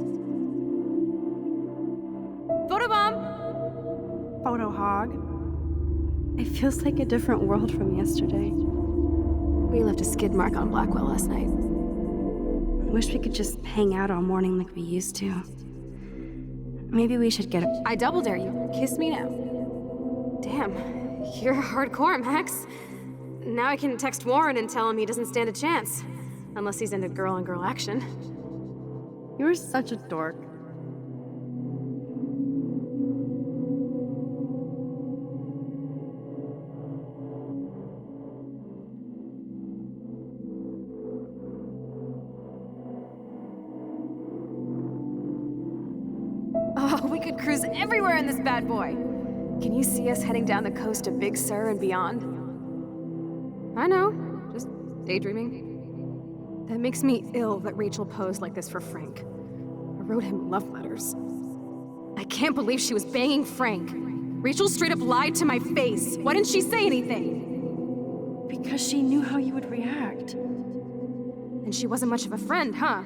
Photobomb! Photo hog. It feels like a different world from yesterday. We left a skid mark on Blackwell last night. I wish we could just hang out all morning like we used to. Maybe we should get a— I double dare you. Kiss me now. Damn, you're hardcore, Max. Now I can text Warren and tell him he doesn't stand a chance. Unless he's into girl-on-girl action. You're such a dork. Oh, we could cruise everywhere in this bad boy. Can you see us heading down the coast to Big Sur and beyond? I know, just daydreaming. That makes me ill that Rachel posed like this for Frank. I wrote him love letters. I can't believe she was banging Frank. Rachel straight up lied to my face. Why didn't she say anything? Because she knew how you would react. And she wasn't much of a friend, huh?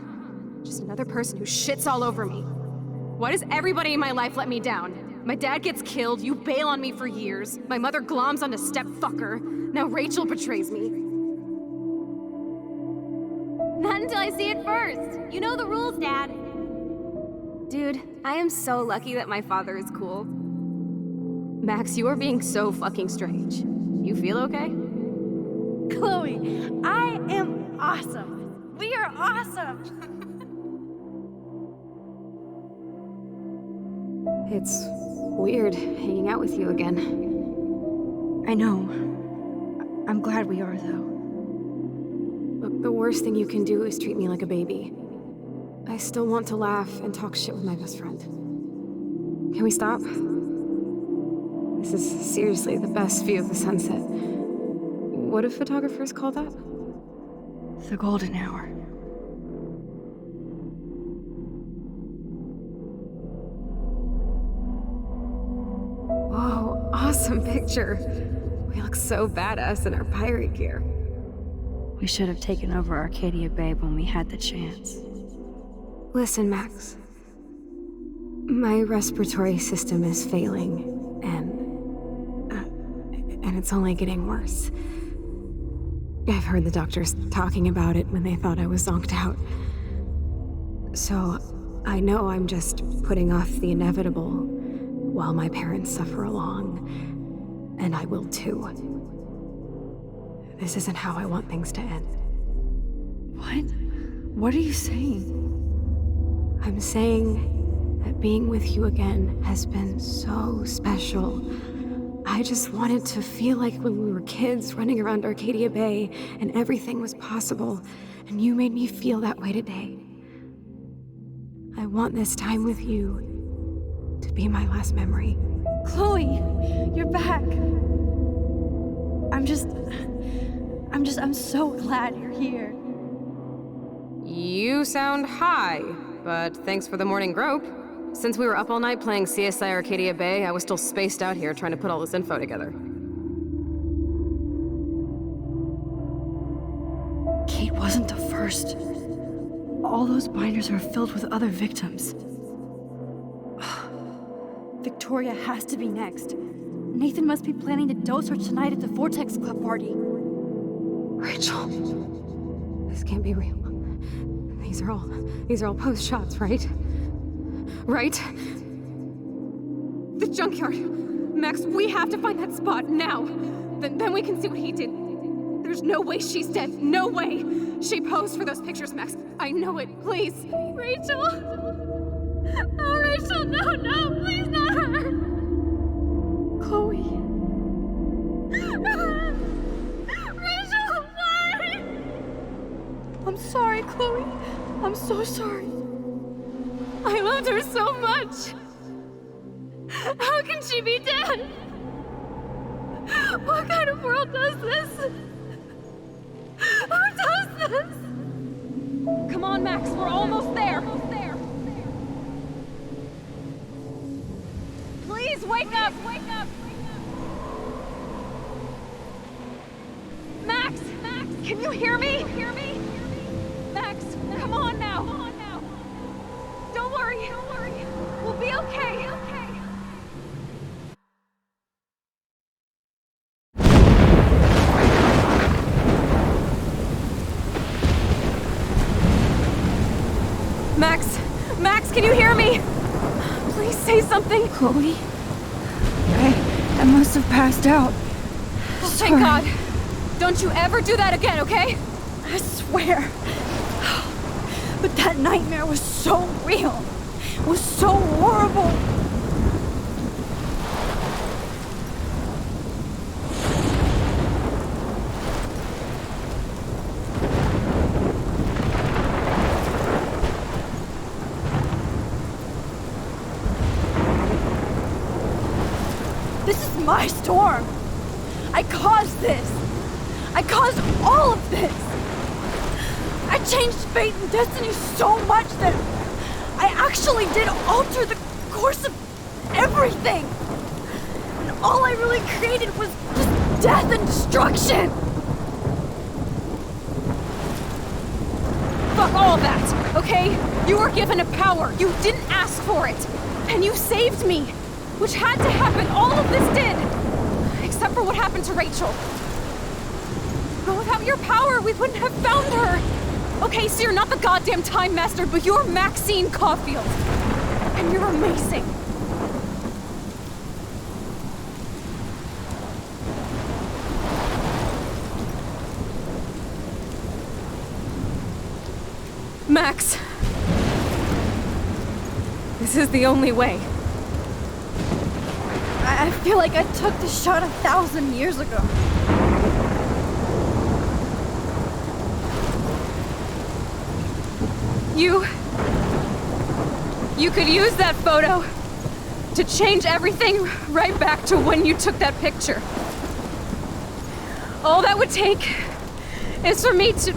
Just another person who shits all over me. Why does everybody in my life let me down? My dad gets killed, you bail on me for years. My mother gloms onto stepfucker. Now Rachel betrays me. Not until I see it first. You know the rules, Dad. Dude, I am so lucky that my father is cool. Max, you are being so fucking strange. You feel okay? Chloe, I am awesome. We are awesome. It's weird hanging out with you again. I know. I'm glad we are, though. Look, the worst thing you can do is treat me like a baby. I still want to laugh and talk shit with my best friend. Can we stop? This is seriously the best view of the sunset. What do photographers call that? The golden hour. Whoa, awesome picture. We look so badass in our pirate gear. We should have taken over Arcadia Bay when we had the chance. Listen, Max. My respiratory system is failing, and it's only getting worse. I've heard the doctors talking about it when they thought I was zonked out. So, I know I'm just putting off the inevitable while my parents suffer along, and I will too. This isn't how I want things to end. What? What are you saying? I'm saying that being with you again has been so special. I just wanted to feel like when we were kids running around Arcadia Bay and everything was possible, and you made me feel that way today. I want this time with you to be my last memory. Chloe, you're back. I'm so glad you're here. You sound high, but thanks for the morning grope. Since we were up all night playing CSI Arcadia Bay, I was still spaced out here trying to put all this info together. Kate wasn't the first. All those binders are filled with other victims. Victoria has to be next. Nathan must be planning to dose her tonight at the Vortex Club party. Rachel, this can't be real. These are all post shots, right? Right? The junkyard. Max, we have to find that spot now. Then we can see what he did. There's no way she's dead. No way. She posed for those pictures, Max. I know it. Please. Rachel. Oh, Rachel, no, please not her. Chloe. Rachel, why? I'm sorry, Chloe. I'm so sorry. I loved her so much. How can she be dead? What kind of world does this? Who does this? Come on, Max, we're almost there. Please wake up! Max, can you hear me? Max, come on now. Don't worry. We'll be okay. Max, can you hear me? Please say something. Chloe? I must have passed out. Oh, thank God. Don't you ever do that again, okay? I swear. But that nightmare was so real. It was so horrible. This is my storm. I caused this. I caused all of this. I changed fate and destiny so much that I actually did alter the course of everything. And all I really created was just death and destruction. Fuck all that, okay? You were given a power. You didn't ask for it. And you saved me. Which had to happen. All of this did. Except for what happened to Rachel. But without your power, we wouldn't have found her. Okay, so you're not the goddamn Time Master, but you're Maxine Caulfield. And you're amazing. Max. This is the only way. I feel like I took the shot 1,000 years ago. You could use that photo to change everything right back to when you took that picture. All that would take is for me to...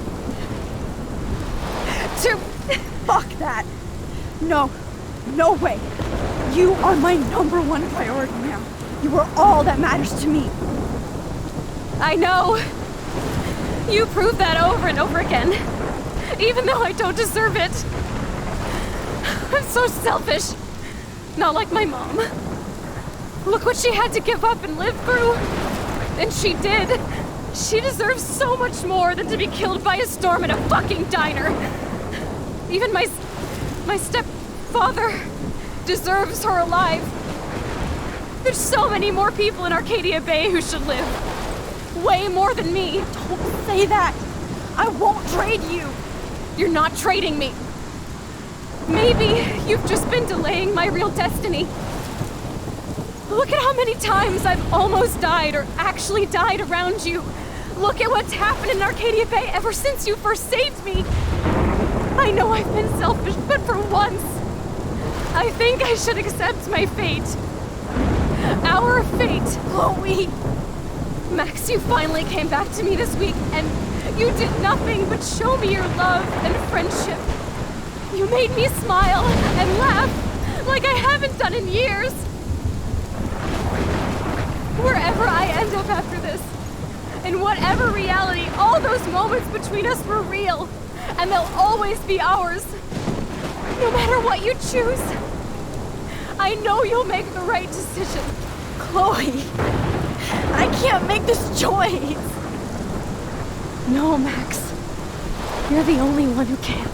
Fuck that. No way. You are my #1 priority now. You are all that matters to me. I know. You proved that over and over again. Even though I don't deserve it. I'm so selfish. Not like my mom. Look what she had to give up and live through. And she did. She deserves so much more than to be killed by a storm in a fucking diner. Even my stepfather deserves her alive. There's so many more people in Arcadia Bay who should live. Way more than me. Don't say that. I won't trade you. You're not trading me. Maybe you've just been delaying my real destiny. Look at how many times I've almost died or actually died around you. Look at what's happened in Arcadia Bay ever since you first saved me. I know I've been selfish, but for once, I think I should accept my fate. Our fate. Chloe! Max, you finally came back to me this week, and you did nothing but show me your love and friendship. You made me smile and laugh like I haven't done in years. Wherever I end up after this, in whatever reality, all those moments between us were real, and they'll always be ours. No matter what you choose, I know you'll make the right decision. Chloe, I can't make this choice. No, Max. You're the only one who can.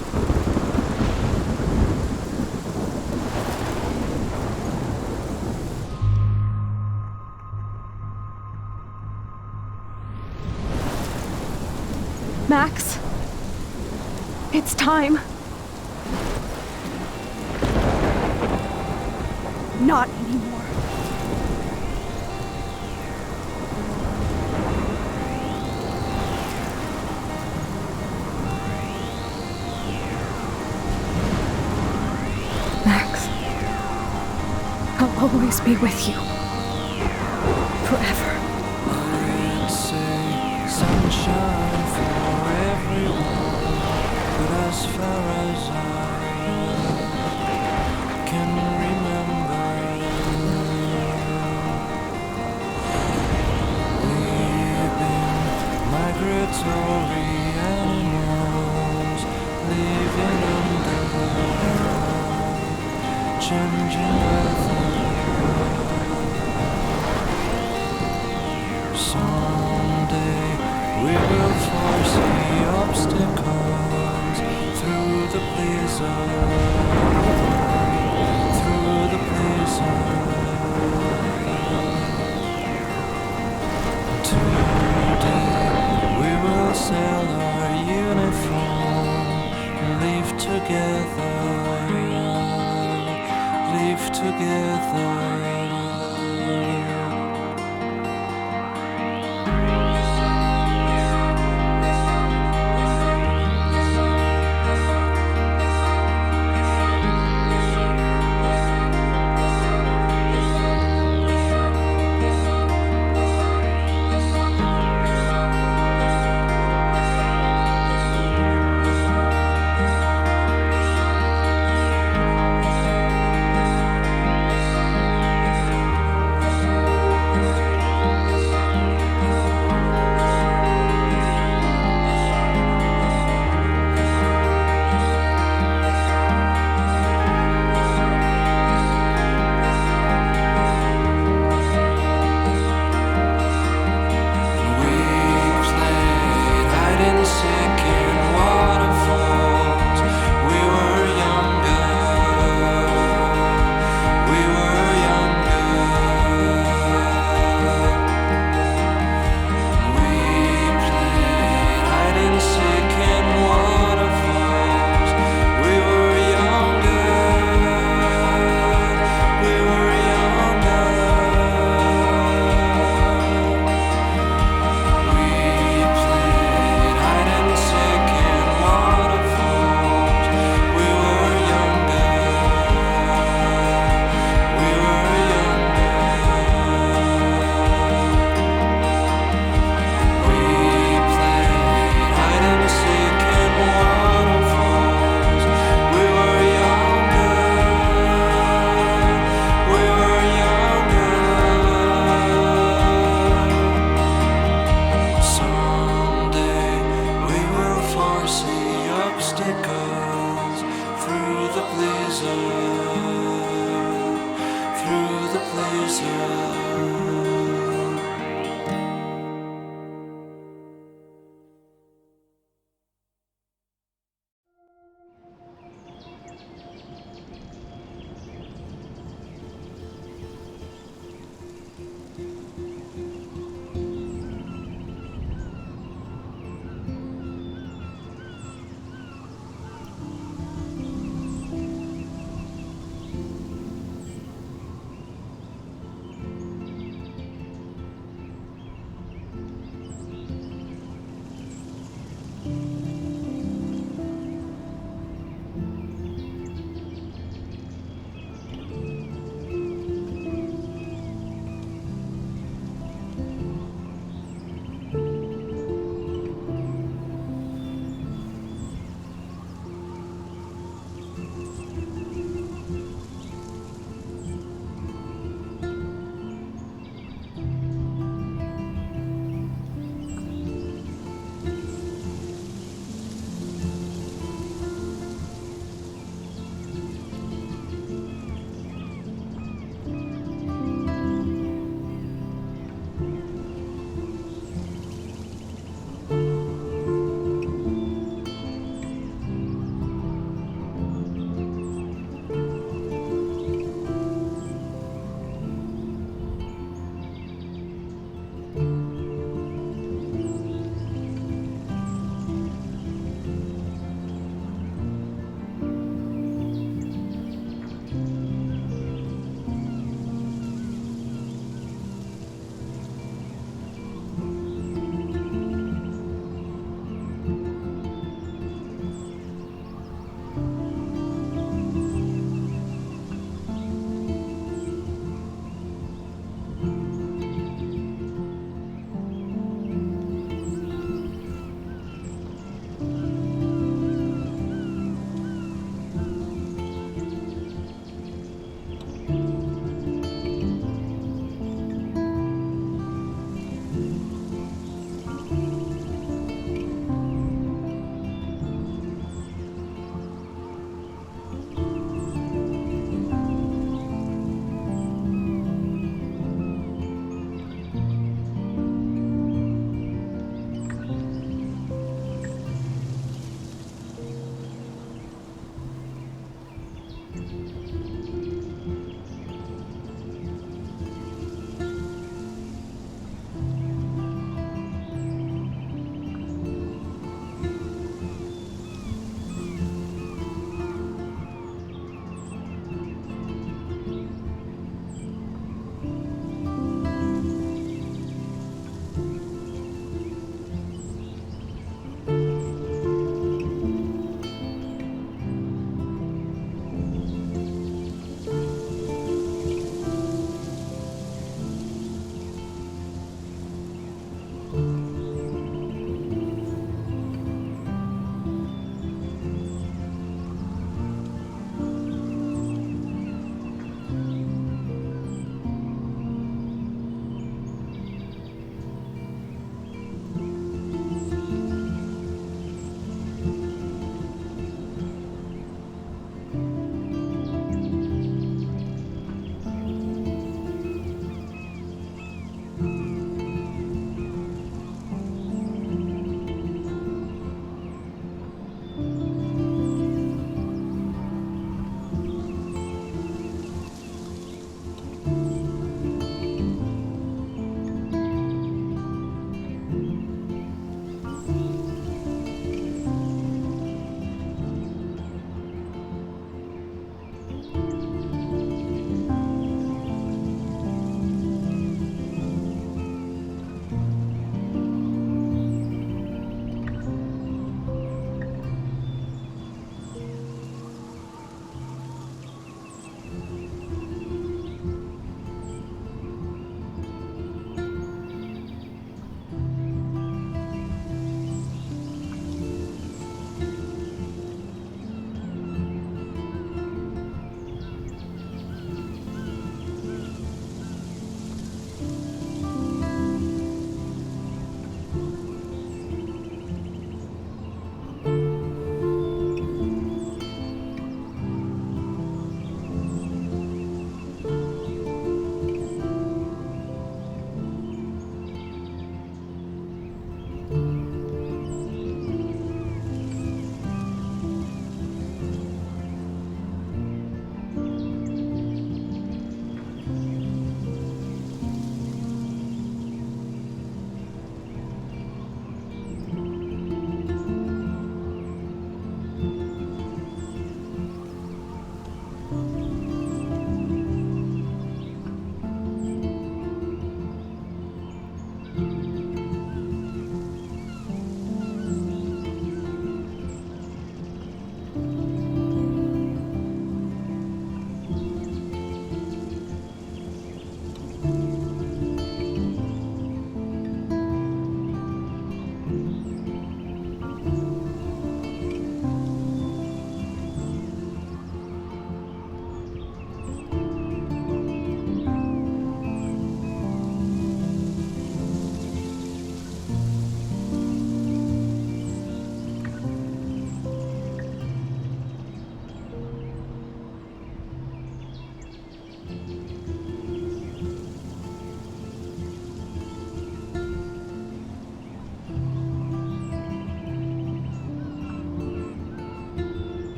Max, it's time. Not anymore. Max, I'll always be with you. Forever. Sunshine for everyone, but as far as I can remember, we've been migratory animals living under changing weather. Someday we will foresee obstacles through the blizzard, through the blizzard. Today we will sell our uniform, live together, live together.